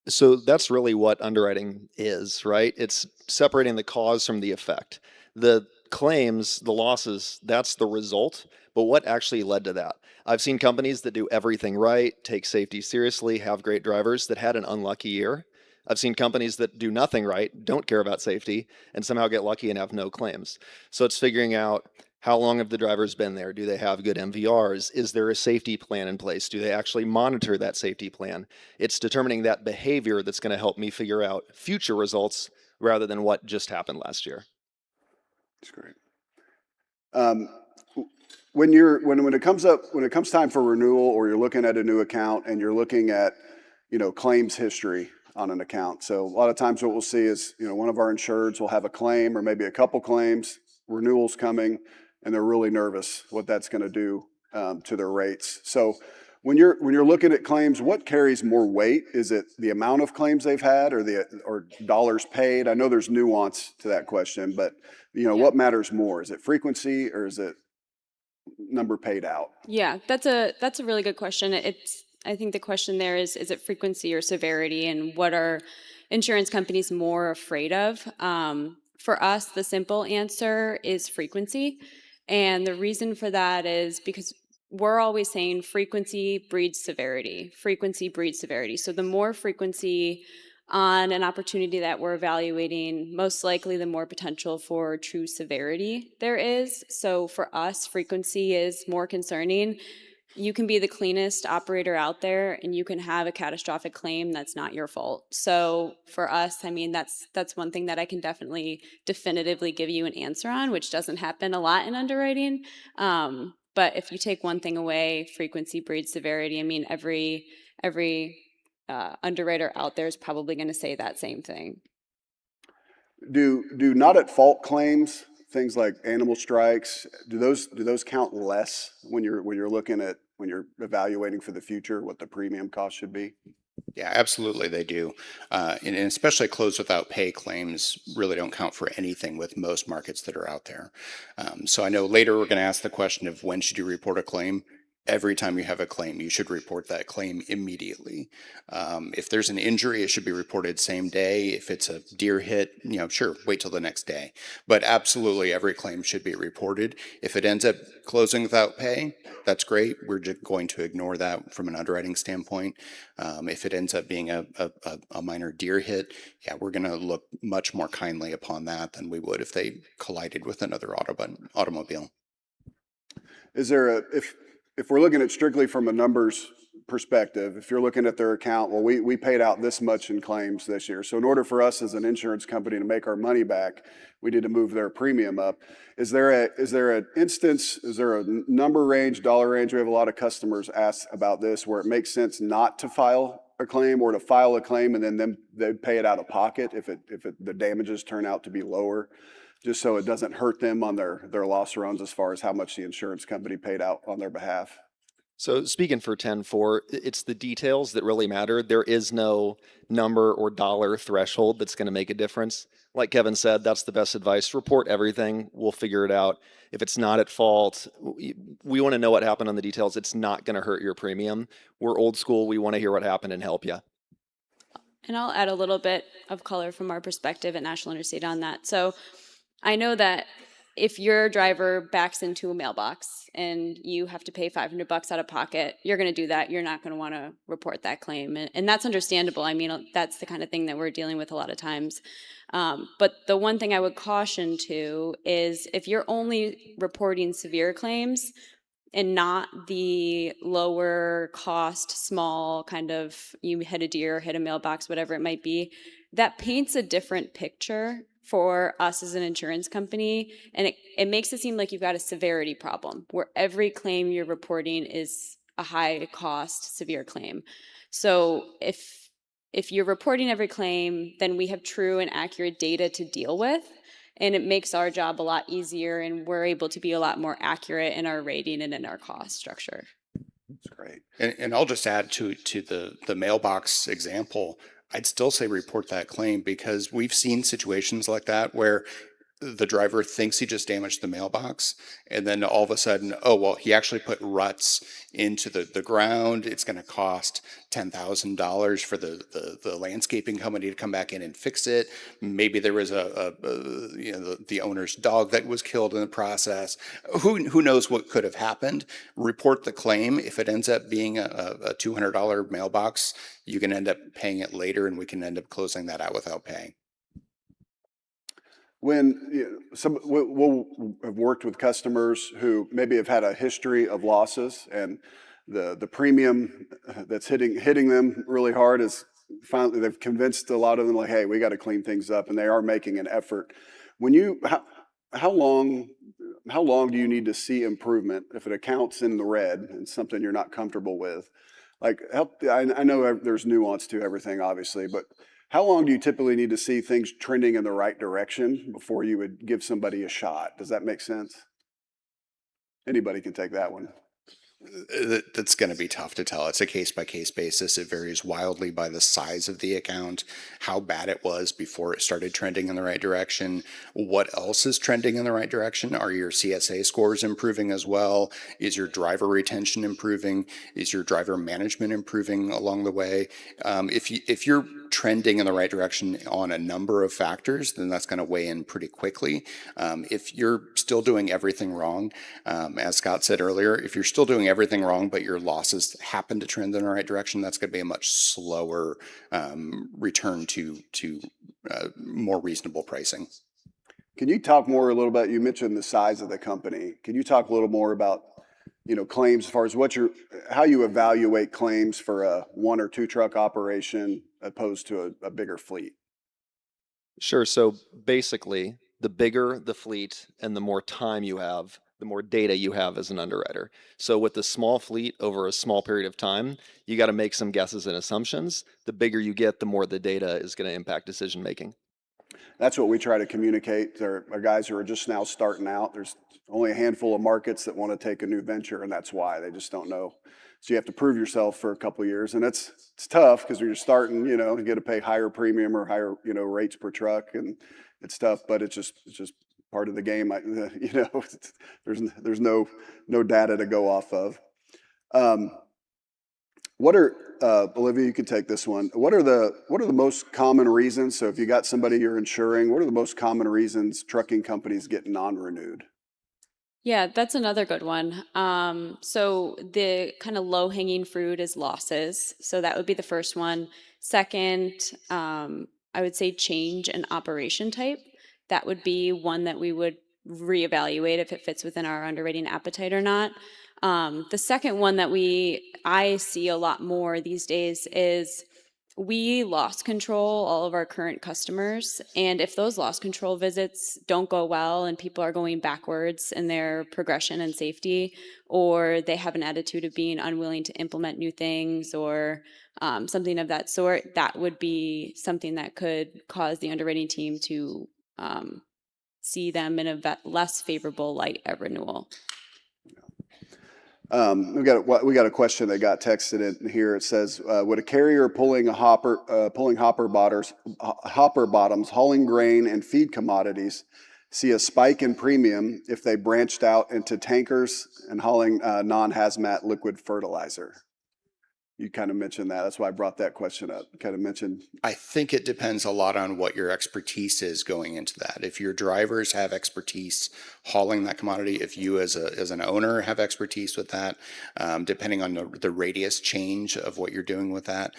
Speaker 13: So that's really what underwriting is, right? It's separating the cause from the effect. The claims, the losses, that's the result, but what actually led to that? I've seen companies that do everything right, take safety seriously, have great drivers that had an unlucky year. I've seen companies that do nothing right, don't care about safety, and somehow get lucky and have no claims. So it's figuring out, how long have the drivers been there? Do they have good MVRs? Is there a safety plan in place? Do they actually monitor that safety plan? It's determining that behavior that's going to help me figure out future results rather than what just happened last year.
Speaker 11: That's great. When it comes time for renewal, or you're looking at a new account and you're looking at claims history, on an account. So a lot of times what we'll see is, one of our insureds will have a claim or maybe a couple claims, renewals coming, and they're really nervous what that's going to do to their rates. So when you're looking at claims, what carries more weight? Is it the amount of claims they've had or dollars paid? I know there's nuance to that question, but what matters more? Is it frequency or is it number paid out?
Speaker 12: Yeah, that's a really good question. I think the question there is it frequency or severity, and what are insurance companies more afraid of? For us, the simple answer is frequency. And the reason for that is because we're always saying frequency breeds severity. Frequency breeds severity. So the more frequency on an opportunity that we're evaluating, most likely the more potential for true severity there is. So for us, frequency is more concerning. You can be the cleanest operator out there and you can have a catastrophic claim that's not your fault. So for us, I mean, that's one thing that I can definitively give you an answer on, which doesn't happen a lot in underwriting. But if you take one thing away, frequency breeds severity. I mean, every underwriter out there is probably going to say that same thing.
Speaker 11: Do not at fault claims, things like animal strikes, do those count less when you're evaluating for the future what the premium cost should be?
Speaker 14: Yeah, absolutely they do. And especially close without pay claims really don't count for anything with most markets that are out there. So I know later we're going to ask the question of when should you report a claim. Every time you have a claim, you should report that claim immediately. If there's an injury, it should be reported same day. If it's a deer hit, sure, wait till the next day. But absolutely, every claim should be reported. If it ends up closing without pay, that's great. We're just going to ignore that from an underwriting standpoint. If it ends up being a minor deer hit, yeah, we're going to look much more kindly upon that than we would if they collided with another automobile.
Speaker 11: Is there if we're looking at strictly from a numbers perspective, if you're looking at their account, well, we paid out this much in claims this year. So in order for us as an insurance company to make our money back, we need to move their premium up. Is there a number range, dollar range? We have a lot of customers ask about this where it makes sense not to file a claim or to file a claim and then they pay it out of pocket if the damages turn out to be lower, just so it doesn't hurt them on their loss runs as far as how much the insurance company paid out on their behalf.
Speaker 13: So speaking for 10-4, it's the details that really matter. There is no number or dollar threshold that's going to make a difference. Like Kevin said, that's the best advice. Report everything. We'll figure it out. If it's not at fault, we want to know what happened on the details. It's not going to hurt your premium. We're old school. We want to hear what happened and help you.
Speaker 12: And I'll add a little bit of color from our perspective at National Interstate on that. So I know that if your driver backs into a mailbox and you have to pay $500 out of pocket, you're going to do that. You're not going to want to report that claim. And that's understandable. I mean, that's the kind of thing that we're dealing with a lot of times. But the one thing I would caution to is if you're only reporting severe claims and not the lower cost, small kind of, you hit a deer, hit a mailbox, whatever it might be, that paints a different picture for us as an insurance company, and it makes it seem like you've got a severity problem where every claim you're reporting is a high cost, severe claim. So if you're reporting every claim, then we have true and accurate data to deal with, and it makes our job a lot easier, and we're able to be a lot more accurate in our rating and in our cost structure.
Speaker 11: That's great.
Speaker 14: And I'll just add to the mailbox example, I'd still say report that claim because we've seen situations like that where the driver thinks he just damaged the mailbox and then all of a sudden, oh, well, he actually put ruts into the ground. It's going to cost $10,000 for the landscaping company to come back in and fix it. Maybe there was the owner's dog that was killed in the process. Who knows what could have happened? Report the claim. If it ends up being a $200 mailbox, you can end up paying it later and we can end up closing that out without paying.
Speaker 11: When we'll have worked with customers who maybe have had a history of losses and the premium that's hitting them really hard is finally they've convinced a lot of them like, hey, we got to clean things up, and they are making an effort. How long do you need to see improvement if an account's in the red and something you're not comfortable with? like help. I know there's nuance to everything, obviously, but how long do you typically need to see things trending in the right direction before you would give somebody a shot? Does that make sense? Anybody can take that one.
Speaker 14: That's going to be tough to tell. It's a case by case basis. It varies wildly by the size of the account, how bad it was before it started trending in the right direction. What else is trending in the right direction? Are your CSA scores improving as well? Is your driver retention improving? Is your driver management improving along the way? If you're trending in the right direction on a number of factors, then that's going to weigh in pretty quickly. If you're still doing everything wrong, as Scott said earlier, if you're still doing everything wrong, but your losses happen to trend in the right direction, that's going to be a much slower return to more reasonable pricing.
Speaker 11: Can you talk more a little bit? You mentioned the size of the company. Can you talk a little more about, claims as far as how you evaluate claims for a 1 or 2 truck operation opposed to a bigger fleet?
Speaker 13: Sure. So basically, the bigger the fleet and the more time you have, the more data you have as an underwriter. So with the small fleet over a small period of time, you got to make some guesses and assumptions. The bigger you get, the more the data is going to impact decision making.
Speaker 11: That's what we try to communicate. There are guys who are just now starting out. There's only a handful of markets that want to take a new venture, and that's why they just don't know. So you have to prove yourself for a couple of years, and it's tough because when you're starting, you got to pay higher premium or higher, rates per truck, and it's tough. But it's just part of the game. There's no data to go off of. What are Olivia? You can take this one. What are the most common reasons? So if you got somebody you're insuring, what are the most common reasons trucking companies get non-renewed?
Speaker 12: Yeah, that's another good one. So the kind of low-hanging fruit is losses. So that would be the first one. Second, I would say change in operation type. That would be one that we would reevaluate if it fits within our underwriting appetite or not. The second one that I see a lot more these days is we lost control all of our current customers. And if those loss control visits don't go well and people are going backwards in their progression and safety, or they have an attitude of being unwilling to implement new things or something of that sort, that would be something that could cause the underwriting team to see them in a less favorable light at renewal.
Speaker 11: We got a question that got texted in here. It says, would a carrier pulling hopper bottoms, hauling grain and feed commodities, see a spike in premium if they branched out into tankers and hauling non-hazmat liquid fertilizer? You kind of mentioned that. That's why I brought that question up.
Speaker 14: I think it depends a lot on what your expertise is going into that. If your drivers have expertise hauling that commodity, if you as an owner have expertise with that, depending on the radius change of what you're doing with that,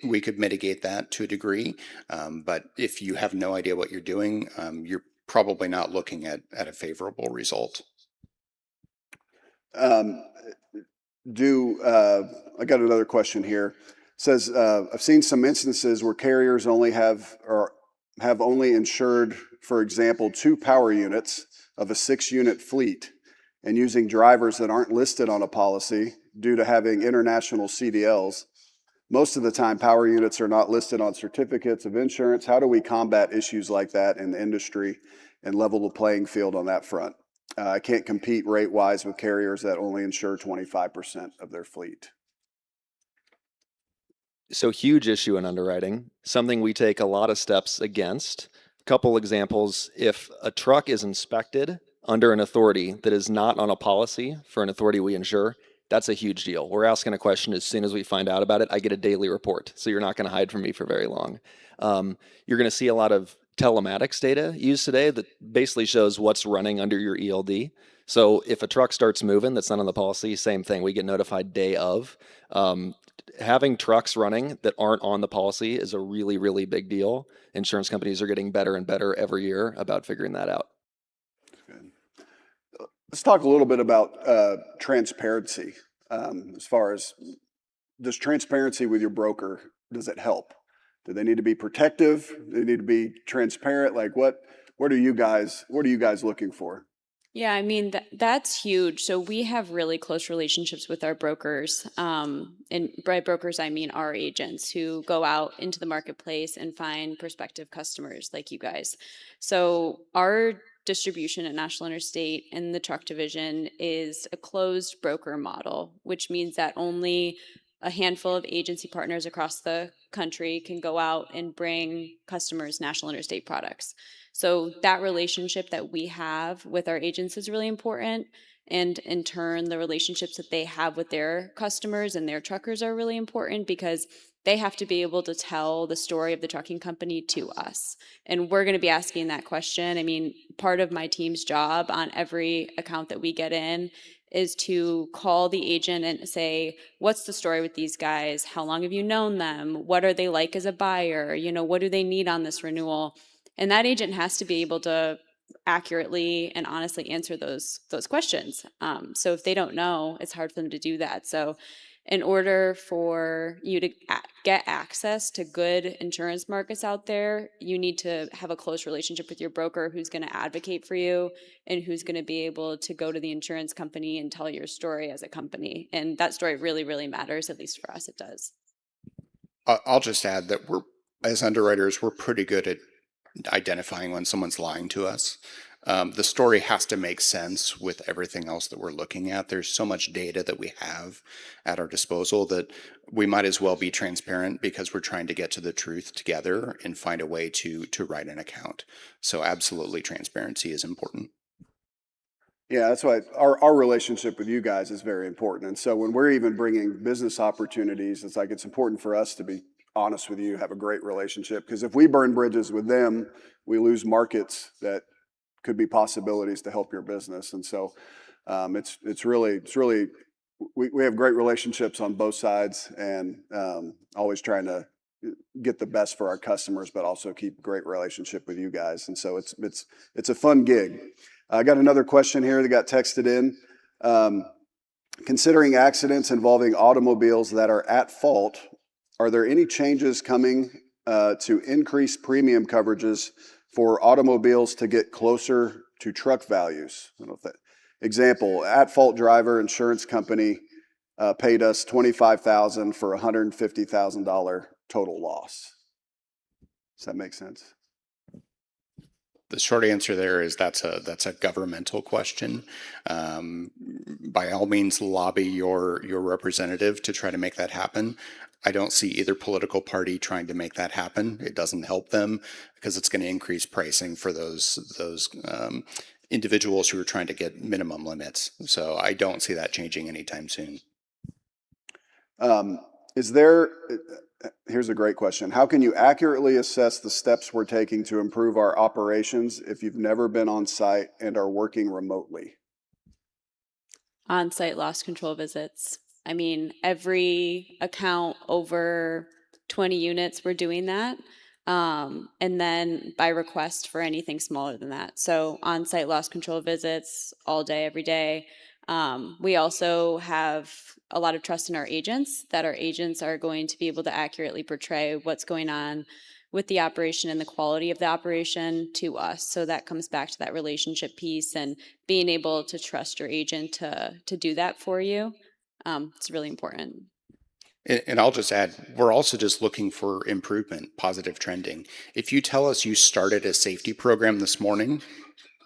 Speaker 14: we could mitigate that to a degree. But if you have no idea what you're doing, you're probably not looking at a favorable result.
Speaker 11: I got another question here. It says, I've seen some instances where carriers only have only insured, for example, 2 power units of a 6-unit fleet and using drivers that aren't listed on a policy due to having international CDLs. Most of the time, power units are not listed on certificates of insurance. How do we combat issues like that in the industry and level the playing field on that front? I can't compete rate-wise with carriers that only insure 25% of their fleet.
Speaker 13: So huge issue in underwriting, something we take a lot of steps against. A couple examples: if a truck is inspected under an authority that is not on a policy for an authority we insure, that's a huge deal. We're asking a question as soon as we find out about it. I get a daily report, so you're not going to hide from me for very long. You're going to see a lot of telematics data used today that basically shows what's running under your ELD. So if a truck starts moving that's not on the policy, same thing, we get notified day of. Having trucks running that aren't on the policy is a really, really big deal. Insurance companies are getting better and better every year about figuring that out.
Speaker 11: Good. Let's talk a little bit about transparency. As far as, does transparency with your broker, does it help? Do they need to be protective? Do they need to be transparent? Like what are you guys looking for?
Speaker 12: Yeah, I mean, that's huge. So we have really close relationships with our brokers. And by brokers, I mean our agents who go out into the marketplace and find prospective customers like you guys. So our distribution at National Interstate and the truck division is a closed broker model, which means that only a handful of agency partners across the country can go out and bring customers National Interstate products. So that relationship that we have with our agents is really important. And in turn, the relationships that they have with their customers and their truckers are really important because they have to be able to tell the story of the trucking company to us. And we're going to be asking that question. I mean, part of my team's job on every account that we get in is to call the agent and say, what's the story with these guys? How long have you known them? What are they like as a buyer? You know, what do they need on this renewal? And that agent has to be able to accurately and honestly answer those questions. So if they don't know, it's hard for them to do that. So in order for you to get access to good insurance markets out there, you need to have a close relationship with your broker who's going to advocate for you and who's going to be able to go to the insurance company and tell your story as a company. And that story really, really matters, at least for us, it does.
Speaker 14: I'll just add that as underwriters, we're pretty good at identifying when someone's lying to us. The story has to make sense with everything else that we're looking at. There's so much data that we have at our disposal that we might as well be transparent because we're trying to get to the truth together and find a way to write an account. So absolutely, transparency is important.
Speaker 11: Yeah, that's why our relationship with you guys is very important. And so when we're even bringing business opportunities, it's important for us to be honest with you, have a great relationship. Because if we burn bridges with them, we lose markets that could be possibilities to help your business. And so it's really we have great relationships on both sides, and always trying to get the best for our customers, but also keep a great relationship with you guys. And so it's a fun gig. I got another question here that got texted in. Considering accidents involving automobiles that are at fault, are there any changes coming to increase premium coverages for automobiles to get closer to truck values? I don't know if that, example, at-fault driver insurance company paid us $25,000 for a $150,000 total loss. Does that make sense?
Speaker 14: The short answer there is that's a governmental question. By all means, lobby your representative to try to make that happen. I don't see either political party trying to make that happen. It doesn't help them because it's going to increase pricing for those individuals who are trying to get minimum limits. So I don't see that changing anytime soon.
Speaker 11: Here's a great question. How can you accurately assess the steps we're taking to improve our operations if you've never been on site and are working remotely?
Speaker 12: On-site loss control visits. I mean, every account over 20 units, we're doing that. And then by request for anything smaller than that. So on-site loss control visits all day, every day. We also have a lot of trust in our agents, that our agents are going to be able to accurately portray what's going on with the operation and the quality of the operation to us. So that comes back to that relationship piece and being able to trust your agent to do that for you. It's really important.
Speaker 14: And I'll just add, we're also just looking for improvement, positive trending. If you tell us you started a safety program this morning,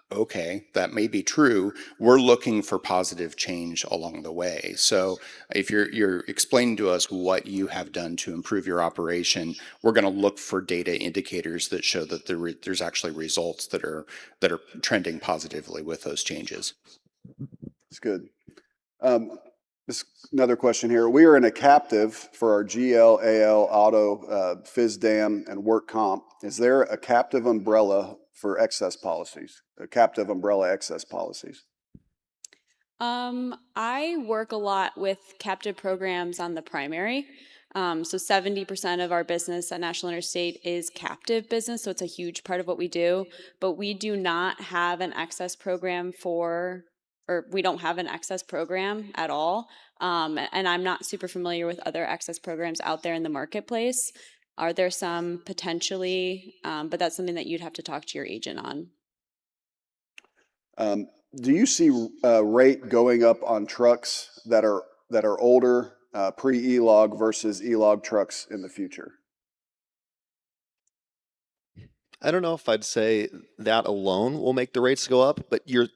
Speaker 14: okay, that may be true. We're looking for positive change along the way. So if you're explaining to us what you have done to improve your operation, we're going to look for data indicators that show that there's actually results that are trending positively with those changes.
Speaker 11: That's good. Another question here. We are in a captive for our GL, AL, auto, FISDAM, and work comp. Is there a captive umbrella for excess policies? A captive umbrella excess policies?
Speaker 12: I work a lot with captive programs on the primary. So 70% of our business at National Interstate is captive business, so it's a huge part of what we do. But we do not have an excess program we don't have an excess program at all. And I'm not super familiar with other excess programs out there in the marketplace. Are there some potentially, but that's something that you'd have to talk to your agent on.
Speaker 11: do you see rate going up on trucks that are older, pre-E-log versus E-log trucks in the future?
Speaker 13: I don't know if I'd say that alone will make the rates go up, but your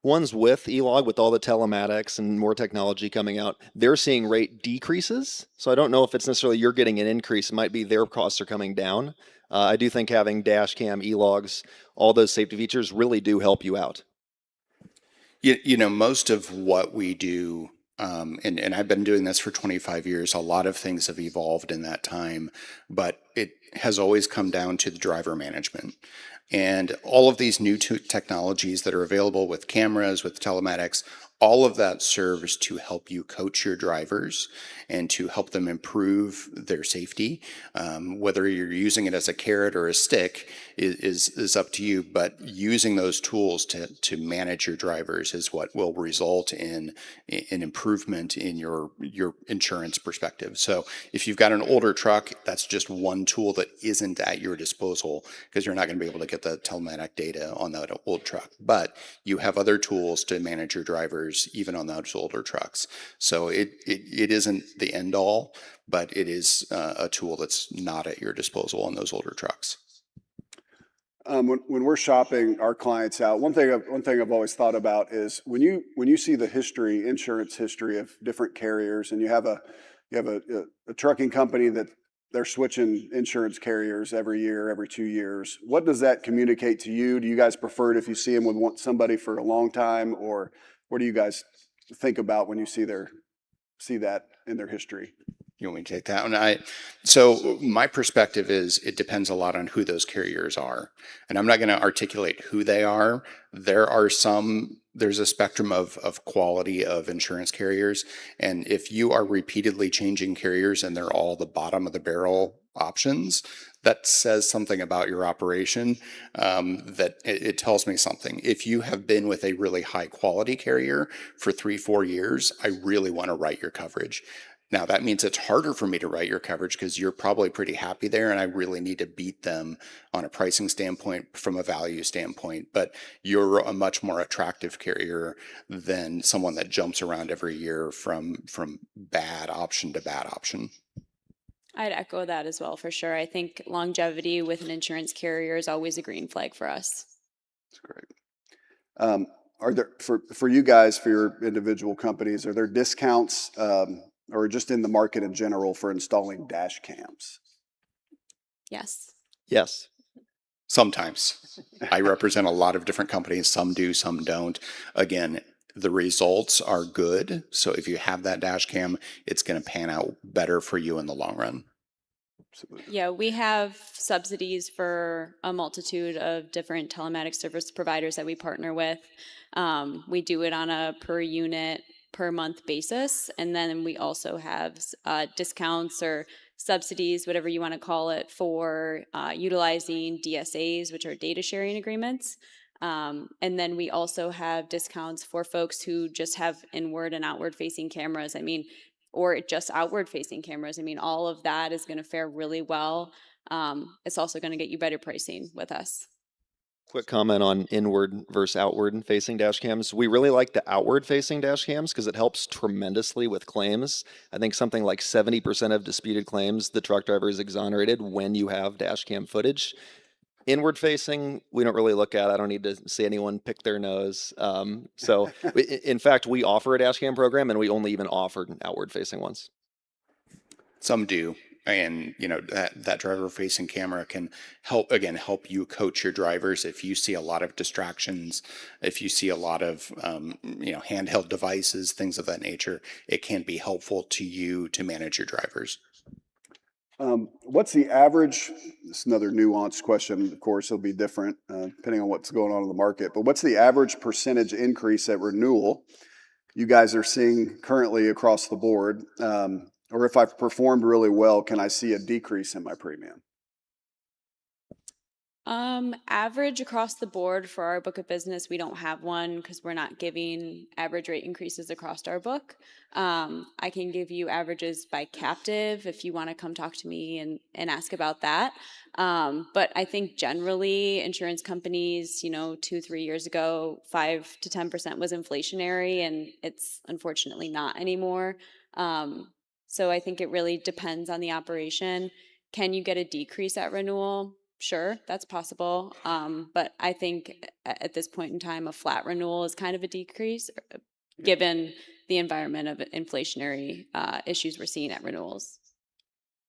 Speaker 13: ones with E-log, with all the telematics and more technology coming out, they're seeing rate decreases. So I don't know if it's necessarily you're getting an increase. It might be their costs are coming down. I do think having dash cam, E-logs, all those safety features really do help you out.
Speaker 14: You know, most of what we do, and I've been doing this for 25 years, a lot of things have evolved in that time, but it has always come down to the driver management. And all of these new technologies that are available with cameras, with telematics, all of that serves to help you coach your drivers and to help them improve their safety. Whether you're using it as a carrot or a stick is up to you, but using those tools to manage your drivers is what will result in an improvement in your insurance perspective. So if you've got an older truck, that's just one tool that isn't at your disposal because you're not going to be able to get the telematic data on that old truck. But you have other tools to manage your drivers even on those older trucks. So it isn't the end all, but it is a tool that's not at your disposal on those older trucks.
Speaker 11: When we're shopping our clients out, one thing I've always thought about is when you see the history, insurance history of different carriers, and you have a trucking company that they're switching insurance carriers every year, every 2 years. What does that communicate to you? Do you guys prefer it if you see them with somebody for a long time, or what do you guys think about when you see that in their history?
Speaker 14: You want me to take that one? So my perspective is it depends a lot on who those carriers are. And I'm not going to articulate who they are. There's a spectrum of quality of insurance carriers. And if you are repeatedly changing carriers and they're all the bottom of the barrel options, that says something about your operation, that it tells me something. If you have been with a really high quality carrier for 3-4 years, I really want to write your coverage. Now, that means it's harder for me to write your coverage because you're probably pretty happy there and I really need to beat them on a pricing standpoint, from a value standpoint. But you're a much more attractive carrier than someone that jumps around every year from bad option to bad option.
Speaker 12: I'd echo that as well, for sure. I think longevity with an insurance carrier is always a green flag for us.
Speaker 11: That's great. Are there, for you guys, for your individual companies, are there discounts or just in the market in general for installing dash cams?
Speaker 12: Yes.
Speaker 13: Yes.
Speaker 14: Sometimes. I represent a lot of different companies. Some do, some don't. Again, the results are good. So if you have that dash cam, it's going to pan out better for you in the long run.
Speaker 11: Absolutely.
Speaker 12: Yeah, we have subsidies for a multitude of different telematics service providers that we partner with. We do it on a per unit, per month basis. And then we also have discounts or subsidies, whatever you want to call it, for utilizing DSAs, which are data sharing agreements. And then we also have discounts for folks who just have inward and outward facing cameras. Or just outward facing cameras. All of that is going to fare really well. It's also going to get you better pricing with us.
Speaker 13: Quick comment on inward versus outward facing dash cams. We really like the outward facing dash cams because it helps tremendously with claims. I think something like 70% of disputed claims, the truck driver is exonerated when you have dash cam footage. Inward facing, we don't really look at. I don't need to see anyone pick their nose. In fact, we offer a dash cam program and we only even offer outward facing ones.
Speaker 14: Some do. And that driver facing camera can help you coach your drivers. If you see a lot of distractions, if you see a lot of handheld devices, things of that nature, it can be helpful to you to manage your drivers.
Speaker 11: What's the average? This is another nuanced question. Of course, it'll be different depending on what's going on in the market. But what's the average percentage increase at renewal you guys are seeing currently across the board? Or if I've performed really well, can I see a decrease in my premium?
Speaker 12: Average across the board for our book of business, we don't have one because we're not giving average rate increases across our book. I can give you averages by captive if you want to come talk to me and ask about that. But I think generally insurance companies, 2, 3 years ago, 5 to 10% was inflationary, and it's unfortunately not anymore. So I think it really depends on the operation. Can you get a decrease at renewal? Sure, that's possible. But I think at this point in time, a flat renewal is kind of a decrease, given the environment of inflationary issues we're seeing at renewals.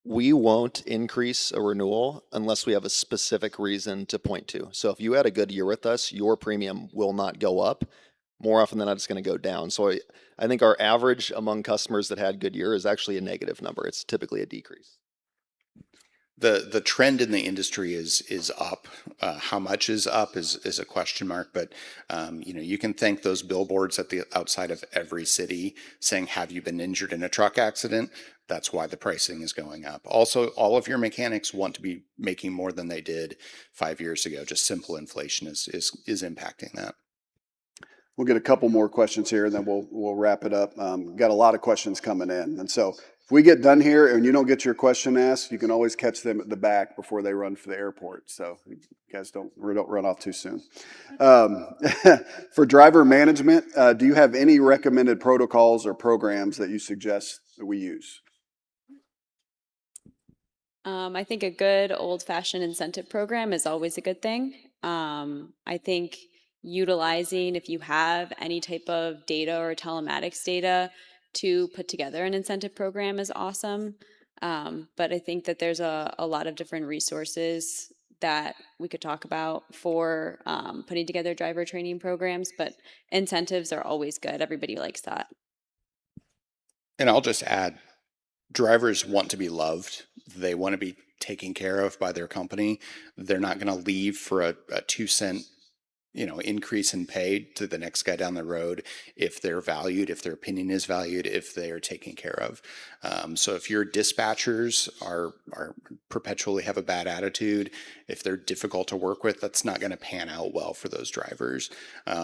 Speaker 13: We won't increase a renewal unless we have a specific reason to point to. So if you had a good year with us, your premium will not go up. More often than not, it's going to go down. So I think our average among customers that had good year is actually a negative number. It's typically a decrease.
Speaker 14: The trend in the industry is up. How much is up is a question mark, but you can thank those billboards at the outside of every city saying, "Have you been injured in a truck accident?" That's why the pricing is going up. Also, all of your mechanics want to be making more than they did 5 years ago. Just simple inflation is impacting that.
Speaker 11: We'll get a couple more questions here, and then we'll wrap it up. Got a lot of questions coming in, and so if we get done here and you don't get your question asked, you can always catch them at the back before they run for the airport. So you guys don't run off too soon. For driver management, do you have any recommended protocols or programs that you suggest that we use?
Speaker 12: I think a good old-fashioned incentive program is always a good thing. I think utilizing, if you have any type of data or telematics data, to put together an incentive program is awesome. But I think that there's a lot of different resources that we could talk about for putting together driver training programs, but incentives are always good. Everybody likes that.
Speaker 14: And I'll just add, drivers want to be loved. They want to be taken care of by their company. They're not going to leave for a 2 cent increase in pay to the next guy down the road if they're valued, if their opinion is valued, if they are taken care of. So if your dispatchers are perpetually have a bad attitude, if they're difficult to work with, that's not going to pan out well for those drivers.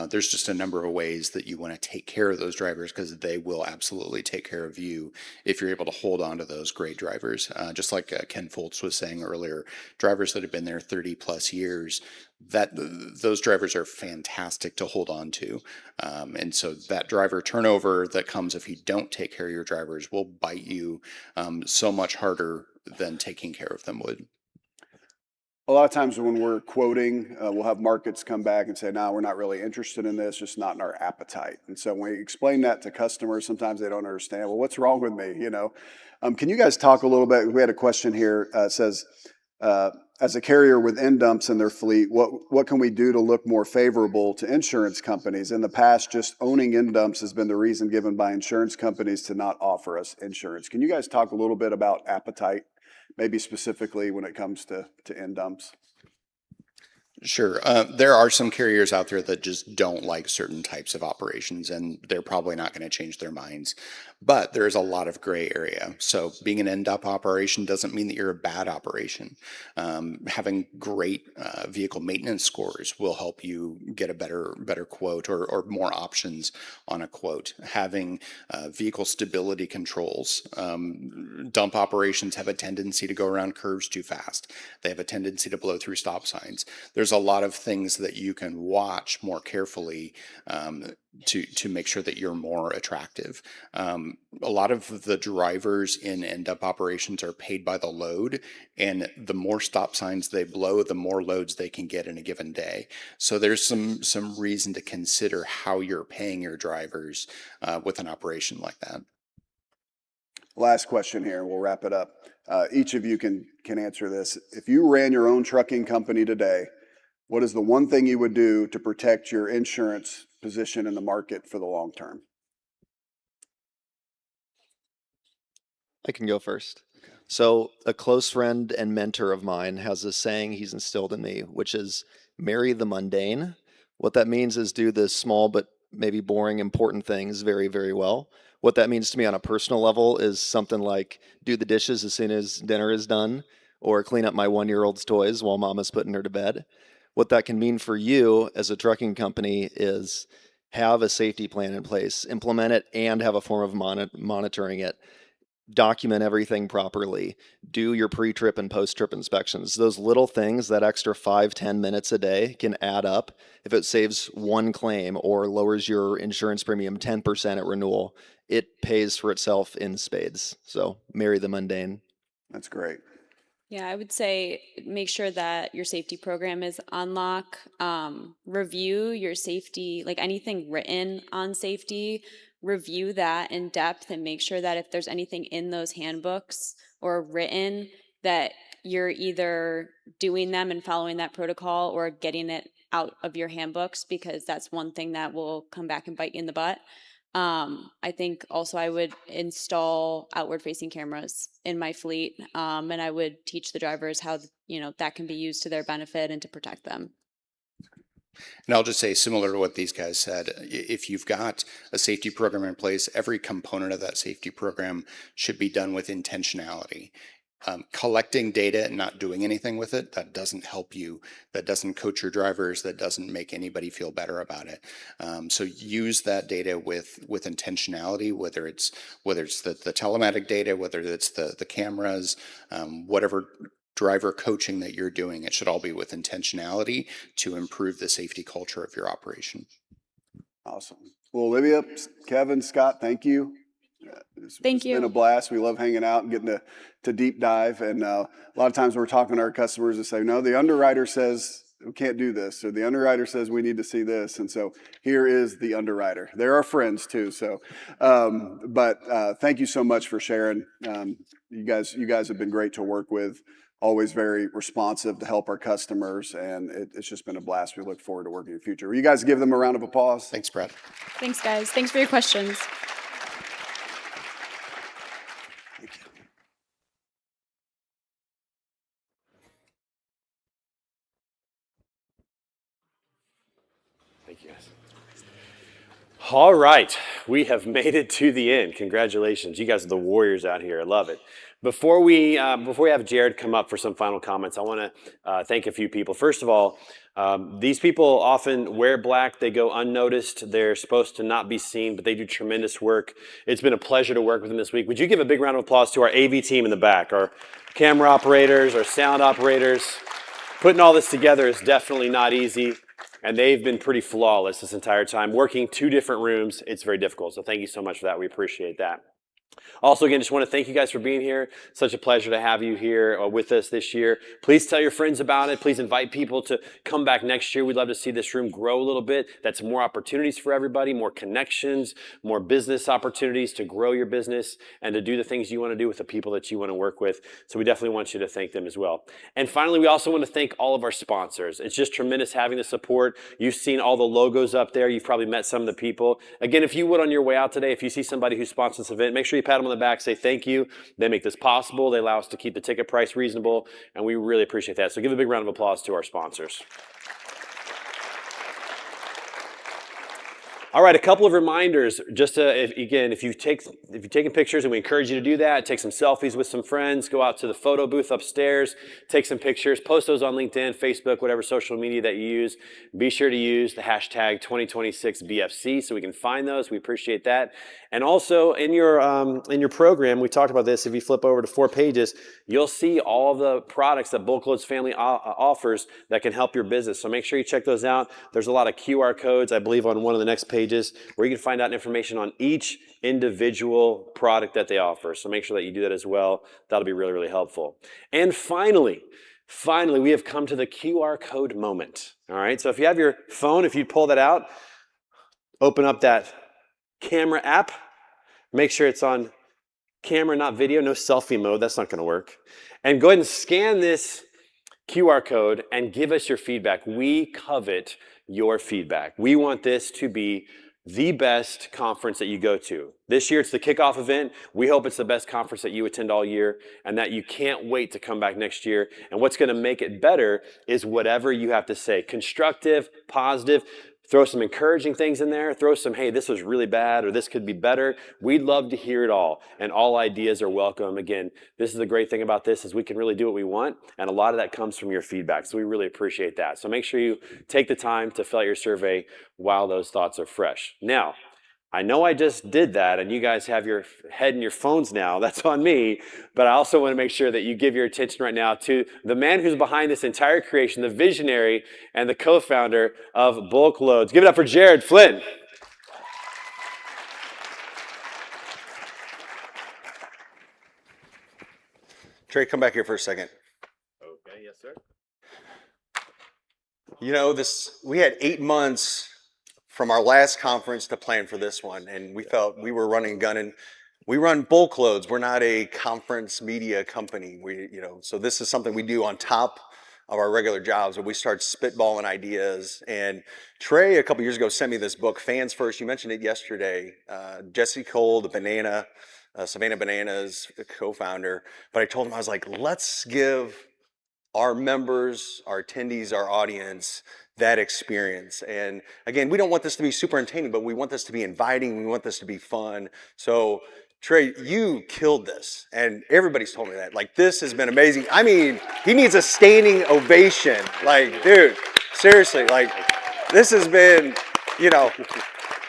Speaker 14: There's just a number of ways that you want to take care of those drivers, because they will absolutely take care of you if you're able to hold on to those great drivers. Just like Ken Foltz was saying earlier, drivers that have been there 30 plus years, that those drivers are fantastic to hold on to. And so that driver turnover that comes if you don't take care of your drivers will bite you so much harder than taking care of them would.
Speaker 11: A lot of times when we're quoting, we'll have markets come back and say, no, we're not really interested in this, just not in our appetite. And so when we explain that to customers, sometimes they don't understand, well, what's wrong with me? Can you guys talk a little bit? We had a question here. It says, as a carrier with end dumps in their fleet, what can we do to look more favorable to insurance companies? In the past, just owning end dumps has been the reason given by insurance companies to not offer us insurance. Can you guys talk a little bit about appetite, maybe specifically when it comes to end dumps?
Speaker 14: Sure. There are some carriers out there that just don't like certain types of operations, and they're probably not going to change their minds. But there's a lot of gray area. So being an end-up operation doesn't mean that you're a bad operation. Having great vehicle maintenance scores will help you get a better quote or more options on a quote. Having vehicle stability controls. Dump operations have a tendency to go around curves too fast. They have a tendency to blow through stop signs. There's a lot of things that you can watch more carefully to make sure that you're more attractive. A lot of the drivers in end-up operations are paid by the load, and the more stop signs they blow, the more loads they can get in a given day. So there's some reason to consider how you're paying your drivers with an operation like that.
Speaker 11: Last question here, we'll wrap it up. Each of you can answer this. If you ran your own trucking company today, what is the one thing you would do to protect your insurance position in the market for the long term?
Speaker 13: I can go first. So a close friend and mentor of mine has a saying he's instilled in me, which is marry the mundane. What that means is do the small but maybe boring important things very, very well. What that means to me on a personal level is something like do the dishes as soon as dinner is done, or clean up my 1-year-old's toys while mama's putting her to bed. What that can mean for you as a trucking company is have a safety plan in place, implement it, and have a form of monitoring it. Document everything properly. Do your pre-trip and post-trip inspections. Those little things, that extra 5-10 minutes a day can add up. If it saves one claim or lowers your insurance premium 10% at renewal, it pays for itself in spades. So marry the mundane.
Speaker 11: That's great.
Speaker 12: Yeah, I would say make sure that your safety program is on lock. Review your safety, like anything written on safety, review that in depth and make sure that if there's anything in those handbooks or written, that you're either doing them and following that protocol or getting it out of your handbooks, because that's one thing that will come back and bite you in the butt. I think also I would install outward facing cameras in my fleet, and I would teach the drivers how, that can be used to their benefit and to protect them.
Speaker 14: And I'll just say, similar to what these guys said, if you've got a safety program in place, every component of that safety program should be done with intentionality. Collecting data and not doing anything with it, that doesn't help you, that doesn't coach your drivers, that doesn't make anybody feel better about it. So use that data with intentionality, whether it's the telematic data, whether it's the cameras, whatever driver coaching that you're doing, it should all be with intentionality to improve the safety culture of your operation.
Speaker 11: Awesome. Well, Olivia, Kevin, Scott, thank you.
Speaker 12: Thank you.
Speaker 11: It's been a blast. We love hanging out and getting to deep dive. And a lot of times we're talking to our customers and say, no, the underwriter says we can't do this, or the underwriter says we need to see this. And so here is the underwriter. They're our friends too. So, thank you so much for sharing. You guys have been great to work with. Always very responsive to help our customers, and it's just been a blast. We look forward to working in the future. Will you guys give them a round of applause?
Speaker 14: Thanks, Brad.
Speaker 12: Thanks, guys. Thanks for your questions.
Speaker 1: Thank you, guys. All right, we have made it to the end. Congratulations. You guys are the warriors out here. I love it. Before we have Jared come up for some final comments, I want to thank a few people. First of all, these people often wear black. They go unnoticed. They're supposed to not be seen, but they do tremendous work. It's been a pleasure to work with them this week. Would you give a big round of applause to our AV team in the back, our camera operators, our sound operators? Putting all this together is definitely not easy, and they've been pretty flawless this entire time. Working 2 different rooms, it's very difficult, so thank you so much for that. We appreciate that. Also, again, just want to thank you guys for being here. Such a pleasure to have you here with us this year. Please tell your friends about it. Please invite people to come back next year. We'd love to see this room grow a little bit. That's more opportunities for everybody, more connections, more business opportunities to grow your business and to do the things you want to do with the people that you want to work with. So we definitely want you to thank them as well. And finally, we also want to thank all of our sponsors. It's just tremendous having the support. You've seen all the logos up there. You've probably met some of the people. Again, if you would on your way out today, if you see somebody who sponsors this event, make sure you pat them on the back, say thank you. They make this possible. They allow us to keep the ticket price reasonable, and we really appreciate that. So give a big round of applause to our sponsors. All right, a couple of reminders. Just if you've taken pictures, and we encourage you to do that, take some selfies with some friends, go out to the photo booth upstairs, take some pictures, post those on LinkedIn, Facebook, whatever social media that you use. Be sure to use the hashtag 2026BFC so we can find those. We appreciate that. And also in your program, we talked about this. If you flip over to 4 pages, you'll see all the products that BulkLoads family offers that can help your business. So make sure you check those out. There's a lot of QR codes, I believe, on one of the next pages where you can find out information on each individual product that they offer. So make sure that you do that as well. That'll be really, really helpful. And finally, we have come to the QR code moment. All right, so if you have your phone, if you pull that out, open up that camera app. Make sure it's on camera, not video, no selfie mode. That's not going to work. And go ahead and scan this QR code and give us your feedback. We covet your feedback. We want this to be the best conference that you go to. This year, it's the kickoff event. We hope it's the best conference that you attend all year and that you can't wait to come back next year. And what's going to make it better is whatever you have to say. Constructive, positive. throw some encouraging things in there, throw some, hey, this was really bad or this could be better. We'd love to hear it all, and all ideas are welcome. Again, this is the great thing about this is we can really do what we want, and a lot of that comes from your feedback, so we really appreciate that. So make sure you take the time to fill out your survey while those thoughts are fresh. Now, I know I just did that, and you guys have your head in your phones now. That's on me. But I also want to make sure that you give your attention right now to the man who's behind this entire creation, the visionary and the co-founder of BulkLoads. Give it up for Jared Flynn.
Speaker 4: Trey, come back here for a second.
Speaker 1: Okay, yes, sir.
Speaker 4: You know, we had 8 months from our last conference to plan for this one, and we felt we were running gunning. We run BulkLoads. We're not a conference media company. So this is something we do on top of our regular jobs, where we start spitballing ideas. And Trey, a couple years ago, sent me this book, Fans First. You mentioned it yesterday. Jesse Cole, the Savannah Bananas co-founder. But I told him, I was like, let's give our members, our attendees, our audience that experience. And again, we don't want this to be super entertaining, but we want this to be inviting. We want this to be fun. So Trey, you killed this, and everybody's told me that. Like, this has been amazing. I mean, he needs a standing ovation. Like, dude, seriously, like, this has been,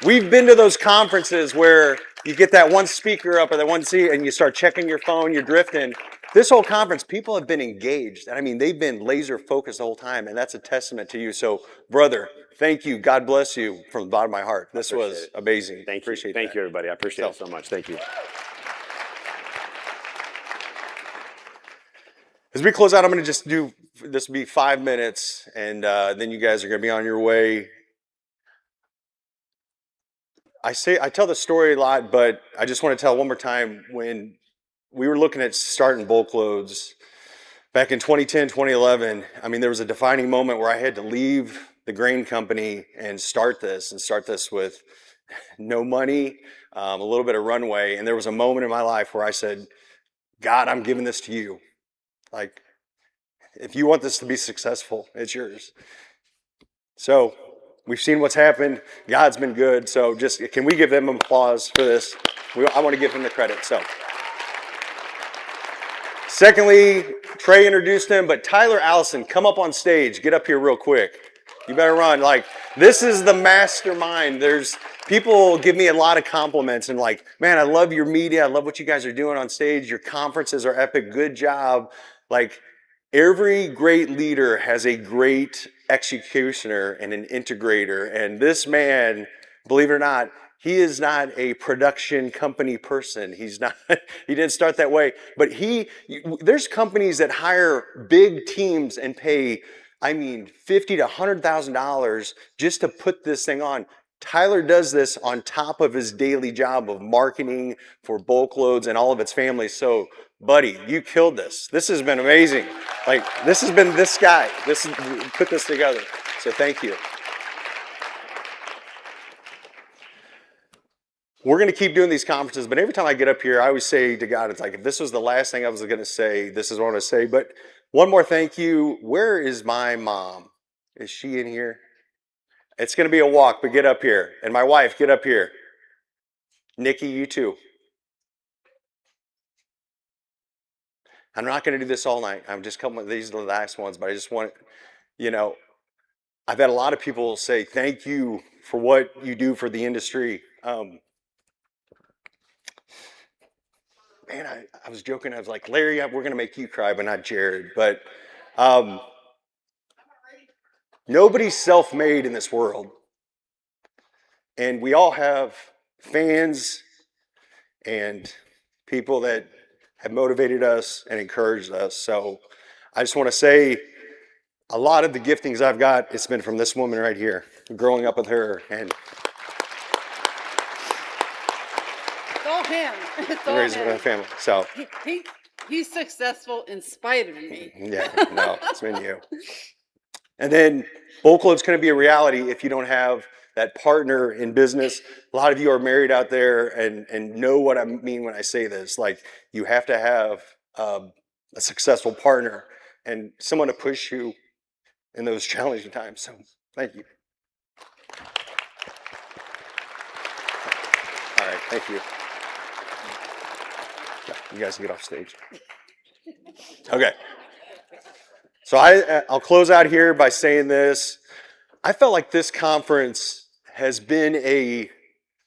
Speaker 4: we've been to those conferences where you get that one speaker up or that one seat and you start checking your phone, you're drifting. This whole conference, people have been engaged. And I mean, they've been laser focused the whole time, and that's a testament to you. So, brother, thank you. God bless you from the bottom of my heart. This was amazing.
Speaker 1: Thank you. Thank you, everybody. I appreciate it so much. Thank you.
Speaker 4: As we close out, I'm going to just do, this will be 5 minutes, and then you guys are going to be on your way. I tell the story a lot, but I just want to tell one more time. When we were looking at starting BulkLoads back in 2010, 2011, I mean, there was a defining moment where I had to leave the grain company and start this with no money, a little bit of runway. And there was a moment in my life where I said, God, I'm giving this to you. Like, if you want this to be successful, it's yours. So we've seen what's happened. God's been good. So can we give them applause for this? I want to give him the credit. So, secondly, Trey introduced him, but Tyler Allison, come up on stage. Get up here real quick. You better run. Like, this is the mastermind. People give me a lot of compliments and like, man, I love your media. I love what you guys are doing on stage. Your conferences are epic. Good job. Like, every great leader has a great executioner and an integrator. And this man, believe it or not, he is not a production company person. He didn't start that way. But there's companies that hire big teams and pay, $50,000 to $100,000 just to put this thing on. Tyler does this on top of his daily job of marketing for BulkLoads and all of its families. So, buddy, you killed this. This has been amazing. Like, this has been this guy. Put this together. So thank you. We're going to keep doing these conferences, but every time I get up here, I always say to God, it's like, if this was the last thing I was going to say, this is what I'm going to say. But one more thank you. Where is my mom? Is she in here? It's going to be a walk, but get up here. And my wife, get up here. Nikki, you too. I'm not going to do this all night. I'm just coming with these are the last ones, but I just want, I've had a lot of people say thank you for what you do for the industry. Man, I was joking. I was like, Larry, we're going to make you cry, but not Jared. But nobody's self-made in this world. And we all have fans and people that have motivated us and encouraged us. So I just want to say a lot of the giftings I've got, it's been from this woman right here, growing up with her. And
Speaker 15: It's all him. It's all
Speaker 4: raising my
Speaker 15: him.
Speaker 4: family. So
Speaker 15: He's successful in spite of me.
Speaker 4: yeah, no, it's been you. And then BulkLoads going to be a reality if you don't have that partner in business. A lot of you are married out there and know what I mean when I say this. Like, you have to have a successful partner and someone to push you in those challenging times. So thank you. Thank you. You guys can get off stage. Okay. So I'll close out here by saying this. I felt like this conference has been a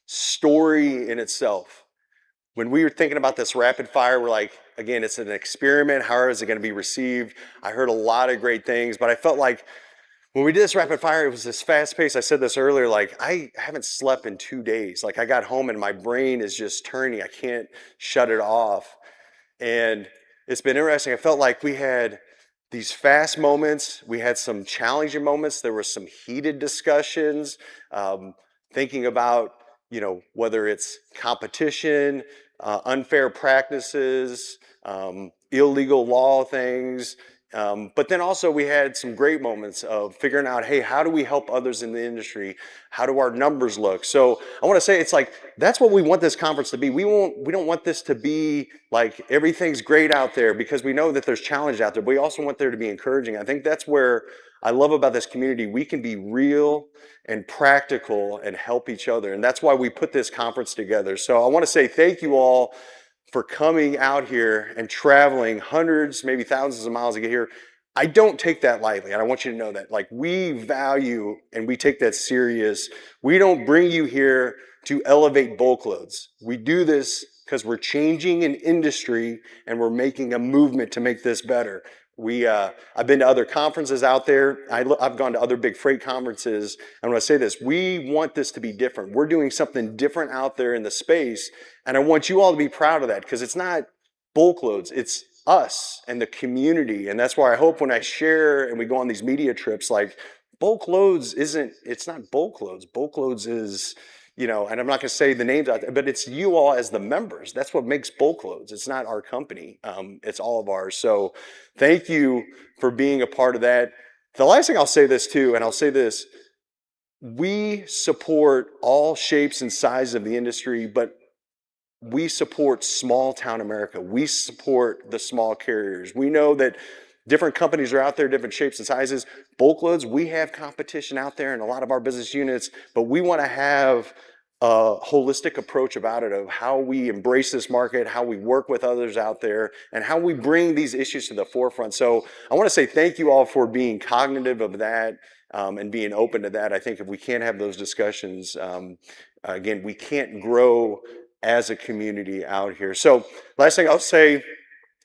Speaker 4: story in itself. When we were thinking about this rapid fire, we're like, again, it's an experiment. How is it going to be received? I heard a lot of great things, but I felt like when we did this rapid fire, it was this fast pace. I said this earlier, like I haven't slept in 2 days. Like I got home and my brain is just turning. I can't shut it off. And it's been interesting. I felt like we had these fast moments. We had some challenging moments. There were some heated discussions, thinking about, whether it's competition, unfair practices, illegal law things. But then also we had some great moments of figuring out, hey, how do we help others in the industry? How do our numbers look? So I want to say it's like, that's what we want this conference to be. We don't want this to be like everything's great out there, because we know that there's challenge out there, but we also want there to be encouraging. I think that's where I love about this community. We can be real and practical and help each other. And that's why we put this conference together. So I want to say thank you all for coming out here and traveling hundreds, maybe thousands of miles to get here. I don't take that lightly, and I want you to know that. Like, we value and we take that serious. We don't bring you here to elevate BulkLoads. We do this because we're changing an industry and we're making a movement to make this better. I've been to other conferences out there. I've gone to other big freight conferences. And when I say this, we want this to be different. We're doing something different out there in the space. And I want you all to be proud of that, because it's not BulkLoads, it's us and the community. And that's why I hope when I share and we go on these media trips, like BulkLoads it's not BulkLoads. BulkLoads is, and I'm not going to say the names out there, but it's you all as the members. That's what makes BulkLoads. It's not our company. It's all of ours. So thank you for being a part of that. The last thing I'll say this too, and I'll say this, we support all shapes and sizes of the industry, but we support small town America. We support the small carriers. We know that different companies are out there, different shapes and sizes. BulkLoads, we have competition out there in a lot of our business units, but we want to have a holistic approach about it, of how we embrace this market, how we work with others out there, and how we bring these issues to the forefront. So I want to say thank you all for being cognitive of that and being open to that. I think if we can't have those discussions, again, we can't grow as a community out here. So last thing I'll say,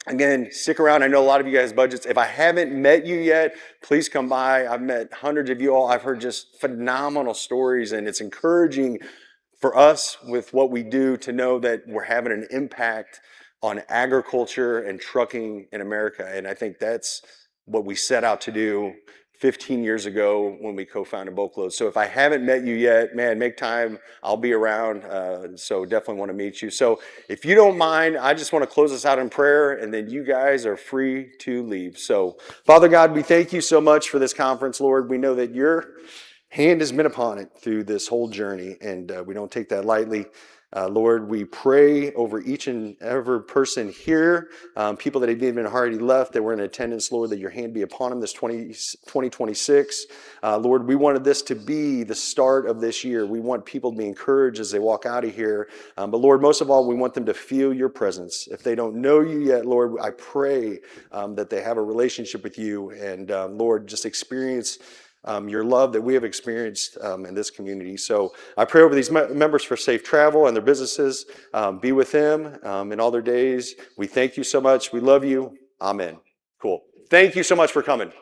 Speaker 4: again, stick around. I know a lot of you guys budgets. If I haven't met you yet, please come by. I've met hundreds of you all. I've heard just phenomenal stories, and it's encouraging for us with what we do to know that we're having an impact on agriculture and trucking in America. And I think that's what we set out to do 15 years ago when we co-founded BulkLoads. So if I haven't met you yet, man, make time. I'll be around. So definitely want to meet you. So if you don't mind, I just want to close us out in prayer, and then you guys are free to leave. So Father God, we thank you so much for this conference, Lord. We know that your hand has been upon it through this whole journey, and we don't take that lightly. Lord, we pray over each and every person here, people that have even already left, that were in attendance, Lord, that your hand be upon them this 2026. Lord, we wanted this to be the start of this year. We want people to be encouraged as they walk out of here. But Lord, most of all, we want them to feel your presence. If they don't know you yet, Lord, I pray that they have a relationship with you, and Lord, just experience your love that we have experienced in this community. So I pray over these members for safe travel and their businesses. Be with them in all their days. We thank you so much. We love you. Amen. Cool. Thank you so much for coming.